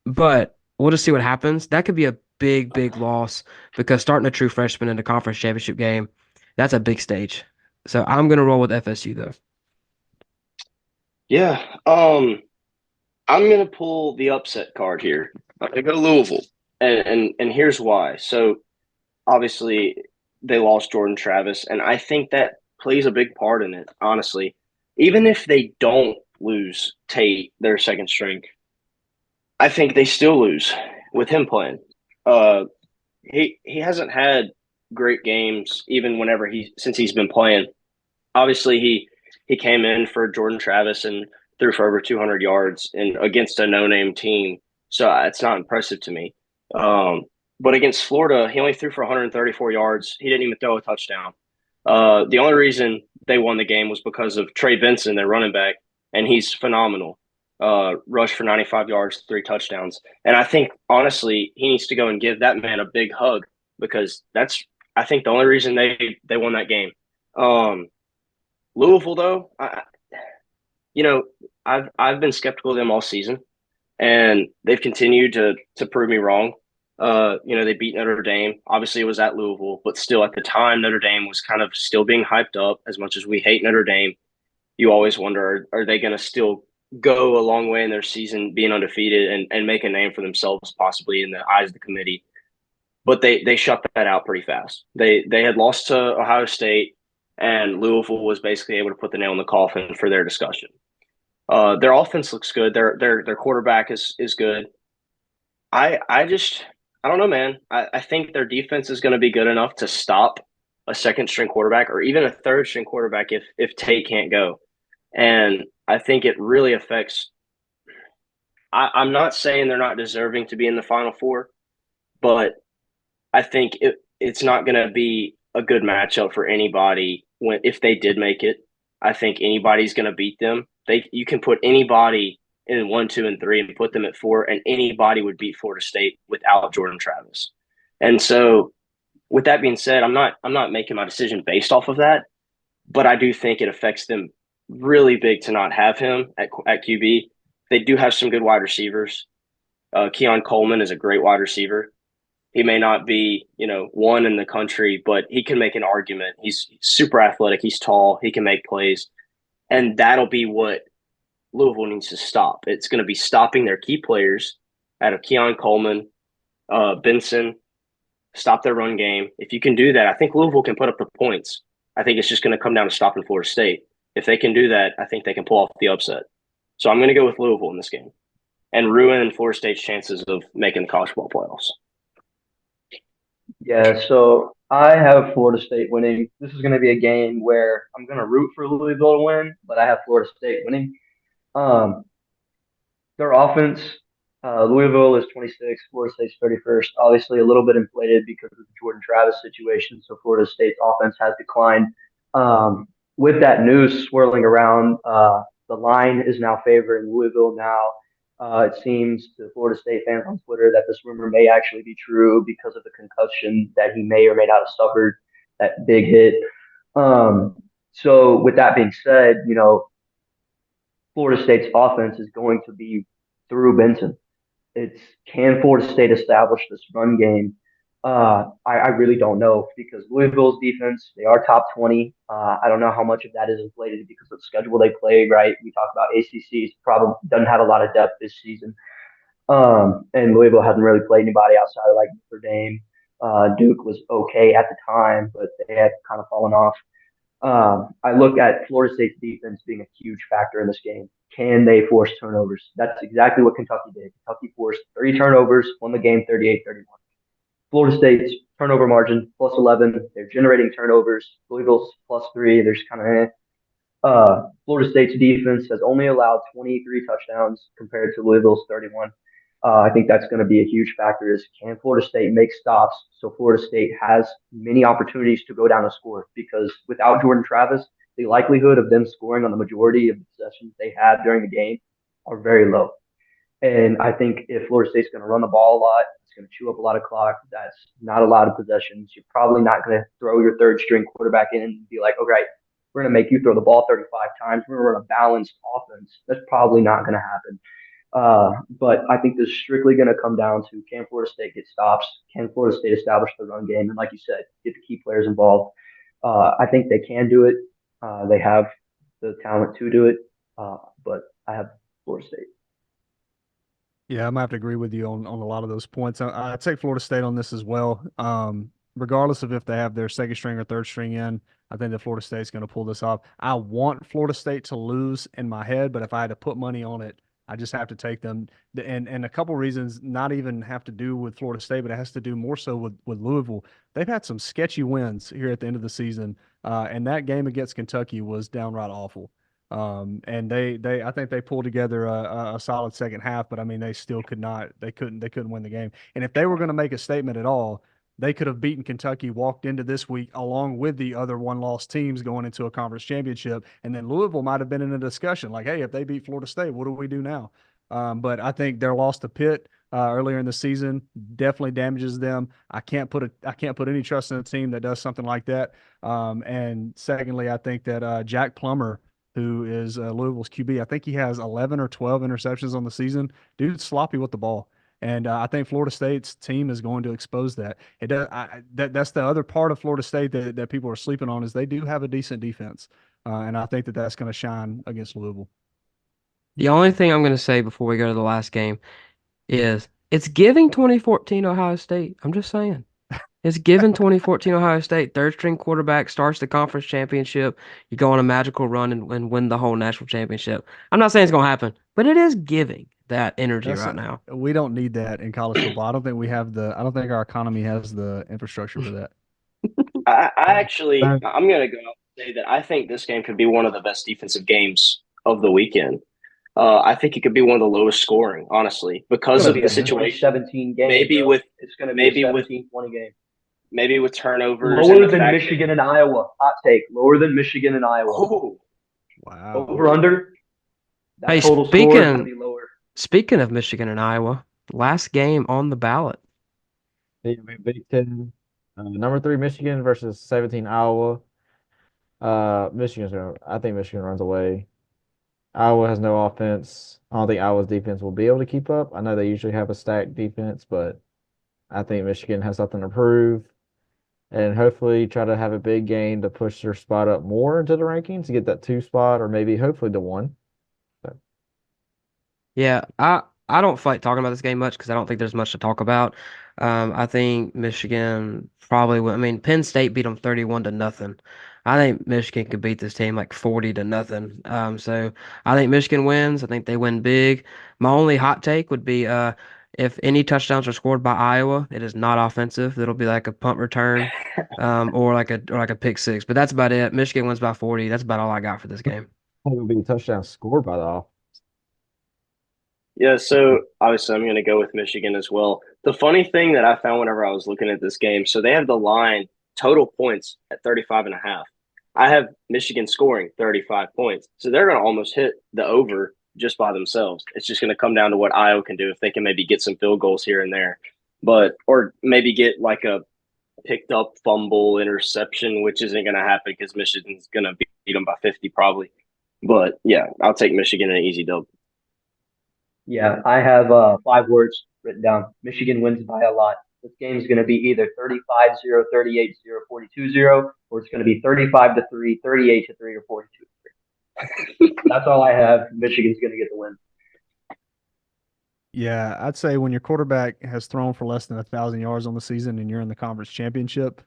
S2: but we'll just see what happens. That could be a big, big loss because starting a true freshman in the conference championship game, that's a big stage. So I'm gonna roll with FSU though.
S3: Yeah. I'm gonna pull the upset card here. I'm gonna go Louisville, and here's why. So obviously they lost Jordan Travis, and I think that plays a big part in it. Honestly, even if they don't lose Tate, their second string, I think they still lose with him playing. Uh, he hasn't had great games even whenever since he's been playing. Obviously, he came in for Jordan Travis and threw for over 200 yards and against a no-name team. So it's not impressive to me. But against Florida, he only threw for 134 yards. He didn't even throw a touchdown. The only reason they won the game was because of Trey Benson, their running back, and he's phenomenal. Rushed for 95 yards, 3 touchdowns. And I think, honestly, he needs to go and give that man a big hug because that's, I think, the only reason they won that game. Louisville, though, you know, I've been skeptical of them all season, and they've continued to prove me wrong. They beat Notre Dame. Obviously, it was at Louisville, but still, at the time, Notre Dame was kind of still being hyped up. As much as we hate Notre Dame, you always wonder, are they going to still go a long way in their season, being undefeated and make a name for themselves, possibly in the eyes of the committee? But they shut that out pretty fast. They had lost to Ohio State, and Louisville was basically able to put the nail in the coffin for their discussion. Their offense looks good. Their quarterback is good. I don't know, man. I think their defense is going to be good enough to stop a second string quarterback or even a third string quarterback if Tate can't go. And I think it really affects. I'm not saying they're not deserving to be in the Final Four, but I think it's not going to be a good matchup for anybody if they did make it. I think anybody's going to beat them. You can put anybody in 1, 2, and 3 and put them at 4, and anybody would beat Florida State without Jordan Travis. And so, with that being said, I'm not making my decision based off of that, but I do think it affects them really big to not have him at QB. They do have some good wide receivers. Keon Coleman is a great wide receiver. He may not be, one in the country, but he can make an argument. He's super athletic. He's tall. He can make plays. And that'll be what Louisville needs to stop. It's going to be stopping their key players out of Keon Coleman, Benson, stop their run game. If you can do that, I think Louisville can put up the points. I think it's just going to come down to stopping Florida State. If they can do that, I think they can pull off the upset. So I'm going to go with Louisville in this game and ruin Florida State's chances of making the college football playoffs.
S4: Yeah, so I have Florida State winning. This is going to be a game where I'm going to root for Louisville to win, but I have Florida State winning. Um, their offense, Louisville is 26, Florida State's 31st. Obviously, a little bit inflated because of the Jordan Travis situation, so Florida State's offense has declined. With that news swirling around, the line is now favoring Louisville now. It seems to Florida State fans on Twitter that this rumor may actually be true because of the concussion that he may or may not have suffered, that big hit. So with that being said, Florida State's offense is going to be through Benson. Can Florida State establish this run game? I really don't know because Louisville's defense, they are top 20. I don't know how much of that is inflated because of the schedule they play, right? We talk about ACC's probably doesn't have a lot of depth this season. And Louisville hasn't really played anybody outside of like Notre Dame. Duke was okay at the time, but they had kind of fallen off. I look at Florida State's defense being a huge factor in this game. Can they force turnovers? That's exactly what Kentucky did. Kentucky forced 30 turnovers, won the game 38-31. Florida State's turnover margin plus 11. They're generating turnovers. Louisville's plus 3. There's kind of Florida State's defense has only allowed 23 touchdowns compared to Louisville's 31. I think that's going to be a huge factor is can Florida State make stops so Florida State has many opportunities to go down and score because without Jordan Travis, the likelihood of them scoring on the majority of the possessions they have during the game are very low. And I think if Florida State's going to run the ball a lot, it's going to chew up a lot of clock. That's not a lot of possessions. You're probably not going to throw your third string quarterback in and be like, okay, we're going to make you throw the ball 35 times. We're going to run a balanced offense. That's probably not going to happen. But I think this is strictly going to come down to, can Florida State get stops? Can Florida State establish the run game? And like you said, get the key players involved. I think they can do it. They have the talent to do it. But I have Florida State.
S5: Yeah, I'm gonna have to agree with you on a lot of those points. I take Florida State on this as well. Regardless of if they have their second string or third string in, I think that Florida State's going to pull this off. I want Florida State to lose in my head, but if I had to put money on it, I just have to take them. And a couple reasons, not even have to do with Florida State, but it has to do more so with Louisville. They've had some sketchy wins here at the end of the season, and that game against Kentucky was downright awful. And I think they pulled together a solid second half, but I mean, they still couldn't win the game. And if they were going to make a statement at all, they could have beaten Kentucky, walked into this week along with the other one-loss teams going into a conference championship, and then Louisville might have been in a discussion like, hey, if they beat Florida State, what do we do now? But I think their loss to Pitt earlier in the season definitely damages them. I can't put any trust in a team that does something like that. And secondly, I think that Jack Plummer, who is Louisville's QB, I think he has 11 or 12 interceptions on the season. Dude's sloppy with the ball. And I think Florida State's team is going to expose that. That's the other part of Florida State that people are sleeping on, is they do have a decent defense. And I think that that's going to shine against Louisville.
S2: The only thing I'm going to say before we go to the last game is it's giving 2014 Ohio State. I'm just saying. It's given 2014 Ohio State. Third string quarterback starts the conference championship. You go on a magical run and win the whole national championship. I'm not saying it's going to happen, but it is giving that energy right now.
S5: We don't need that in college football. I don't think our economy has the infrastructure for that.
S3: I'm going to go out and say that I think this game could be one of the best defensive games of the weekend. I think it could be one of the lowest scoring, honestly, because of the situation.
S4: 17 games. It's going to be a 17-20 game.
S3: Maybe with turnovers.
S4: Lower than Michigan and Iowa. Hot take. Lower than Michigan and Iowa.
S3: Oh,
S5: wow.
S4: Over under.
S2: Hey, speaking of Michigan and Iowa, last game on the ballot.
S1: Big Ten, number 3 Michigan versus 17 Iowa. I think Michigan runs away. Iowa has no offense. I don't think Iowa's defense will be able to keep up. I know they usually have a stacked defense, but I think Michigan has something to prove, and hopefully try to have a big game to push their spot up more into the rankings to get that 2 spot, or maybe hopefully the 1. So.
S2: Yeah, I don't feel like talking about this game much because I don't think there's much to talk about. I think Michigan probably will. I mean, Penn State beat them 31-0. I think Michigan could beat this team like 40-0. So I think Michigan wins. I think they win big. My only hot take would be if any touchdowns are scored by Iowa, it is not offensive. It'll be like a punt return, or like a pick six. But that's about it. Michigan wins by 40. That's about all I got for this game.
S1: I think it'll be a touchdown scored by the offense.
S3: Yeah, so obviously I'm going to go with Michigan as well. The funny thing that I found whenever I was looking at this game, so they have the line total points at 35.5. I have Michigan scoring 35 points. So they're going to almost hit the over just by themselves. It's just going to come down to what Iowa can do if they can maybe get some field goals here and there. Or maybe get like a picked up fumble interception, which isn't going to happen because Michigan's going to beat them by 50 probably. But yeah, I'll take Michigan in an easy dub.
S4: Yeah, I have 5 words written down. Michigan wins by a lot. This game is going to be either 35-0, 38-0, 42-0, or it's going to be 35-3, 38-3, or 42-3. That's all I have. Michigan's going to get the win.
S5: Yeah, I'd say when your quarterback has thrown for less than 1,000 yards on the season and you're in the conference championship,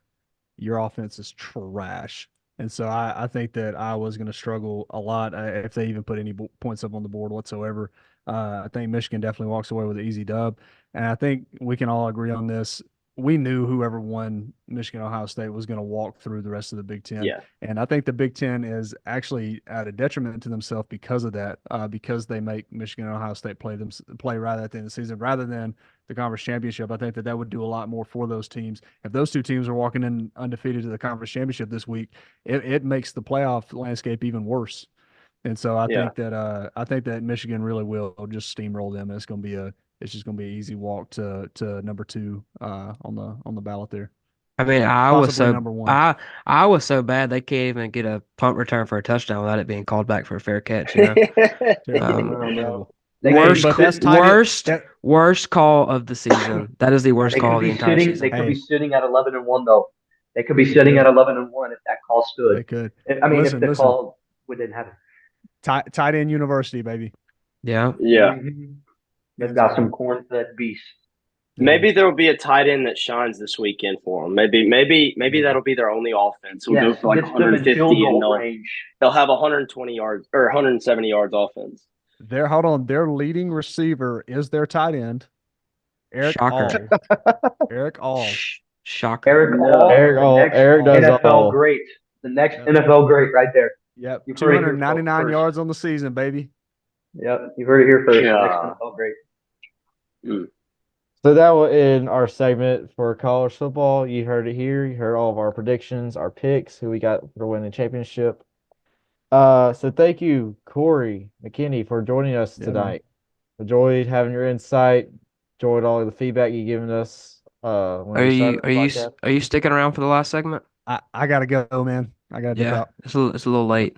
S5: your offense is trash. And so I think that Iowa's going to struggle a lot if they even put any points up on the board whatsoever. I think Michigan definitely walks away with an easy dub. And I think we can all agree on this. We knew whoever won Michigan Ohio State was going to walk through the rest of the Big Ten.
S3: Yeah.
S5: And I think the Big Ten is actually at a detriment to themselves because of that, because they make Michigan and Ohio State play right at the end of the season rather than the conference championship. I think that would do a lot more for those teams. If those 2 teams are walking in undefeated to the conference championship this week, it makes the playoff landscape even worse. And so I think that Michigan really will just steamroll them. And it's going to it's just going to be an easy walk to number 2 on the ballot there.
S2: I mean,
S5: Possibly number 1.
S2: I was so bad they can't even get a punt return for a touchdown without it being called back for a fair catch. You know,
S5: Terrible.
S2: Um,
S5: Terrible.
S2: worst,
S5: but that's tight end-
S2: worst,
S5: that-
S2: worst call of the season. That is the worst
S4: They
S2: call
S4: could
S2: of the
S4: be
S2: entire
S4: sitting.
S2: season.
S4: They could
S5: Hey.
S4: be sitting at 11-1 though. They could be sitting at 11-1 if that call stood.
S5: They could.
S4: I mean,
S5: Listen,
S4: if the call didn't happen.
S5: Tight end university, baby.
S2: Yeah.
S3: Yeah.
S4: Mhm. They've
S5: Hands
S4: got
S5: down.
S4: some corn-fed beasts.
S3: Maybe there will be a tight end that shines this weekend for them. Maybe that'll be their only offense. We'll go for like
S4: gets them in
S3: 150
S4: field
S3: and
S4: goal range.
S3: they'll have 120 yards or 170 yards offense.
S5: Their leading receiver is their tight end, Eric
S2: Shocker.
S5: All. Eric All.
S2: Shocker.
S4: Eric
S3: No.
S4: All,
S1: Eric
S4: the
S1: All-
S4: next
S1: Eric does
S4: NFL
S1: all.
S4: great. The next
S5: Yep.
S4: NFL great right there.
S5: Yep.
S4: You've heard it here
S5: 299
S4: first.
S5: yards on the season, baby.
S4: Yep, you've heard it here first.
S3: Yeah.
S4: Next NFL great.
S1: So that will end our segment for college football. You heard it here. You heard all of our predictions, our picks, who we got for winning the championship. So thank you, Corey McKinney, for joining us
S5: Yeah,
S1: tonight. Enjoyed having your insight. Enjoyed all of the feedback you've given us. When
S2: Are
S1: we
S2: you
S1: started the podcast.
S2: are you sticking around for the last segment?
S5: I gotta go, man. I gotta dip
S2: Yeah,
S5: out.
S2: it's a little late.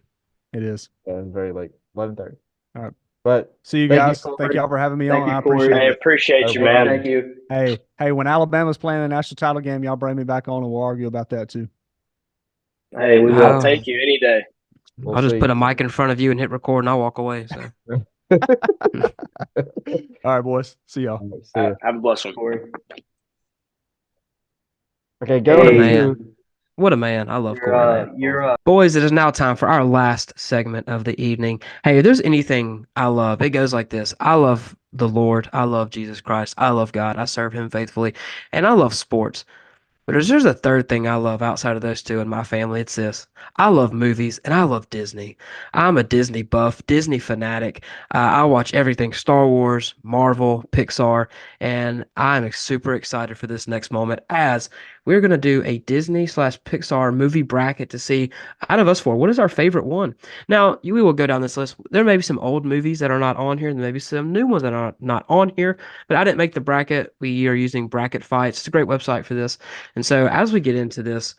S5: It is.
S1: Yeah, it's very late, 11:30.
S5: All right.
S1: But
S5: See you
S1: Thank you,
S5: guys. Thank
S4: Corey.
S5: y'all for having me
S4: Thank
S5: on.
S4: you,
S5: I
S4: Corey.
S5: appreciate
S3: I
S5: it.
S3: appreciate you,
S1: No
S3: man.
S4: Thank you.
S5: Hey, when Alabama's playing a national title game, y'all bring me back on and we'll argue about that too.
S3: Hey,
S4: we
S3: I'll
S2: will.
S3: take you any day.
S1: we'll
S2: I'll just
S1: see.
S2: put a mic in front of you and hit record, and I'll walk away. So
S5: All right, boys. See y'all.
S1: See ya.
S3: Have a blessed one.
S4: Corey.
S1: Okay, go
S2: What a
S4: Hey,
S2: man. What a man. I love Corey, man.
S4: You're
S2: Boys, it is now time for our last segment of the evening. Hey, if there's anything I love, it goes like this. I love the Lord. I love Jesus Christ. I love God. I serve him faithfully. And I love sports. But there's a third thing I love outside of those two in my family. It's this. I love movies and I love Disney. I'm a Disney buff, Disney fanatic. I watch everything Star Wars, Marvel, Pixar, and I'm super excited for this next moment as we're going to do a Disney/Pixar movie bracket to see out of us four, what is our favorite one? Now, we will go down this list. There may be some old movies that are not on here, and maybe some new ones that are not on here, but I didn't make the bracket. We are using Bracket Fights. It's a great website for this. And so as we get into this,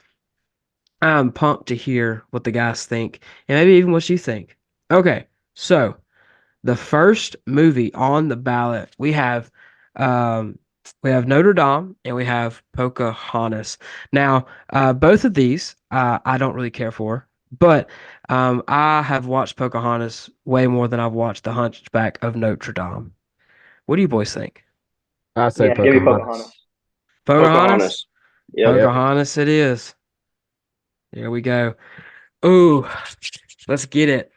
S2: I'm pumped to hear what the guys think and maybe even what you think. Okay, so the first movie on the ballot, we have Notre Dame and we have Pocahontas. Now, both of these I don't really care for, but I have watched Pocahontas way more than I've watched The Hunchback of Notre Dame. What do you boys think?
S1: I say
S4: give me
S1: Pocahontas.
S2: Pocahontas?
S3: Yep.
S2: Pocahontas it is. There we go. Ooh, let's get it.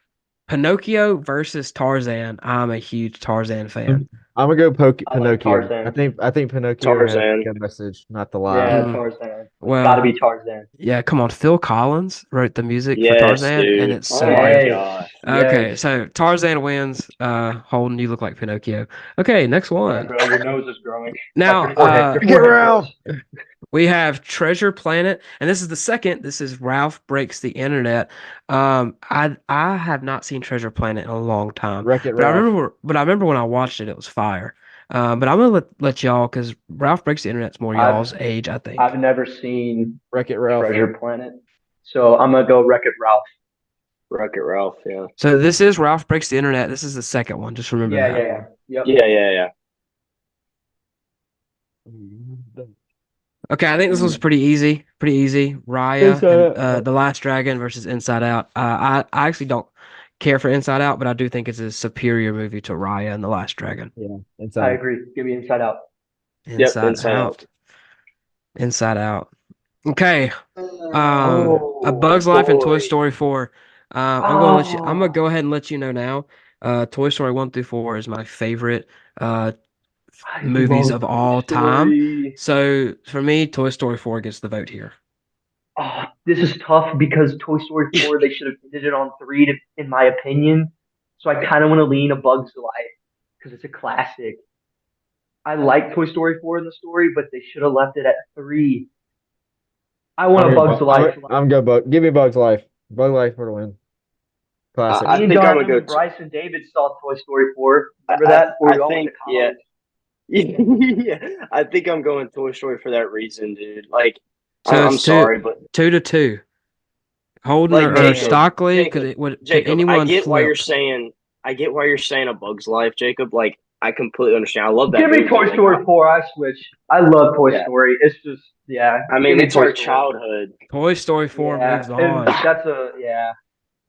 S2: Pinocchio versus Tarzan. I'm a huge Tarzan fan.
S1: I'm gonna go
S4: I like
S1: Pinocchio.
S4: Tarzan.
S1: I think Pinocchio has a
S3: Tarzan.
S1: good message, not the lie.
S4: Yeah,
S2: Mm.
S4: Tarzan.
S2: Well,
S4: Got to be Tarzan.
S2: yeah, come on. Phil Collins wrote the music for
S3: Yes,
S2: Tarzan,
S3: dude.
S2: and it's so
S3: Oh my
S2: good.
S3: gosh.
S2: Okay,
S4: Yes.
S2: so Tarzan wins. Holden, you look like Pinocchio. Okay, next
S4: Yeah,
S2: one.
S4: bro, your nose is growing.
S2: Now,
S4: Your forehead
S1: Get around.
S4: grows.
S2: we have Treasure Planet, and this is the second. This is Ralph Breaks the Internet. I have not seen Treasure Planet in a long time,
S1: Wreck-It
S2: but I
S1: Ralph.
S2: remember when I watched it, it was fire. But I'm gonna let y'all because Ralph Breaks the Internet's more y'all's age, I think.
S4: I've never seen
S1: Wreck-It Ralph.
S4: Treasure Planet, so I'm gonna go Wreck-It Ralph.
S3: Wreck-It Ralph, yeah.
S2: So this is Ralph Breaks the Internet. This is the second one. Just remember
S4: Yeah,
S2: that.
S4: Yep.
S3: Yeah.
S2: Okay, I think this one's pretty easy. Pretty easy. Raya,
S1: Inside
S2: and, The Last Dragon versus Inside Out. I actually don't care for Inside Out, but I do think it's a superior movie to Raya and The Last Dragon.
S1: Yeah,
S4: I
S1: inside.
S4: agree. Give me Inside Out.
S2: Inside Out. Inside Out. Okay. A Bug's Life and Toy
S4: boy.
S2: Story 4. I'm gonna go ahead and let you know now. Toy Story 1 through 4 is my favorite movies of all time. So for me, Toy Story 4 gets the vote here.
S4: Oh, this is tough because Toy Story 4, they should have ended it on 3, in my opinion. So I kind of want to lean A Bug's Life because it's a classic. I like Toy Story 4 in the story, but they should have left it at 3. I want A Bug's Life.
S1: I'm go Bug. Give me Bug's Life. Bug's Life for the win. Classic.
S3: I
S4: Me and
S3: think I'm gonna
S4: Jonathan
S3: go
S4: and Bryce and David saw Toy Story 4. Remember that? Before we all went to college?
S3: Yeah, I think I'm going Toy Story for that reason, dude. Like,
S2: So
S3: I'm
S2: it's two
S3: sorry, but
S2: 2-2. Holden
S3: like
S2: or
S3: Jacob,
S2: Stockley,
S3: Jacob,
S2: could
S3: Jacob, I
S2: anyone
S3: get why you're
S2: flip?
S3: saying, I get why you're saying A Bug's Life, Jacob. Like, I completely understand. I love that
S4: Give me
S3: movie.
S4: Toy
S3: Like,
S4: Story 4. I switch. I love Toy
S3: yeah,
S4: Story. It's just, yeah.
S3: I
S4: Give
S3: mean,
S4: me
S3: it's
S4: Toy
S3: our
S4: Story.
S3: childhood.
S2: Toy Story 4
S4: Yeah,
S2: moves
S4: and
S2: on.
S4: that's yeah.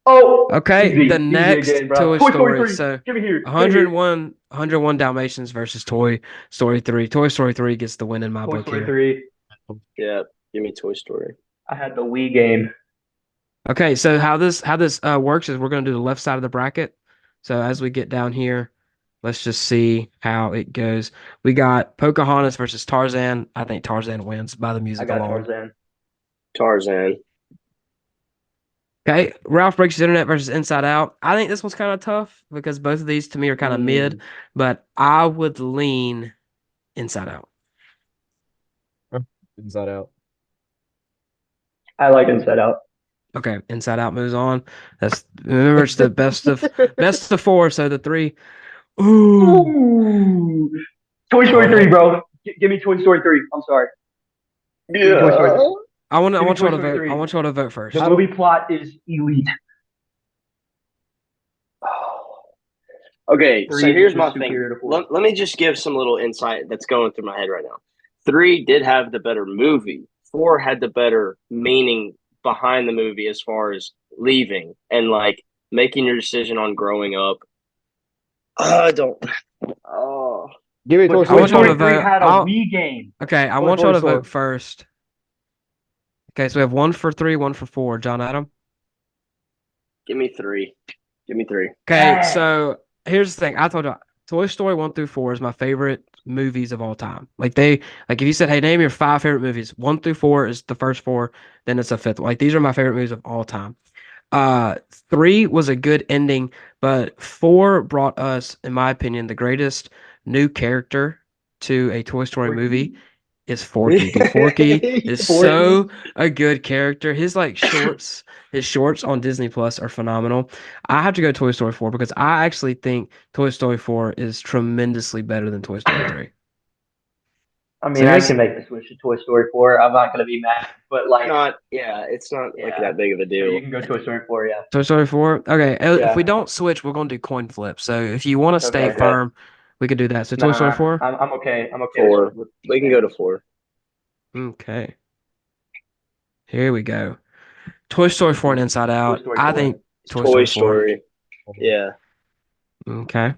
S4: Oh,
S2: Okay, the
S4: easy
S2: next
S4: again, bro.
S2: Toy
S4: Toy Story
S2: Story.
S4: 3.
S2: So
S4: Give me here. Give me here.
S2: 101 Dalmatians versus Toy Story 3. Toy Story 3 gets the win in my
S4: Toy
S2: book
S4: Story
S2: here.
S4: 3.
S3: Yeah, give me Toy Story.
S4: I had the Wii game.
S2: Okay, so how this works is we're going to do the left side of the bracket. So as we get down here, let's just see how it goes. We got Pocahontas versus Tarzan. I think Tarzan wins by the
S4: I
S2: music
S4: got
S2: alone.
S4: Tarzan.
S3: Tarzan.
S2: Okay, Ralph Breaks the Internet versus Inside Out. I think this one's kind of tough because both of these to me are kind of mid, but I would lean Inside Out.
S1: Inside Out.
S4: I like Inside Out.
S2: Okay, Inside Out moves on. Remember it's the best of four, so the three. Ooh.
S4: Ooh. Toy Story 3, bro. Give me Toy Story 3. I'm sorry. Give me Toy Story 3.
S2: I want
S4: Give me
S2: y'all
S4: Toy
S2: to
S4: Story
S2: vote.
S4: 3.
S2: I want y'all to vote first.
S4: The movie plot is elite.
S3: Okay, so
S4: 3
S3: here's
S4: is
S3: my
S4: superior
S3: thing.
S4: to 4.
S3: Let me just give some little insight that's going through my head right now. 3 did have the better movie. 4 had the better meaning behind the movie as far as leaving and like making your decision on growing up. I don't. Oh,
S1: Give me
S4: But
S1: Toy
S2: I
S4: Toy
S2: want y'all
S1: Story.
S2: to
S4: Story 3
S2: vote.
S4: had a Wii game.
S2: Okay, I
S1: Toy
S2: want y'all
S1: Story
S2: to
S1: four.
S2: vote first. Okay, so we have 1 for 3, 1 for 4. John Adam.
S3: give me 3. Give me 3.
S2: Okay,
S4: Yes.
S2: so here's the thing. I told you Toy Story 1 through 4 is my favorite movies of all time. Like if you said, hey, name your 5 favorite movies, 1 through 4 is the first 4, then it's a fifth. Like these are my favorite movies of all time. 3 was a good ending, but 4 brought us, in my opinion, the greatest new character to a Toy Story movie is Forky. Dude, Forky is so a good character. His shorts on Disney Plus are phenomenal. I have to go Toy Story 4 because I actually think Toy Story 4 is tremendously better than Toy Story 3.
S4: I
S2: So
S4: mean, I can make the switch to Toy Story 4. I'm not going to be mad. But, like,
S3: It's not like
S4: yeah.
S3: that big of a
S4: So you
S3: deal.
S4: can go Toy Story 4, yeah.
S2: Toy Story 4? Okay, if
S4: Yeah.
S2: we don't switch, we're going to do coin flip. So if you want to stay
S4: Okay.
S2: firm, we could do that. So Toy Story
S4: Nah,
S2: 4?
S4: I'm okay. I'm okay
S3: 4.
S4: with
S3: We can go to 4.
S2: Okay. Here we go. Toy Story 4 and Inside
S4: Toy
S2: Out.
S4: Story
S2: I
S4: 4.
S2: think Toy
S3: Toy
S2: Story 4.
S3: Story. Yeah.
S2: Okay.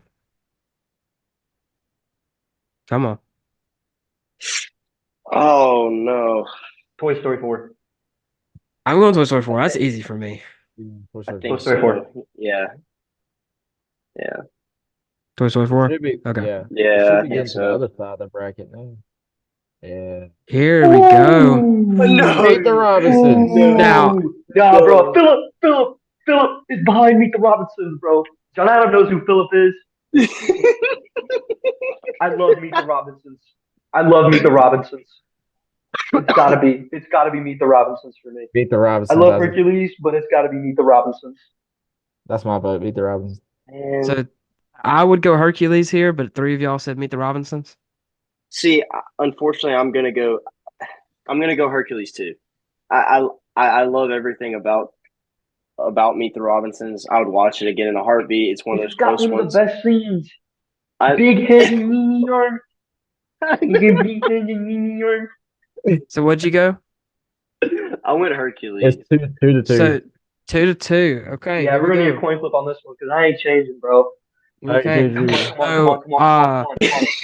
S2: Come on.
S3: Oh no.
S4: Toy Story 4.
S2: I'm going Toy Story 4. That's easy for me.
S1: Toy
S3: I
S1: Story
S3: think
S4: Toy Story 4.
S3: so. Yeah. Yeah.
S2: Toy Story 4?
S1: Should be,
S2: Okay.
S1: yeah. We
S3: Yeah,
S1: should
S3: I
S1: be
S3: think
S1: getting to the
S3: so.
S1: other side of the bracket now. Yeah.
S2: Here we go.
S3: No.
S1: Meet the Robinsons.
S2: Now,
S4: Nah, bro. Philip is behind Meet the Robinsons, bro. John Adam knows who Philip is. I love Meet the Robinsons. I love Meet the Robinsons. It's gotta be Meet the Robinsons for me.
S1: Meet the
S4: I
S1: Robinsons.
S4: love Hercules, but it's gotta be Meet the Robinsons.
S1: That's my vote. Meet the Robinsons.
S3: Man.
S2: so I would go Hercules here, but 3 of y'all said Meet the Robinsons.
S3: See, unfortunately, I'm gonna go. Hercules too. I love everything about Meet the Robinsons. I would watch it again in a heartbeat. It's one of
S4: It's
S3: those
S4: got
S3: close
S4: one of
S3: ones.
S4: the best scenes.
S3: I
S4: Big head and mini arm. Big head and mini arm.
S2: So what'd you go?
S3: I went Hercules.
S1: It's 2-2.
S2: So 2-2. Okay,
S4: Yeah,
S2: here
S4: we're
S2: we
S4: gonna need
S2: go.
S4: a coin flip on this one because I ain't changing, bro.
S2: Okay.
S4: Come on,
S2: So,
S4: come on.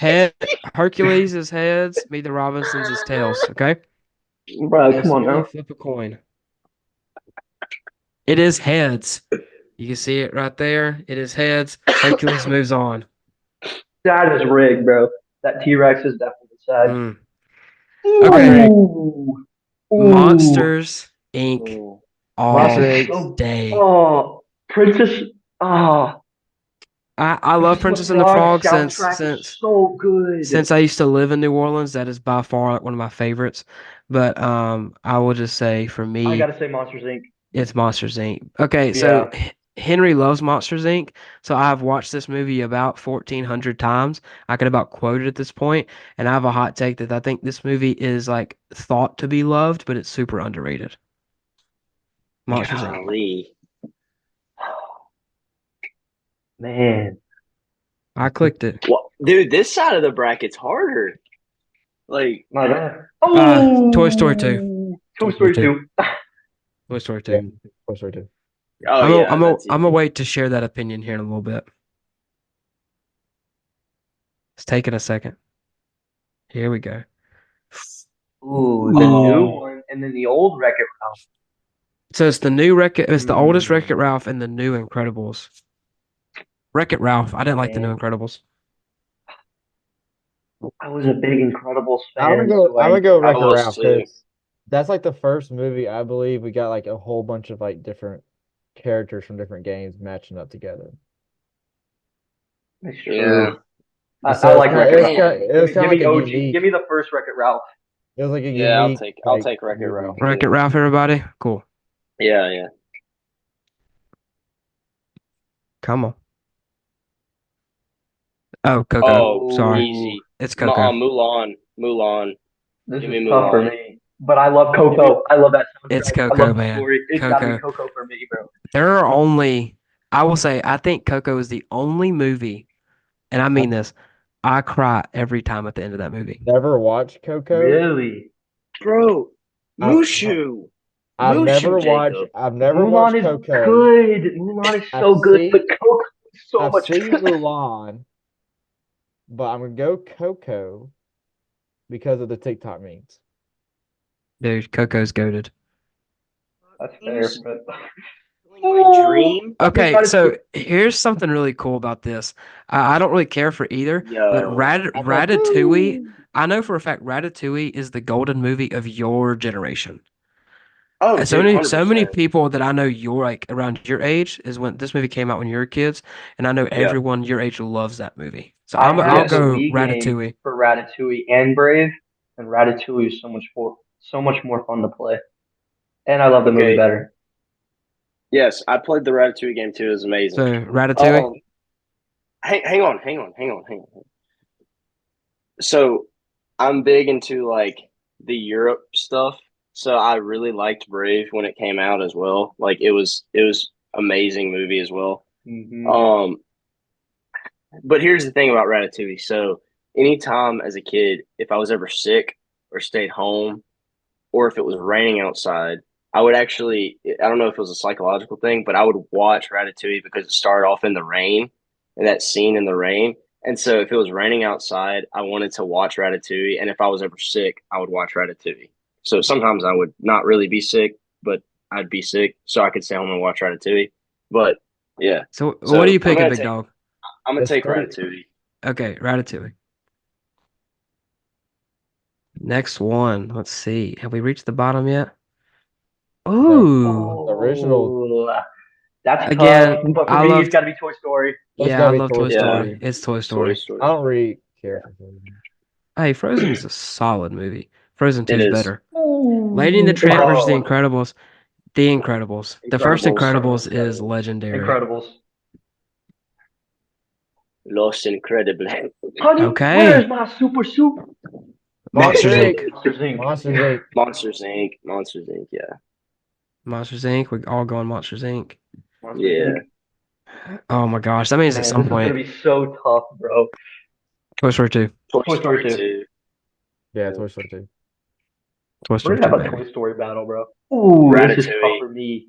S2: head Hercules is heads, Meet the Robinsons is tails. Okay.
S4: Bro,
S2: Okay,
S4: come
S2: so
S4: on
S2: we're gonna
S4: now.
S2: flip a coin. It is heads. You can see it right there. It is heads. Hercules moves on.
S4: That is rigged, bro. That T-Rex is definitely sad.
S2: Mm. Okay.
S4: Ooh. Ooh.
S2: Monsters Inc.
S3: Oh.
S2: all
S1: Monster
S4: So-
S2: day.
S4: Oh, Princess. Oh,
S2: I love Princess and the
S4: Frog
S2: Frog
S4: soundtrack is so good.
S2: since I used to live in New Orleans. That is by far like one of my favorites. But I will just say for
S4: I
S2: me,
S4: gotta say Monsters Inc.
S2: it's Monsters Inc. Okay, so
S4: Yeah.
S2: Henry loves Monsters Inc. So I've watched this movie about 1,400 times. I could about quote it at this point, and I have a hot take that I think this movie is like thought to be loved, but it's super underrated. Monsters Inc.
S3: Golly.
S4: Man,
S2: I clicked it.
S3: Well, dude, this side of the bracket's harder. Like,
S4: my bad.
S2: Toy Story 2.
S4: Toy Story 2.
S2: Toy Story 2.
S1: Yeah, Toy Story 2.
S3: oh
S2: I'm
S3: yeah, that's
S2: gonna
S3: easy.
S2: wait to share that opinion here in a little bit. It's taking a second. Here we go.
S4: Ooh, the new
S3: Oh.
S4: one and then the old Wreck-It Ralph.
S2: So it's the new Wreck-It. It's the oldest
S4: Mm.
S2: Wreck-It Ralph and the new Incredibles. Wreck-It Ralph. I didn't like the new
S4: Man,
S2: Incredibles.
S4: I was a big Incredibles
S1: I'm gonna
S4: fan,
S1: go.
S4: so
S1: I'm gonna go
S3: I
S1: Wreck-It
S3: was
S1: Ralph
S3: too.
S1: because that's like the first movie I believe we got like a whole bunch of like different characters from different games matching up together.
S4: it's
S3: Yeah.
S4: true. I
S1: So
S4: like Wreck-It
S1: it was
S4: Ralph.
S1: kind it was
S4: Give
S1: kind
S4: me
S1: of like a
S4: OG.
S1: unique.
S4: Give me the first Wreck-It Ralph.
S1: It was like a
S3: Yeah,
S1: unique.
S3: I'll
S1: like,
S3: take Wreck-It
S1: movie.
S3: Ralph.
S2: Wreck-It Ralph, everybody. Cool.
S3: Yeah, yeah.
S2: Come on. Oh, Coco.
S3: Oh,
S2: Sorry.
S3: easy.
S2: It's Coco.
S3: Mulan. Mulan.
S4: This
S3: Give
S4: is
S3: me
S4: tough for
S3: Mulan.
S4: me. But I love Coco. I love that soundtrack.
S2: It's
S4: I
S2: Coco,
S4: love the
S2: man.
S4: story. It's gotta be
S2: Coco.
S4: Coco for me, bro.
S2: There are only, I will say, I think Coco is the only movie, and I mean this, I cry every time at the end of that movie.
S1: Never watched Coco.
S4: Really?
S3: Bro,
S1: I've-
S3: Mushu.
S1: I've
S3: Mushu,
S1: never watched.
S3: Jacob.
S1: I've never
S4: Mulan
S1: watched
S4: is
S1: Coco.
S4: good. Mulan is so
S1: I've
S4: good,
S1: seen-
S4: but Coco is so
S1: I've
S4: much
S1: seen
S4: better.
S1: Mulan, but I'm gonna go Coco because of the TikTok memes.
S2: Dude, Coco's goated.
S4: That's fair, but
S3: My dream.
S2: Okay,
S4: Ratatouille.
S2: so here's something really cool about this. I don't really care for either, but
S3: Yo.
S2: Ratatouille, I know for a fact Ratatouille is the golden movie of your generation.
S3: Oh,
S2: So
S3: dude,
S2: many
S3: 100%.
S2: people that I know you're like around your age is when this movie came out when you were kids, and I know
S3: Yeah.
S2: everyone your age loves that movie. So
S4: I had
S2: I'll
S3: Yes.
S2: go
S4: the Wii game
S2: Ratatouille.
S4: for Ratatouille and Brave, and Ratatouille is so much more fun to play, and I love the movie
S3: Okay.
S4: better.
S3: Yes, I played the Ratatouille game too. It was amazing.
S2: So Ratatouille.
S3: Hang on. So I'm big into like the Europe stuff. So I really liked Brave when it came out as well. Like it was amazing movie as well.
S4: Hmm.
S3: But here's the thing about Ratatouille. So anytime as a kid, if I was ever sick or stayed home, or if it was raining outside, I would actually, I don't know if it was a psychological thing, but I would watch Ratatouille because it started off in the rain and that scene in the rain. And so if it was raining outside, I wanted to watch Ratatouille. And if I was ever sick, I would watch Ratatouille. So sometimes I would not really be sick, but I'd be sick so I could stay home and watch Ratatouille. But yeah.
S2: So
S3: So
S2: what are you
S3: I'm
S2: picking,
S3: gonna
S2: big
S3: take
S2: dog?
S3: I'm gonna
S1: It's
S3: take
S1: pretty-
S3: Ratatouille.
S2: Okay, Ratatouille. Next one. Let's see. Have we reached the bottom yet? Ooh.
S1: The original.
S4: Oh, that's
S2: Again,
S4: tough. But for
S2: I
S4: me,
S2: loved-
S4: it's got to be Toy Story.
S1: It's
S2: Yeah,
S1: gotta
S2: I
S1: be
S2: love
S1: Toy
S2: Toy
S3: Story.
S2: Story. It's Toy
S3: Toy
S2: Story.
S3: Story.
S1: I don't really care for Frozen.
S2: Hey, Frozen's a solid movie. Frozen 2
S3: It
S2: is
S3: is.
S2: better. Lady and the Tramp versus The
S4: Oh,
S2: Incredibles. The Incredibles. The first
S3: Incredibles.
S2: Incredibles is legendary.
S4: Incredibles.
S3: Los Incredibles.
S4: Honey,
S2: Okay.
S4: where's my super soup?
S2: Monsters
S1: Inc.
S2: Inc.
S4: Monsters Inc.
S1: Monsters Inc.
S3: Monsters Inc. Monsters Inc. Yeah.
S2: Monsters Inc. We all going Monsters Inc.
S4: Monsters
S3: Yeah.
S4: Inc.
S2: Oh my gosh, that means
S4: Man,
S2: at some
S4: this is gonna
S2: point
S4: be so tough, bro.
S2: Toy Story 2.
S4: Toy Story 2.
S3: 2.
S1: Yeah, Toy Story 2.
S2: Toy
S4: We're
S2: Story
S4: gonna
S2: 2,
S4: have a
S2: baby.
S4: Toy Story battle, bro. Ooh, this is tough
S3: Ratatouille.
S4: for me.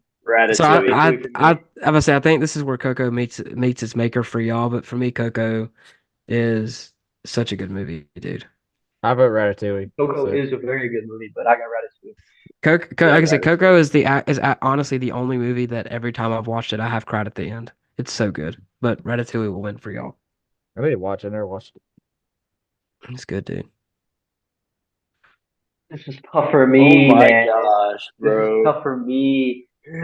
S2: So
S3: Ratatouille.
S2: I would say I think this is where Coco meets its maker for y'all, but for me, Coco is such a good movie, dude.
S1: I vote Ratatouille.
S4: Coco
S1: So-
S4: is a very good movie, but I got Ratatouille.
S2: Coco,
S3: Yeah,
S2: like I said,
S3: Ratatouille.
S2: Coco is honestly the only movie that every time I've watched it, I have cried at the end. It's so good, but Ratatouille will win for y'all.
S1: I need to watch it. I never watched it.
S2: It's good, dude.
S4: This is tough for me,
S3: Oh my
S4: man.
S3: gosh,
S4: This is
S3: bro.
S4: tough for me.
S3: Oh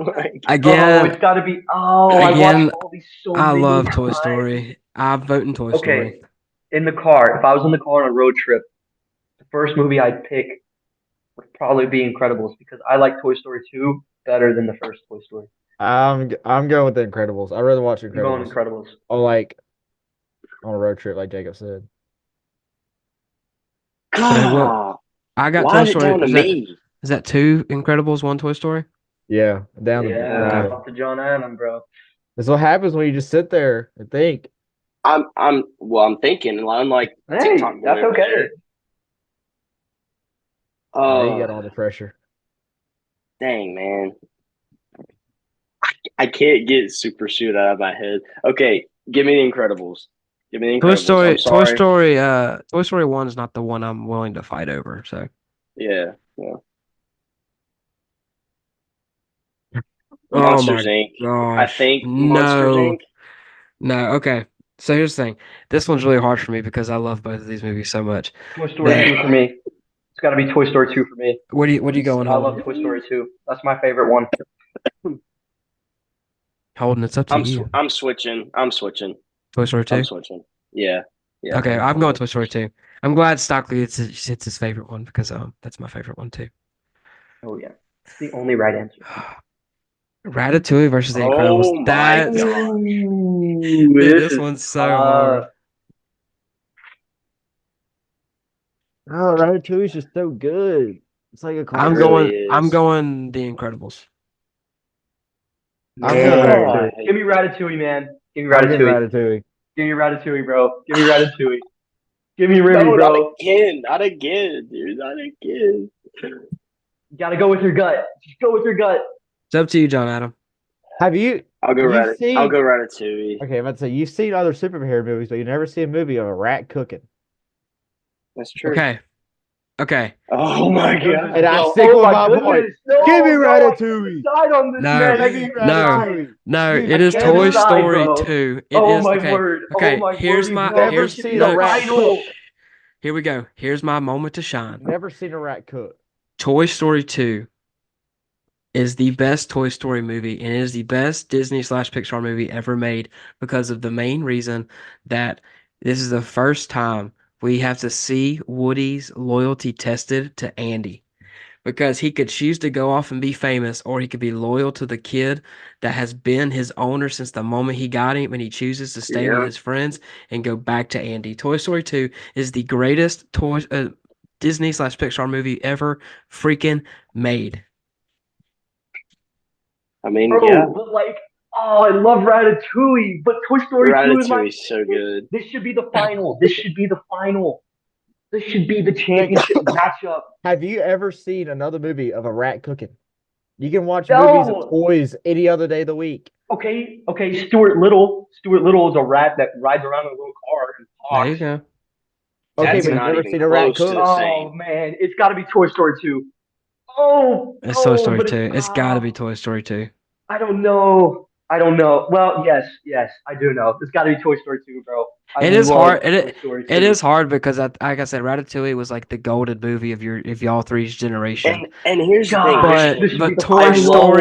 S3: my God.
S4: Oh,
S2: Again,
S4: it's got to be. Oh, I
S2: Again,
S4: watched all these so
S2: I
S4: many
S2: love Toy
S4: times.
S2: Story. I'm voting Toy
S4: Okay,
S2: Story.
S4: in the car, if I was in the car on a road trip, the first movie I'd pick would probably be Incredibles because I like Toy Story 2 better than the first Toy Story.
S1: I'm going with The Incredibles. I'd rather watch
S4: I'm going
S1: Incredibles
S4: Incredibles.
S1: or like on a road trip, like Jacob said.
S2: So what?
S3: God,
S2: I got
S3: why
S2: Toy
S3: is it
S2: Story.
S3: down to me?
S2: Is that 2 Incredibles, 1 Toy Story?
S1: Yeah, down the
S4: Yeah,
S1: battle.
S4: up to John Adam, bro.
S1: That's what happens when you just sit there and think.
S3: I'm thinking, I'm like TikTok
S4: Hey,
S3: boy
S4: that's
S3: over
S4: okay.
S3: here.
S1: You got all the pressure.
S3: Dang, man. I can't get Super Shoot out of my head. Okay, give me The Incredibles. Give me The
S2: Toy
S3: Incredibles. I'm
S2: Story.
S3: sorry.
S2: Toy Story 1 is not the one I'm willing to fight over. So,
S3: Yeah, yeah.
S2: oh
S3: Monsters
S2: my
S3: Inc. I
S2: gosh,
S3: think Monsters
S2: no,
S3: Inc.
S2: no. Okay, so here's the thing. This one's really hard for me because I love both of these movies so much.
S4: Toy Story
S2: That
S4: 2 for me. It's got to be Toy Story 2 for me.
S2: what are you going,
S4: I love
S2: Holden?
S4: Toy Story 2. That's my favorite one.
S2: Holden, it's up to you.
S3: I'm switching. I'm switching.
S2: Toy Story
S3: I'm
S2: 2.
S3: switching. Yeah, yeah.
S2: Okay, I'm going Toy Story 2. I'm glad Stockley it's his favorite one because that's my favorite one too.
S4: Oh yeah, it's the only right answer.
S2: Ratatouille versus The Incredibles.
S3: Oh my
S2: That's
S3: god.
S4: Ooh,
S2: dude,
S4: this
S2: this
S4: is
S2: one's so hard.
S4: tough.
S1: Oh, Ratatouille is just so good. It's like a
S3: It
S1: classic.
S3: really
S2: I'm
S3: is.
S2: going The Incredibles.
S1: I'm going
S4: Man,
S3: Oh, I
S1: Ratatouille.
S3: hate
S4: give me
S3: this.
S4: Ratatouille, man. Give me
S1: I'm getting
S4: Ratatouille.
S1: Ratatouille.
S4: Give me Ratatouille, bro. Give me Ratatouille. Give me Remy,
S3: No, not
S4: bro.
S3: again. Not again, dude. Not again.
S4: You gotta go with your gut. Just go with your gut.
S2: It's up to you, John Adam.
S1: Have you?
S3: I'll go
S1: You've
S3: I'll
S1: seen?
S3: go Ratatouille.
S1: Okay, I'm about to say you've seen other superhero movies, but you never see a movie of a rat cooking.
S3: That's true.
S2: Okay. Okay.
S3: Oh my
S4: Goodness,
S3: god.
S1: And I
S4: no.
S1: stick
S4: Oh
S1: with
S4: my
S1: my point.
S4: goodness. No,
S1: Give me
S4: no, I can't
S1: Ratatouille.
S4: decide on this,
S2: No.
S4: man. I
S1: Give me
S4: can't
S2: No.
S4: decide.
S2: No,
S1: Dude,
S2: it
S1: you
S2: is
S4: I
S1: never-
S2: Toy
S4: can't decide,
S2: Story
S4: bro.
S2: 2. It
S4: Oh
S2: is
S4: my
S2: okay.
S4: word.
S2: Okay,
S4: Oh my
S2: here's
S4: word.
S2: my
S1: never
S4: This should
S1: seen
S4: be
S1: a
S4: the
S1: rat
S4: final.
S1: cook.
S2: here we go. Here's my moment to shine.
S1: Never seen a rat cook.
S2: Toy Story 2 is the best Toy Story movie, and it is the best Disney/Pixar movie ever made because of the main reason that this is the first time we have to see Woody's loyalty tested to Andy. Because he could choose to go off and be famous, or he could be loyal to the kid that has been his owner since the moment he got him, and he chooses to stay with
S3: Yeah.
S2: his friends and go back to Andy. Toy Story 2 is the greatest Disney/Pixar movie ever freaking made.
S3: I mean,
S4: Bro,
S3: yeah.
S4: but like, oh, I love Ratatouille, but Toy Story 2 is my
S3: Ratatouille's so
S4: favorite.
S3: good.
S4: This should be the final. This should be the final. This should be the championship matchup.
S1: Have you ever seen another movie of a rat cooking? You can watch movies of
S4: No.
S1: toys any other day of the week.
S4: Okay, okay, Stuart Little. Stuart Little is a rat that rides around in a little car and
S2: There you
S4: talks.
S2: go.
S1: Okay,
S3: That's
S1: but you've
S3: not
S1: never
S3: even
S1: seen a rat
S3: close to the
S1: cook.
S4: Oh
S3: same.
S4: man, it's got to be Toy Story 2. Oh,
S2: It's Toy
S4: oh,
S2: Story
S4: but
S2: 2. It's got to be Toy Story 2.
S4: I don't know. I don't know. Well, yes, yes, I do know. It's got to be Toy Story 2, bro. I
S2: It is
S4: love
S2: hard.
S4: Toy Story 2.
S2: It is hard because like I said, Ratatouille was like the golden movie of y'all three's generation.
S3: And here's the thing.
S4: Gosh,
S3: Here's the
S4: this
S3: thing.
S4: should be
S2: But
S4: the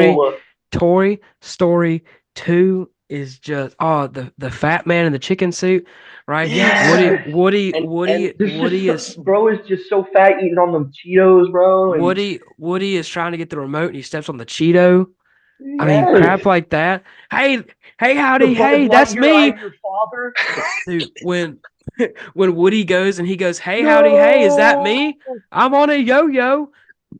S4: final.
S2: Toy Story 2 is just the fat man in the chicken suit, right?
S3: Yes.
S2: Woody
S3: And
S2: Woody is
S4: Bro is just so fat eating on the Cheetos, bro. And
S2: Woody is trying to get the remote and he steps on the Cheeto. I mean,
S4: yes.
S2: crap like that. Hey, howdy,
S4: The Buzz
S2: hey, that's
S4: Lightyear,
S2: me.
S4: I'm your father.
S2: Dude, when Woody goes and he goes, hey, howdy, hey, is that me? I'm on a yo-yo.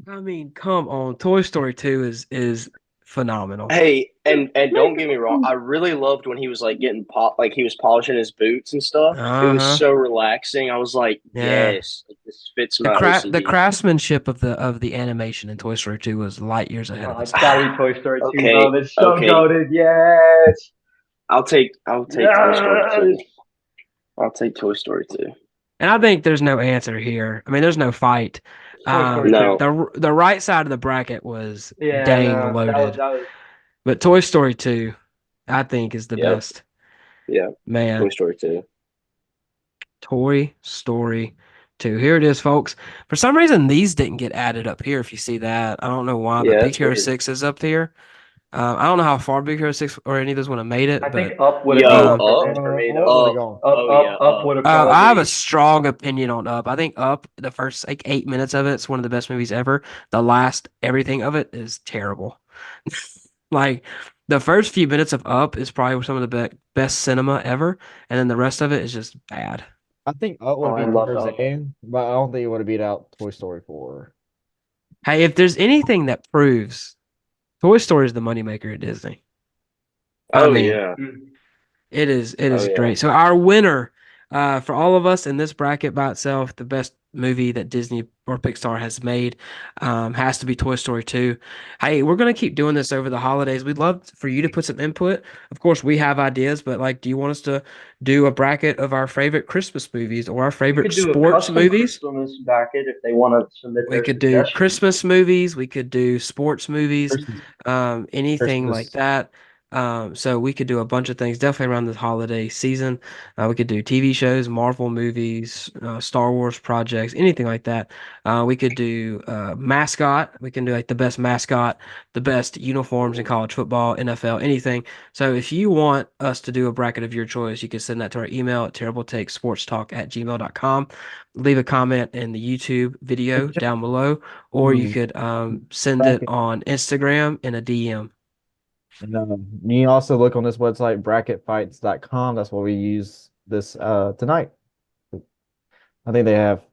S2: I mean, come on. Toy Story 2 is phenomenal.
S3: hey, and don't get me wrong. I really loved when he was like getting like he was polishing his boots and stuff. It was
S2: Uh-huh.
S3: so relaxing. I was like,
S2: Yeah.
S3: yes, this fits
S2: The
S3: my OCD.
S2: the craftsmanship of the animation in Toy Story 2 was light years ahead of
S4: It's
S2: its
S4: gotta
S2: time.
S4: be Toy Story 2,
S3: Okay,
S4: bro. That's so
S3: okay.
S4: goated. Yes.
S3: I'll take Toy Story 2. I'll take Toy Story 2.
S2: And I think there's no answer here. I mean, there's no fight.
S4: Toy Story
S3: No.
S4: 2.
S2: The right side of the bracket was
S4: Yeah,
S2: dang
S4: no,
S2: loaded.
S4: that was
S2: But Toy Story 2, I think, is the
S3: Yep.
S2: best.
S3: Yeah,
S2: Man,
S3: Toy Story 2.
S2: Toy Story 2. Here it is, folks. For some reason, these didn't get added up here, if you see that. I don't know why,
S3: Yeah,
S2: but Big
S3: that's
S2: Hero
S3: weird.
S2: 6 is up here. I don't know how far Big Hero 6 or any of those would have made it,
S4: I
S2: but
S4: think Up would have
S3: Yo,
S4: been one
S3: Up?
S4: for me
S1: What
S4: though.
S1: would've gone?
S4: Up would have
S2: I have
S4: probably.
S2: a strong opinion on Up. I think Up, the first like 8 minutes of it's one of the best movies ever. The last everything of it is terrible. Like The first few minutes of Up is probably some of the best cinema ever, and then the rest of it is just bad.
S1: I think Up would
S4: Oh, I
S1: beat
S4: love Up.
S1: Tarzan, but I don't think it would have beat out Toy Story 4.
S2: Hey, if there's anything that proves Toy Story is the moneymaker at Disney. I
S3: Oh
S2: mean,
S3: yeah.
S2: it is
S3: Oh yeah.
S2: great. So our winner for all of us in this bracket by itself, the best movie that Disney or Pixar has made has to be Toy Story 2. Hey, we're gonna keep doing this over the holidays. We'd love for you to put some input. Of course, we have ideas, but like, do you want us to do a bracket of our favorite Christmas movies or our
S4: We
S2: favorite
S4: could do a
S2: sports
S4: custom
S2: movies?
S4: Christmas bracket if they want to submit
S2: We
S4: their
S2: could do
S4: suggestions.
S2: Christmas movies. We could do sports movies,
S1: Christmas.
S2: anything like
S1: Christmas.
S2: that. So we could do a bunch of things definitely around the holiday season. We could do TV shows, Marvel movies, Star Wars projects, anything like that. We could do mascot. We can do like the best mascot, the best uniforms in college football, NFL, anything. So if you want us to do a bracket of your choice, you can send that to our email at terribletakesportstalk@gmail.com. Leave a comment in the YouTube video down below, or you could send it
S1: Bracket.
S2: on Instagram in a DM.
S1: And you can also look on this website, bracketfights.com. That's what we use this tonight. I think they have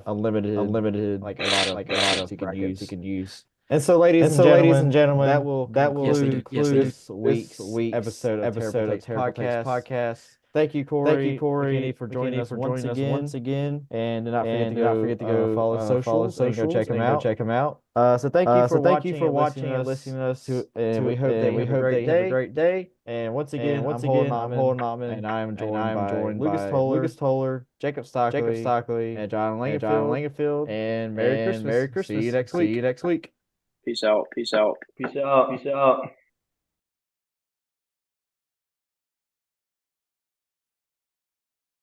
S1: unlimited like a lot of brackets you can use. And so, ladies and gentlemen, that will
S2: Yes, they do. Yes, they do.
S1: this week's episode of Terrible Takes Podcast. Thank you, Corey, McKinney, for joining us once again. And do not forget to go follow socials and go check them out. So thank you for watching and listening to us. And we hope they have a great day. And once again, I'm Holden Ottman, and I am joined by Lucas Toller, Jacob Stockley, and John Langenfield. And Merry Christmas. See you next week.
S3: Peace out. Peace out.
S4: Peace out. Peace out.